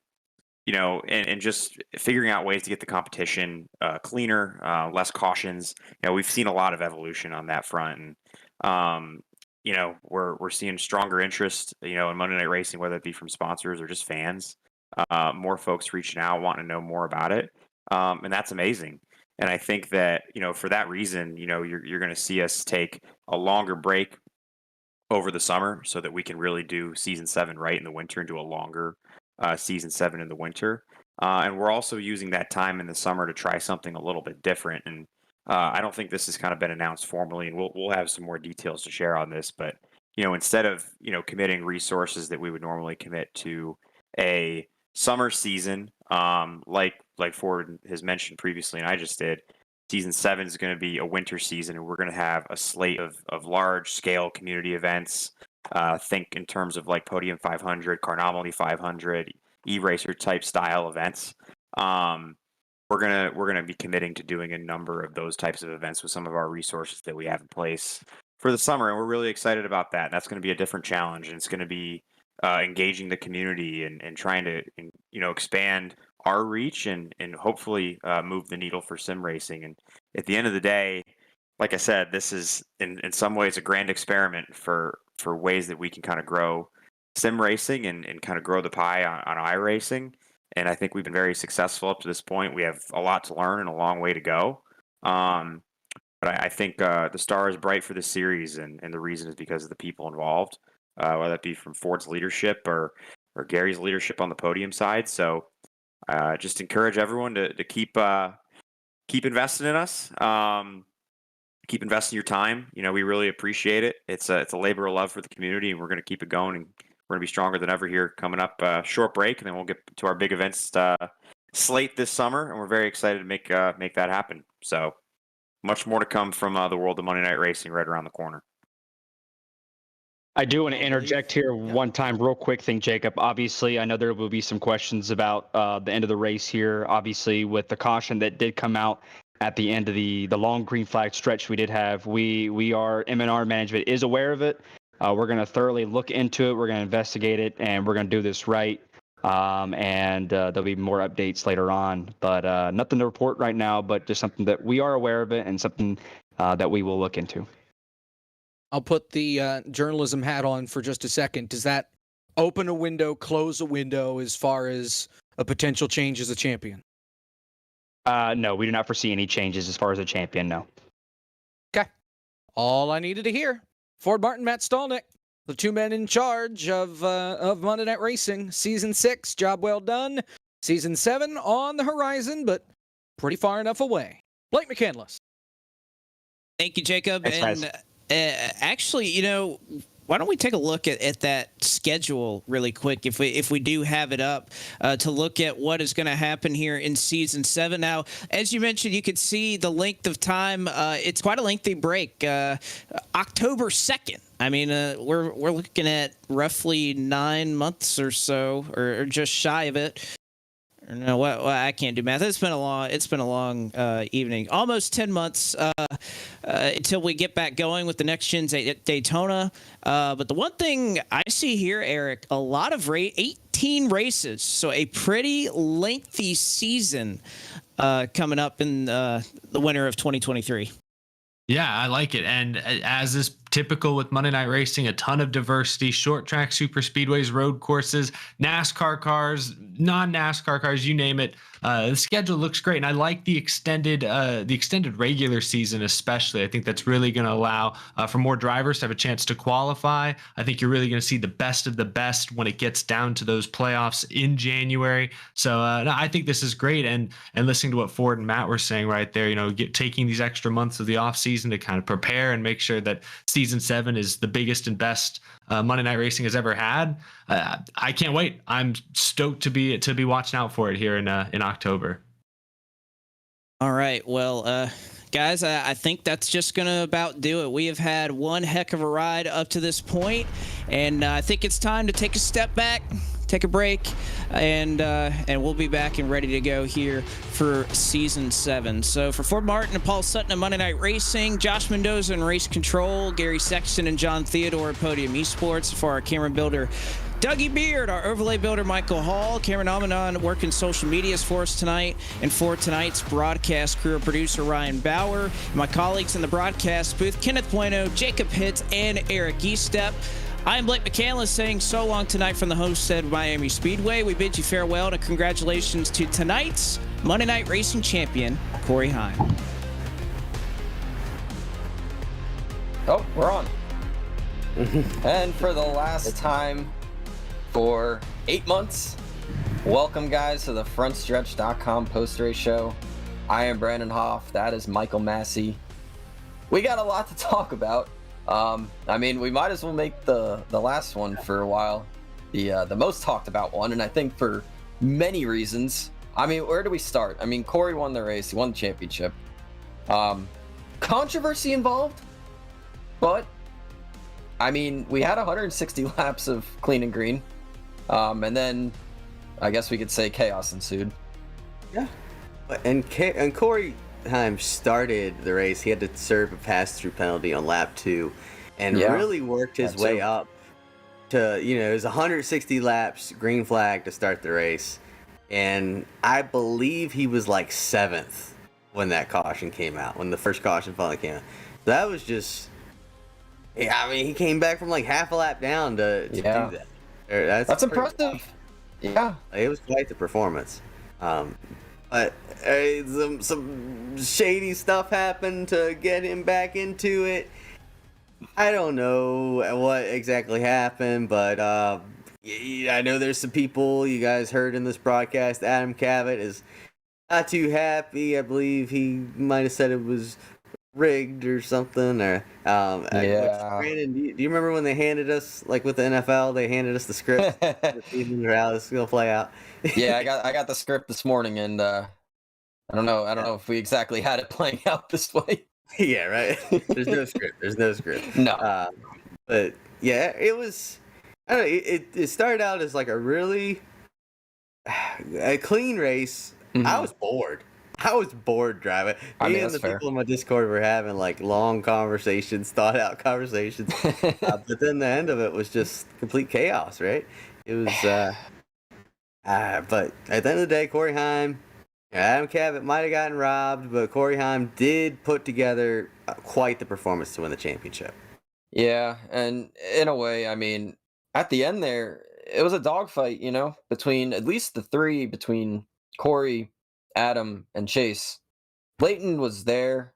just figuring out ways to get the competition cleaner, less cautions. We've seen a lot of evolution on that front, and we're seeing stronger interest, in Monday Night Racing, whether it be from sponsors or just fans. More folks reaching out, wanting to know more about it, and that's amazing. And I think that for that reason, you're going to see us take a longer break over the summer so that we can really do season 7 right in the winter and do a longer season 7 in the winter. And we're also using that time in the summer to try something a little bit different. And I don't think this has kind of been announced formally, and we'll have some more details to share on this. But instead of committing resources that we would normally commit to a summer season, like Ford has mentioned previously, and I just did. Season 7 is going to be a winter season, and we're going to have a slate of large scale community events. Think in terms of like Podium 500, Carnomaly 500, e-racer type style events. We're gonna be committing to doing a number of those types of events with some of our resources that we have in place for the summer, and we're really excited about that. And that's going to be a different challenge, and it's going to be engaging the community and trying to expand our reach and hopefully move the needle for sim racing. And at the end of the day, like I said, this is in some ways a grand experiment for ways that we can kind of grow sim racing and kind of grow the pie on iRacing. And I think we've been very successful up to this point. We have a lot to learn and a long way to go. But I think the star is bright for this series, and the reason is because of the people involved, whether that be from Ford's leadership or Gary's leadership on the podium side. So just encourage everyone to keep investing in us. Keep investing your time. We really appreciate it. It's a labor of love for the community, and we're going to keep it going. And we're going to be stronger than ever here coming up. Short break, and then we'll get to our big events slate this summer, and we're very excited to make that happen. So much more to come from the world of Monday Night Racing right around the corner. I do want to interject here one time, real quick thing, Jacob. Obviously, I know there will be some questions about the end of the race here. Obviously, with the caution that did come out at the end of the long green flag stretch we did have, we are MNR management is aware of it. We're going to thoroughly look into it. We're going to investigate it, and we're going to do this right. And there'll be more updates later on. But nothing to report right now, but just something that we are aware of it and something that we will look into. I'll put the journalism hat on for just a second. Does that open a window, close a window as far as a potential change as a champion? No, we do not foresee any changes as far as a champion, no. Okay. All I needed to hear. Ford Martin, Matt Stolnick, the two men in charge of Monday Night Racing. Season 6, job well done. Season 7 on the horizon, but pretty far enough away. Blake McCandless. Thank you, Jacob. Thanks, and actually, why don't we take a look at that schedule really quick, if we do have it up, to look at what is going to happen here in Season 7. Now, as you mentioned, you could see the length of time. It's quite a lengthy break. October 2nd. I mean, we're looking at roughly 9 months or so, or just shy of it. No, well, I can't do math. It's been a long evening. Almost 10 months until we get back going with the next gen's at Daytona. But the one thing I see here, Eric, a lot of 18 races, so a pretty lengthy season coming up in the winter of 2023. Yeah, I like it. And as is typical with Monday Night Racing, a ton of diversity, short track, super speedways, road courses, NASCAR cars, non-NASCAR cars, you name it. The schedule looks great. And I like the extended regular season, especially. I think that's really going to allow for more drivers to have a chance to qualify. I think you're really going to see the best of the best when it gets down to those playoffs in January. So no, I think this is great. And listening to what Ford and Matt were saying right there, taking these extra months of the off season to kind of prepare and make sure that Season 7 is the biggest and best Monday Night Racing has ever had. I can't wait. I'm stoked to be watching out for it here in October. All right. Well, guys, I think that's just going to about do it. We have had one heck of a ride up to this point, and I think it's time to take a step back, take a break, and we'll be back and ready to go here for Season 7. So for Ford Martin and Paul Sutton at Monday Night Racing, Josh Mendoza in Race Control, Gary Sexton and John Theodore at Podium Esports, for our camera builder Dougie Beard, our overlay builder Michael Hall, Cameron Amanon working social medias for us tonight, and for tonight's broadcast crew, producer Ryan Bauer, my colleagues in the broadcast booth, Kenneth Bueno, Jacob Hitz, and Eric Eastep. I am Blake McCandless saying so long tonight from the Homestead-Miami Speedway. We bid you farewell, and congratulations to tonight's Monday Night Racing champion, Corey Heim. Oh, we're on. And for the last time for 8 months, welcome guys to the FrontStretch.com post-race show. I am Brandon Hoff. That is Michael Massey. We got a lot to talk about. We might as well make the last one for a while the most talked about one, and I think for many reasons. I mean, where do we start? I mean, Corey won the race. He won the championship. Controversy involved, but I mean, we had 160 laps of clean and green, and then I guess we could say chaos ensued. Yeah, and Corey Heim started the race. He had to serve a pass-through penalty on lap 2, and really worked his way up to, it was 160 laps, green flag to start the race, and I believe he was like 7th when that caution came out, when the first caution finally came out. That was just, I mean, he came back from like half a lap down to do that. That's impressive. Yeah, it was quite the performance. But some shady stuff happened to get him back into it. I don't know what exactly happened, but I know there's some people you guys heard in this broadcast. Adam Cabot is not too happy. I believe he might have said it was rigged or something. Or Brandon, do you remember when they handed us, like with the NFL, they handed us the script for season or how this is gonna play out? Yeah, I got the script this morning, and I don't know if we exactly had it playing out this way. Yeah, right. There's no script. No. But yeah, it was. I don't know. It started out as like a really clean race. Mm-hmm. I was bored driving. Me and the people in my Discord were having like long conversations, thought out conversations. But then the end of it was just complete chaos, right? It was. But at the end of the day, Corey Heim, Adam Cabot might have gotten robbed, but Corey Heim did put together quite the performance to win the championship. Yeah, and in a way, I mean, at the end there, it was a dogfight, between at least the three, between Corey, Adam, and Chase. Leighton was there,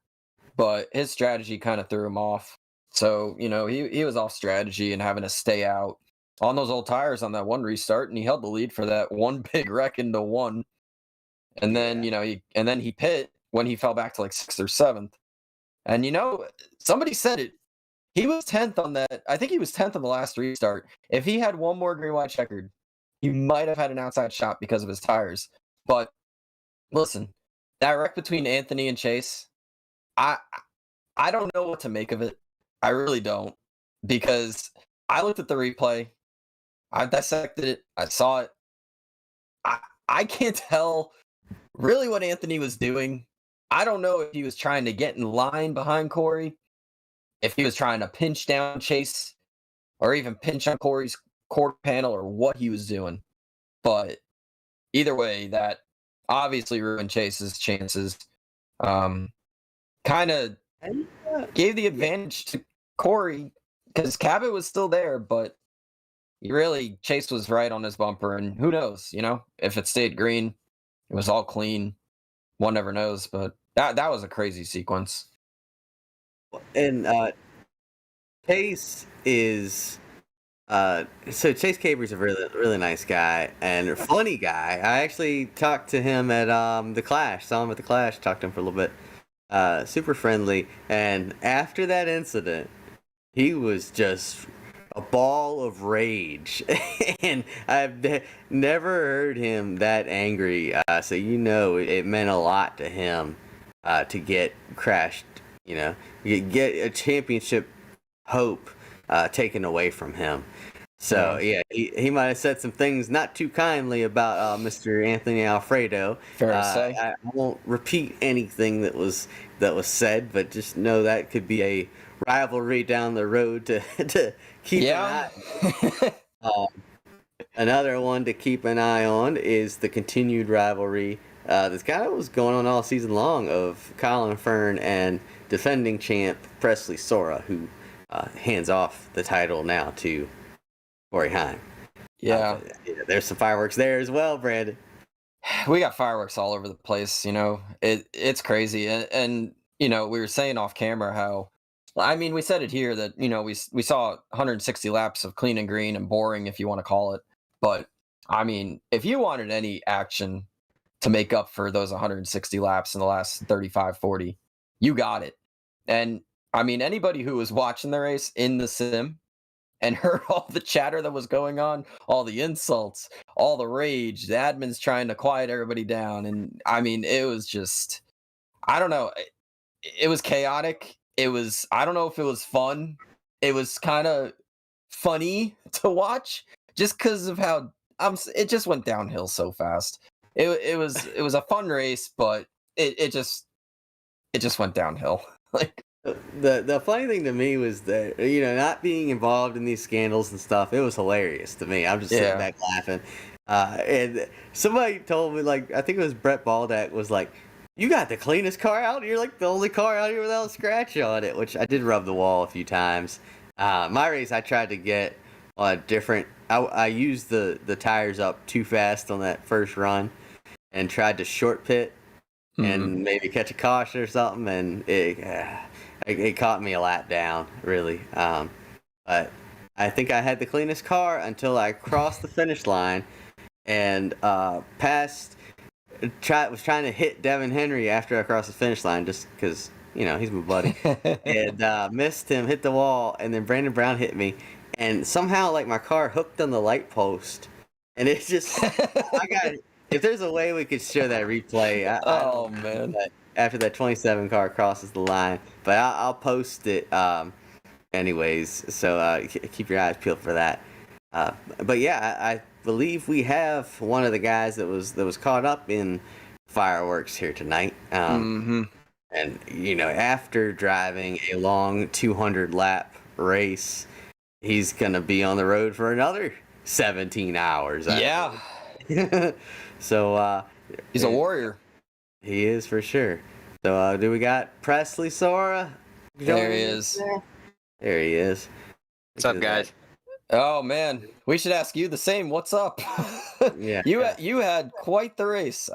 but his strategy kind of threw him off. So, he was off strategy and having to stay out on those old tires on that one restart, and he held the lead for that one big wreck into one. And then, he pit when he fell back to like 6th or 7th. And somebody said it. He was 10th on that. I think he was 10th on the last restart. If he had one more green white checkered, he might have had an outside shot because of his tires. But listen, that wreck between Anthony and Chase, I don't know what to make of it. I really don't, because I looked at the replay. I dissected it. I saw it. I can't tell really what Anthony was doing. I don't know if he was trying to get in line behind Corey, if he was trying to pinch down Chase, or even pinch on Corey's quarter panel, or what he was doing. But either way, that obviously ruined Chase's chances. Kind of gave the advantage to Corey, because Cabot was still there, but Chase was right on his bumper, and who knows, if it stayed green, it was all clean. One never knows, but that was a crazy sequence. And Chase is so Chase Cabery's a really nice guy and a funny guy. I actually talked to him at the Clash, saw him at the Clash, talked to him for a little bit. Super friendly, and after that incident, he was just a ball of rage, and I've never heard him that angry. So it meant a lot to him to get crashed. Get a championship hope taken away from him. So he might have said some things not too kindly about Mr. Anthony Alfredo. Fair to say. I won't repeat anything that was said, but just know that could be a rivalry down the road to keep an eye on. Another one to keep an eye on is the continued rivalry that's kind of was going on all season long of Colin Fern and defending champ Presley Sora, who hands off the title now to Corey Heim. Yeah. There's some fireworks there as well, Brandon. We got fireworks all over the place, it's crazy. And we were saying off camera how, we said it here that, we saw 160 laps of clean and green and boring, if you want to call it. But, if you wanted any action to make up for those 160 laps in the last 35, 40, you got it. And, anybody who was watching the race in the sim and heard all the chatter that was going on, all the insults, all the rage, the admins trying to quiet everybody down. And I mean, it was just, I don't know. It was chaotic. It was, I don't know if it was fun. It was kind of funny to watch just because of how it just went downhill so fast. It was a fun race, but it just went downhill. Like, the funny thing to me was that, not being involved in these scandals and stuff, it was hilarious to me. I'm just sitting back laughing. And somebody told me, like, I think it was Brett Baldack was like, "You got the cleanest car out. You're like the only car out here without a scratch on it," which I did rub the wall a few times. My race, I tried to get a different. I used the tires up too fast on that first run, and tried to short pit and maybe catch a caution or something, and it caught me a lap down, really. But I think I had the cleanest car until I crossed the finish line and was trying to hit Devin Henry after I crossed the finish line, just because he's my buddy, and missed him, hit the wall, and then Brandon Brown hit me, and somehow like my car hooked on the light post, and it just if there's a way we could show that replay, man, after that 27 car crosses the line, but I'll post it anyways, so keep your eyes peeled for that. But yeah, I believe we have one of the guys that was caught up in fireworks here tonight. And after driving a long 200 lap race, he's gonna be on the road for another 17 hours. Yeah. So he's a warrior. He is for sure. So do we got Presley Sora? There he is. There he is. What's up, guys? Oh man, we should ask you the same. What's up? Yeah. You had quite the race.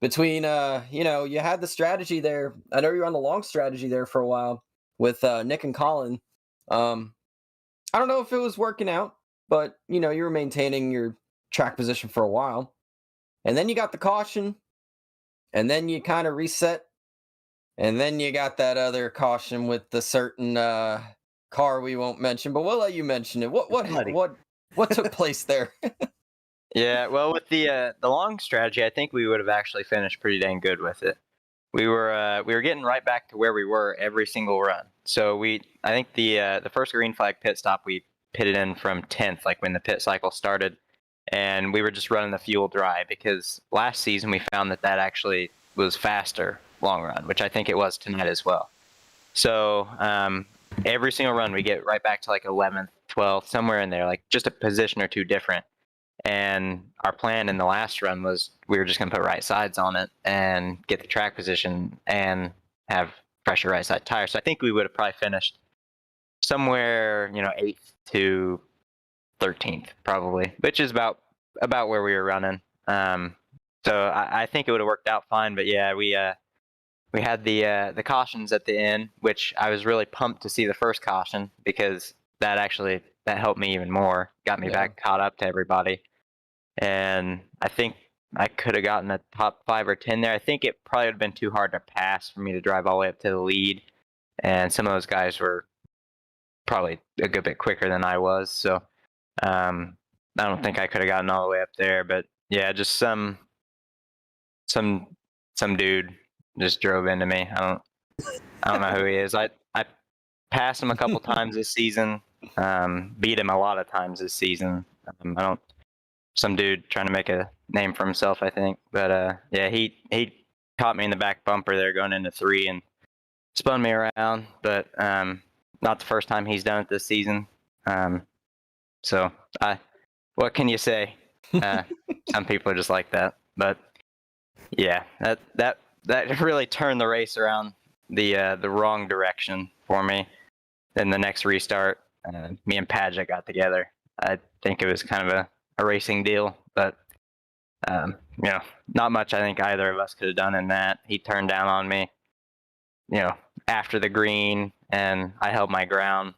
Between you had the strategy there. I know you were on the long strategy there for a while with Nick and Colin. I don't know if it was working out, but you were maintaining your track position for a while. And then you got the caution, and then you kind of reset, and then you got that other caution with the certain car we won't mention, but we'll let you mention it. What took place there? Yeah, well, with the long strategy, I think we would have actually finished pretty dang good with it. We were getting right back to where we were every single run. So I think the first green flag pit stop, we pitted in from 10th, like when the pit cycle started, and we were just running the fuel dry because last season we found that actually was faster long run, which I think it was tonight as well. So every single run we get right back to like 11th, 12th, somewhere in there, like just a position or two different. And our plan in the last run was we were just going to put right sides on it and get the track position and have fresher right side tires. So I think we would have probably finished somewhere, 8th to 13th probably, which is about where we were running. So I think it would have worked out fine. But yeah, we had the cautions at the end, which I was really pumped to see the first caution because that helped me even more, got me back caught up to everybody. And I think I could have gotten the top 5 or 10 there. I think it probably would have been too hard to pass for me to drive all the way up to the lead. And some of those guys were probably a good bit quicker than I was. So I don't think I could have gotten all the way up there. But yeah, just some dude just drove into me. I don't know who he is. I passed him a couple times this season. Beat him a lot of times this season. Some dude trying to make a name for himself, I think. But yeah, he caught me in the back bumper there going into 3 and spun me around. But not the first time he's done it this season. So what can you say? Some people are just like that. But yeah, that really turned the race around the wrong direction for me. Then the next restart, me and Padgett got together. I think it was kind of a racing deal, but not much I think either of us could have done in that. He turned down on me, after the green, and I held my ground.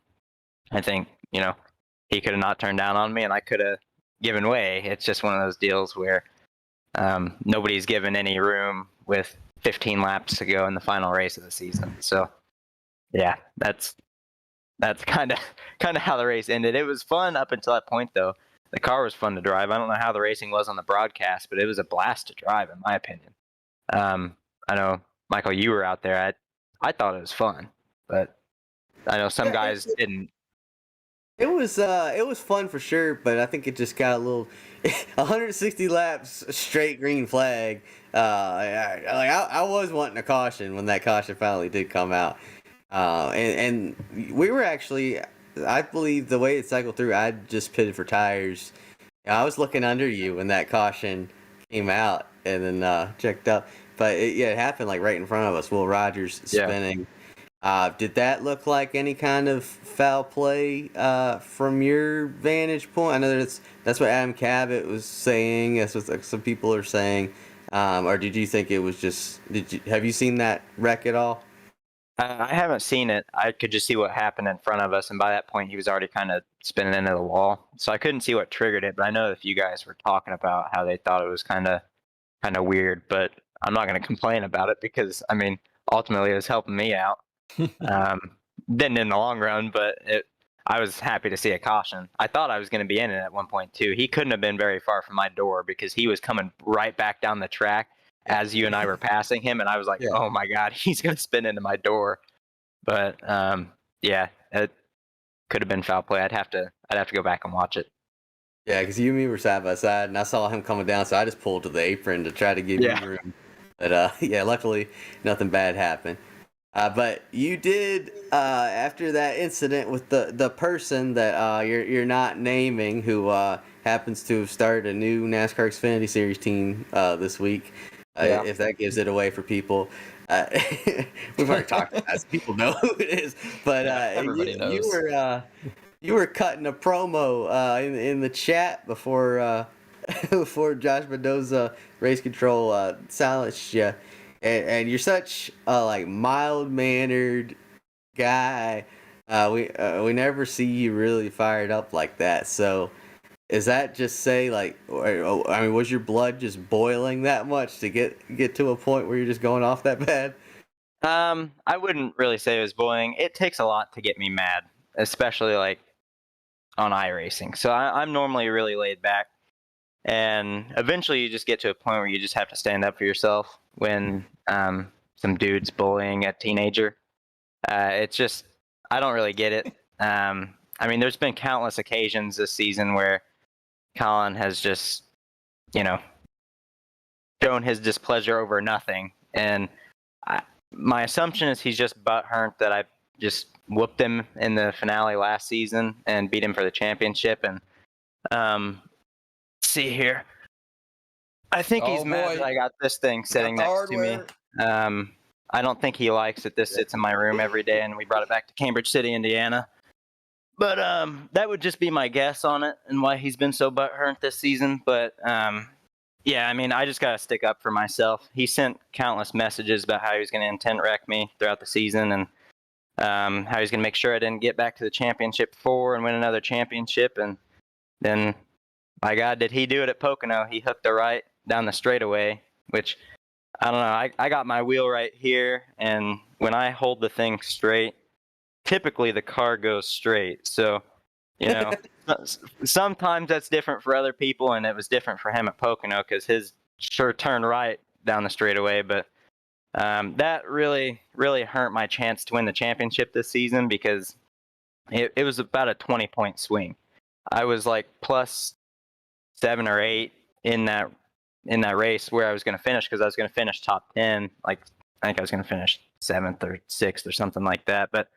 I think, he could have not turned down on me, and I could have given way. It's just one of those deals where nobody's given any room with 15 laps to go in the final race of the season. So, yeah, that's that's kind of how the race ended. It was fun up until that point, though. The car was fun to drive. I don't know how the racing was on the broadcast, but it was a blast to drive, in my opinion. I know, Michael, you were out there. I thought it was fun, but I know some guys didn't. It was fun for sure, but I think it just got a little 160 laps straight green flag. I was wanting a caution when that caution finally did come out, and we were actually, I believe the way it cycled through, I just pitted for tires. I was looking under you when that caution came out, and then checked up. But it happened like right in front of us. Will Rogers spinning. Did that look like any kind of foul play from your vantage point? I know that's what Adam Cabot was saying. That's what some people are saying. Or did you think it was just? Have you seen that wreck at all? I haven't seen it. I could just see what happened in front of us, and by that point, he was already kind of spinning into the wall. So I couldn't see what triggered it. But I know a few guys were talking about how they thought it was kind of weird. But I'm not going to complain about it because I mean, ultimately, it was helping me out. Didn't in the long run, but I was happy to see a caution. I thought I was going to be in it at one point too. He couldn't have been very far from my door because he was coming right back down the track as you and I were passing him, and I was like, oh my God, he's going to spin into my door. But yeah, it could have been foul play. I'd have to go back and watch it. Yeah, because you and me were side by side, and I saw him coming down, so I just pulled to the apron to try to give you room. But luckily nothing bad happened. But you did after that incident with the person that you're not naming, who happens to have started a new NASCAR Xfinity Series team this week. If that gives it away for people, we've already talked about this. People know who it is. But everybody knows. You were cutting a promo in the chat before before Josh Mendoza Race Control silenced you. And you're such a mild-mannered guy. We never see you really fired up like that. So, is that just say was your blood just boiling that much to get to a point where you're just going off that bad? I wouldn't really say it was boiling. It takes a lot to get me mad, especially on iRacing. So I'm normally really laid back, and eventually you just get to a point where you just have to stand up for yourself when some dude's bullying a teenager. It's just, I don't really get it. I mean, there's been countless occasions this season where Colin has just, shown his displeasure over nothing. And my assumption is he's just butthurt that I just whooped him in the finale last season and beat him for the championship. And let's see here. I think he's mad that I got this thing sitting next to me. I don't think he likes that this sits in my room every day, and we brought it back to Cambridge City, Indiana. But that would just be my guess on it and why he's been so butthurt this season. But yeah, I mean, I just got to stick up for myself. He sent countless messages about how he was going to intent wreck me throughout the season, and how he's going to make sure I didn't get back to the championship before and win another championship. And then, by God, did he do it at Pocono? He hooked a right down the straightaway, which, I don't know, I got my wheel right here, and when I hold the thing straight, typically the car goes straight. So, sometimes that's different for other people, and it was different for him at Pocono because his sure turned right down the straightaway. But that really, really hurt my chance to win the championship this season because it was about a 20-point swing. I was like plus 7 or 8 in that race where I was going to finish, because I was going to finish top 10. I think I was going to finish 7th or 6th or something like that. But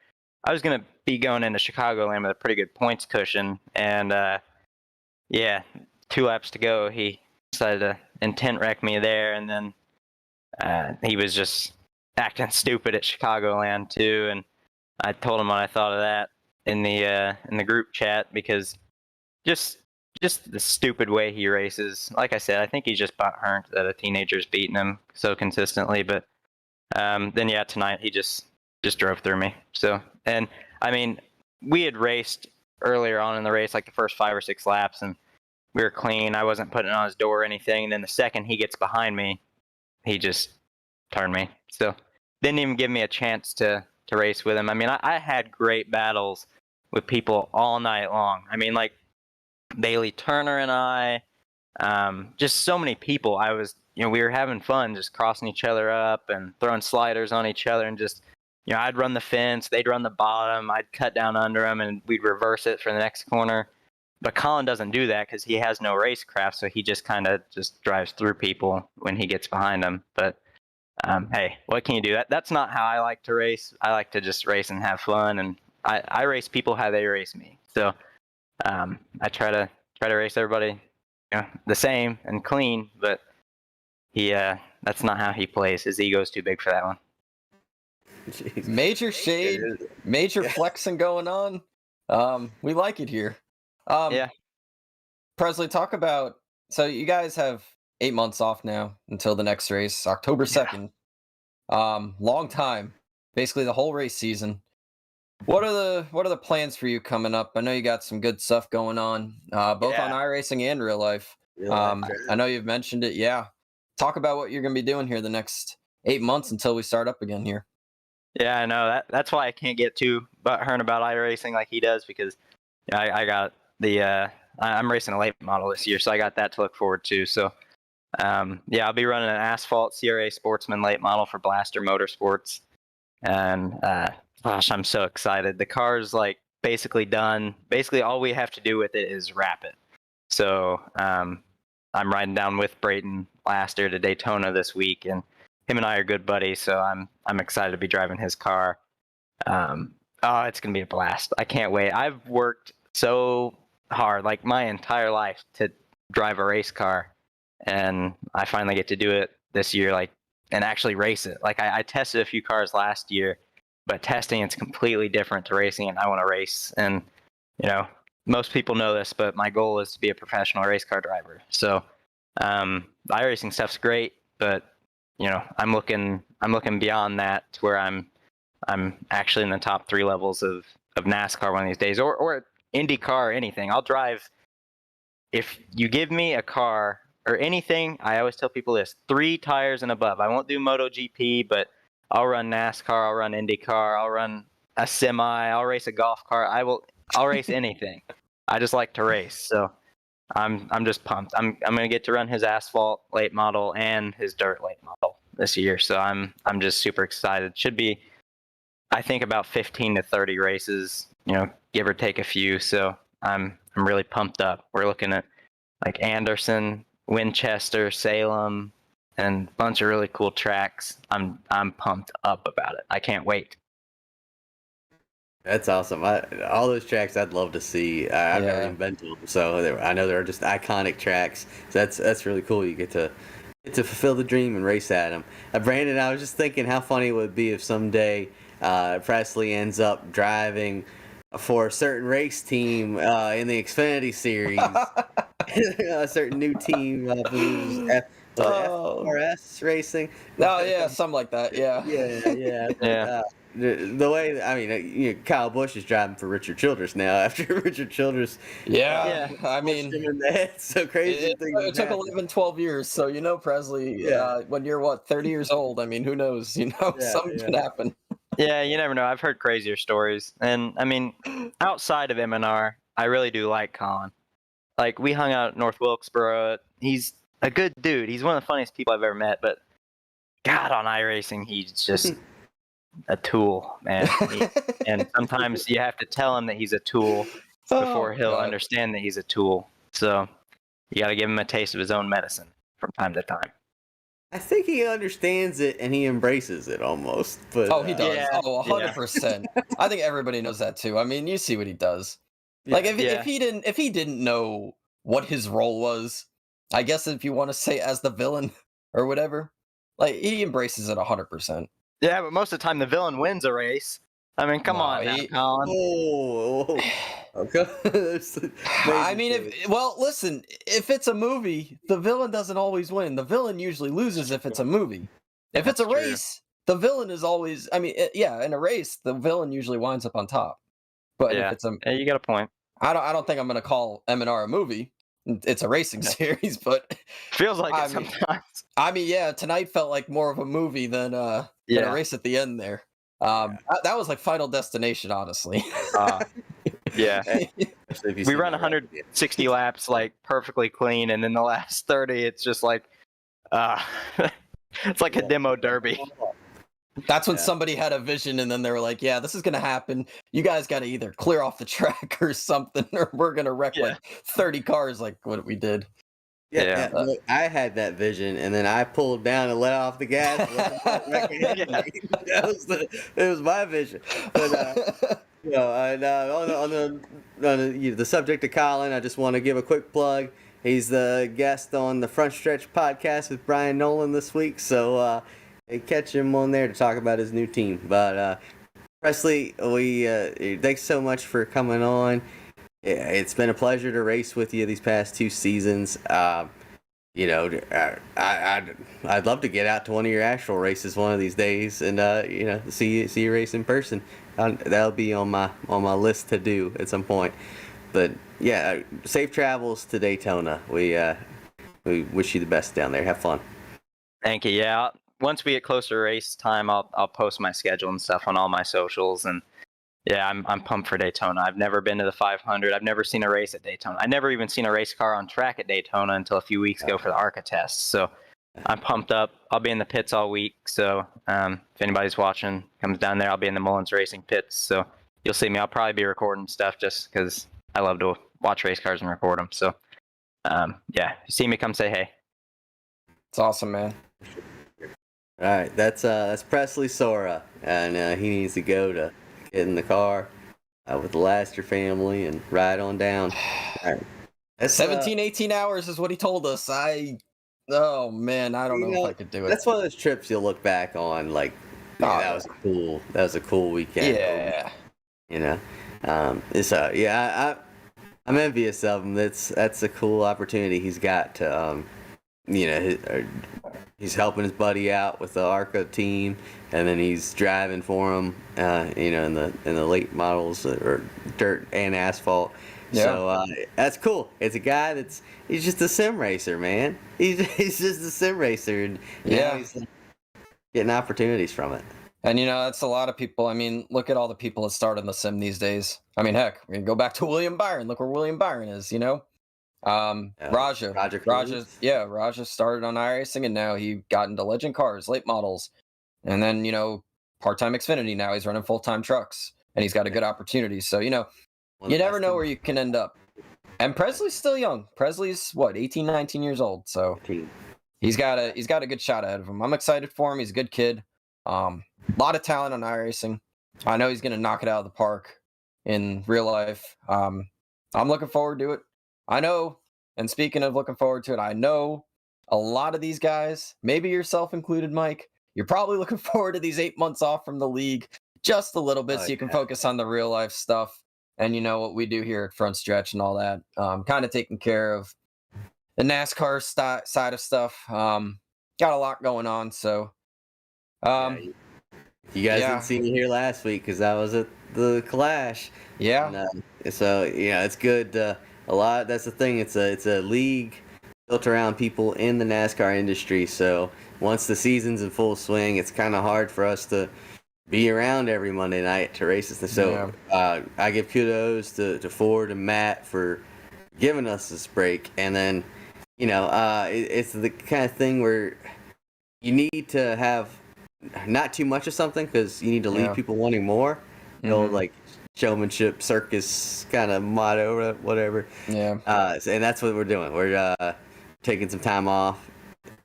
I was going to be going into Chicagoland with a pretty good points cushion. And, 2 laps to go, he decided to intent wreck me there. And then he was just acting stupid at Chicagoland too. And I told him what I thought of that in the group chat, because just the stupid way he races. Like I said, I think he's just butthurt that a teenager's beating him so consistently. But then tonight he just drove through me. So, and I mean, we had raced earlier on in the race, like the first 5 or 6 laps, and we were clean. I wasn't putting it on his door or anything. And then the second he gets behind me, he just turned me. So didn't even give me a chance to race with him. I mean, I had great battles with people all night long. I mean, like Bailey Turner and I, just so many people. We were having fun just crossing each other up and throwing sliders on each other, and just, I'd run the fence, they'd run the bottom, I'd cut down under them, and we'd reverse it for the next corner. But Colin doesn't do that because he has no racecraft, so he just kind of just drives through people when he gets behind them. But hey, what can you do? That's not how I like to race. I like to just race and have fun, and I race people how they race me. So I try to race everybody, the same and clean. But that's not how he plays. His ego's too big for that one. Jeez. Major shade, major flexing going on. We like it here. Yeah. Presley, talk about, so you guys have 8 months off now until the next race, October 2nd. Long time, basically the whole race season. What are the plans for you coming up? I know you got some good stuff going on, both on iRacing and real life. I know you've mentioned it. Yeah. Talk about what you're going to be doing here the next 8 months until we start up again here. Yeah, I know. That's why I can't get too butthurt about iRacing like he does, because I got I'm racing a late model this year, so I got that to look forward to. So, I'll be running an asphalt CRA Sportsman late model for Blaster Motorsports, and gosh, I'm so excited. The car's like basically done. Basically, all we have to do with it is wrap it. So, I'm riding down with Brayton Blaster to Daytona this week, and him and I are good buddies, so I'm excited to be driving his car. It's gonna be a blast. I can't wait. I've worked so hard, like my entire life, to drive a race car, and I finally get to do it this year, and actually race it. Like I tested a few cars last year, but testing it's completely different to racing, and I want to race. And most people know this, but my goal is to be a professional race car driver. So iRacing stuff's great, but I'm looking beyond that to where I'm actually in the top 3 levels of NASCAR one of these days, or IndyCar or anything. I'll drive. If you give me a car or anything, I always tell people this: 3 tires and above. I won't do MotoGP, but I'll run NASCAR, I'll run IndyCar, I'll run a semi, I'll race a golf cart. I'll race anything. I just like to race. So I'm just pumped. I'm gonna get to run his asphalt late model and his dirt late model this year. So I'm just super excited. Should be, I think, about 15 to 30 races, give or take a few. So I'm really pumped up. We're looking at like Anderson, Winchester, Salem, and a bunch of really cool tracks. I'm pumped up about it. I can't wait. That's awesome. All those tracks I'd love to see. I've never even been to them, so I know they're just iconic tracks. So that's really cool. You get to fulfill the dream and race at them. Brandon, I was just thinking how funny it would be if someday Presley ends up driving for a certain race team in the Xfinity Series. A certain new team, FRS Racing. Oh yeah, something like that. Yeah. Yeah. The way, I mean, Kyle Busch is driving for Richard Childress now after Richard Childress. I mean, in the head. So crazy. It took 11, 12 years. So Presley, when you're 30 years old, I mean, who knows? Something can happen. Yeah, you never know. I've heard crazier stories, and I mean, outside of M&R, I really do like Colin. Like, we hung out at North Wilkesboro. He's a good dude. He's one of the funniest people I've ever met. But God, on iRacing, he's just a tool, man. And sometimes you have to tell him that he's a tool before he'll understand that he's a tool. So you got to give him a taste of his own medicine from time to time. I think he understands it and he embraces it almost. But he does. 100%. I think everybody knows that too. I mean, you see what he does. Like if he didn't know what his role was, I guess if you want to say as the villain or whatever, like he embraces it 100%. Yeah, but most of the time the villain wins a race. I mean, come on now, Colin. I mean, listen, if it's a movie, the villain doesn't always win. The villain usually loses if it's a movie. If it's a race, the villain is always, in a race, the villain usually winds up on top. But if it's you got a point. I don't think I'm going to call M&R a movie. It's a racing series, but feels like it sometimes. I mean, tonight felt like more of a movie than a race at the end there. That was like Final Destination, honestly. Yeah. Especially if you We see run my 160 laps like perfectly clean, and then the last 30, it's just like, it's like a demo derby. That's when Yeah. somebody had a vision, and then they were like, "Yeah, this is gonna happen. You guys got to either clear off the track or something, or we're gonna wreck like 30 cars, like what we did." Yeah, look, I had that vision, and then I pulled down and let off the gas. It was my vision. But and on the subject of Colin, I just want to give a quick plug. He's the guest on the Front Stretch podcast with Brian Nolan this week, so catch him on there to talk about his new team. But Presley, we thanks so much for coming on. Yeah, it's been a pleasure to race with you these past 2 seasons. I'd love to get out to one of your actual races one of these days, and see you race in person. That'll be on my list to do at some point. But yeah, safe travels to Daytona. We wish you the best down there. Have fun. Thank you. Yeah, once we get closer to race time, I'll post my schedule and stuff on all my socials, and yeah, I'm pumped for Daytona. I've never been to the 500. I've never seen a race at Daytona. I never even seen a race car on track at Daytona until a few weeks ago for the ARCA test. So I'm pumped up. I'll be in the pits all week. So if anybody's watching, comes down there, I'll be in the Mullins Racing pits. So you'll see me. I'll probably be recording stuff just because I love to watch race cars and record them. So yeah, if you see me, come say hey. It's awesome, man. All right, that's Presley Sora, and he needs to go to get in the car with the Laster family and ride on down. All right. That's 17, 18 hours is what he told us. Oh man, I don't know if I could do it. That's one of those trips you'll look back on like, man, that was a cool weekend. Yeah. I'm envious of him. That's a cool opportunity he's got to he's helping his buddy out with the ARCA team, and then he's driving for him, in the late models or dirt and asphalt. Yeah. So that's cool. It's a guy he's just a sim racer, man. He's just a sim racer, and he's getting opportunities from it. And that's a lot of people. I mean, look at all the people that start in the sim these days. I mean, heck, we can go back to William Byron. Look where William Byron is. Raja started on iRacing, and now he got into legend cars, late models, and then part-time Xfinity. Now he's running full-time trucks, and he's got a good opportunity. So you never know where you can end up. And Presley's still young. Presley's 18, 19 years old, so he's got a good shot ahead of him. I'm excited for him. He's a good kid. A lot of talent on iRacing. I know he's gonna knock it out of the park in real life. I'm looking forward to it. I know, and speaking of looking forward to it, I know a lot of these guys, maybe yourself included, Mike, you're probably looking forward to these 8 months off from the league just a little bit, so you can focus on the real life stuff and what we do here at Front Stretch and all that. Kind of taking care of the NASCAR side of stuff. Got a lot going on, so. You guys didn't see me here last week because I was at the Clash. Yeah. And, so it's good. That's the thing. It's a league built around people in the NASCAR industry. So once the season's in full swing, it's kind of hard for us to be around every Monday night to races. So I give kudos to Ford and Matt for giving us this break. And then it's the kind of thing where you need to have not too much of something because you need to leave people wanting more. Like showmanship, circus kind of motto or whatever. Yeah. And that's what we're doing. We're taking some time off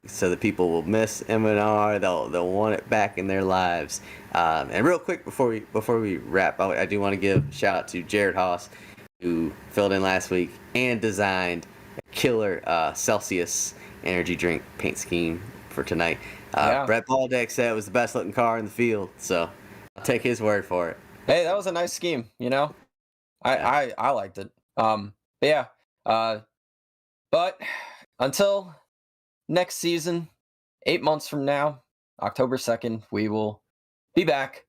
so that people will miss M&R. They'll want it back in their lives. And real quick before we wrap, I do want to give a shout out to Jared Haas, who filled in last week and designed a killer Celsius energy drink paint scheme for tonight. Brett Baldeck said it was the best looking car in the field, so I'll take his word for it. Hey, that was a nice scheme, I liked it. But until next season, 8 months from now, October 2nd, we will be back.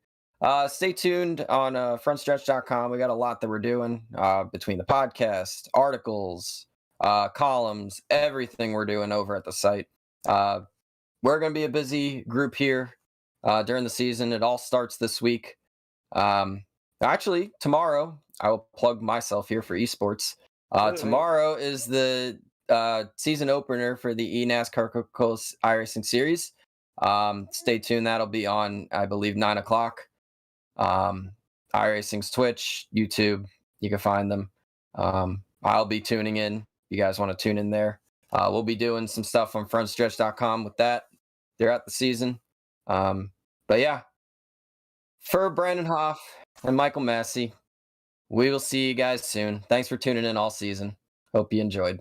Stay tuned on frontstretch.com. We got a lot that we're doing between the podcast, articles, columns, everything we're doing over at the site. We're going to be a busy group here during the season. It all starts this week. Actually, tomorrow I will plug myself here for esports. Tomorrow is the season opener for the eNASCAR Coca-Cola iRacing Series. Stay tuned. That'll be on, I believe, 9 o'clock. iRacing's Twitch, YouTube. You can find them. I'll be tuning in. If you guys want to tune in there. We'll be doing some stuff on frontstretch.com with that throughout the season. But yeah, for Brandon Hoff and Michael Massey, we will see you guys soon. Thanks for tuning in all season. Hope you enjoyed.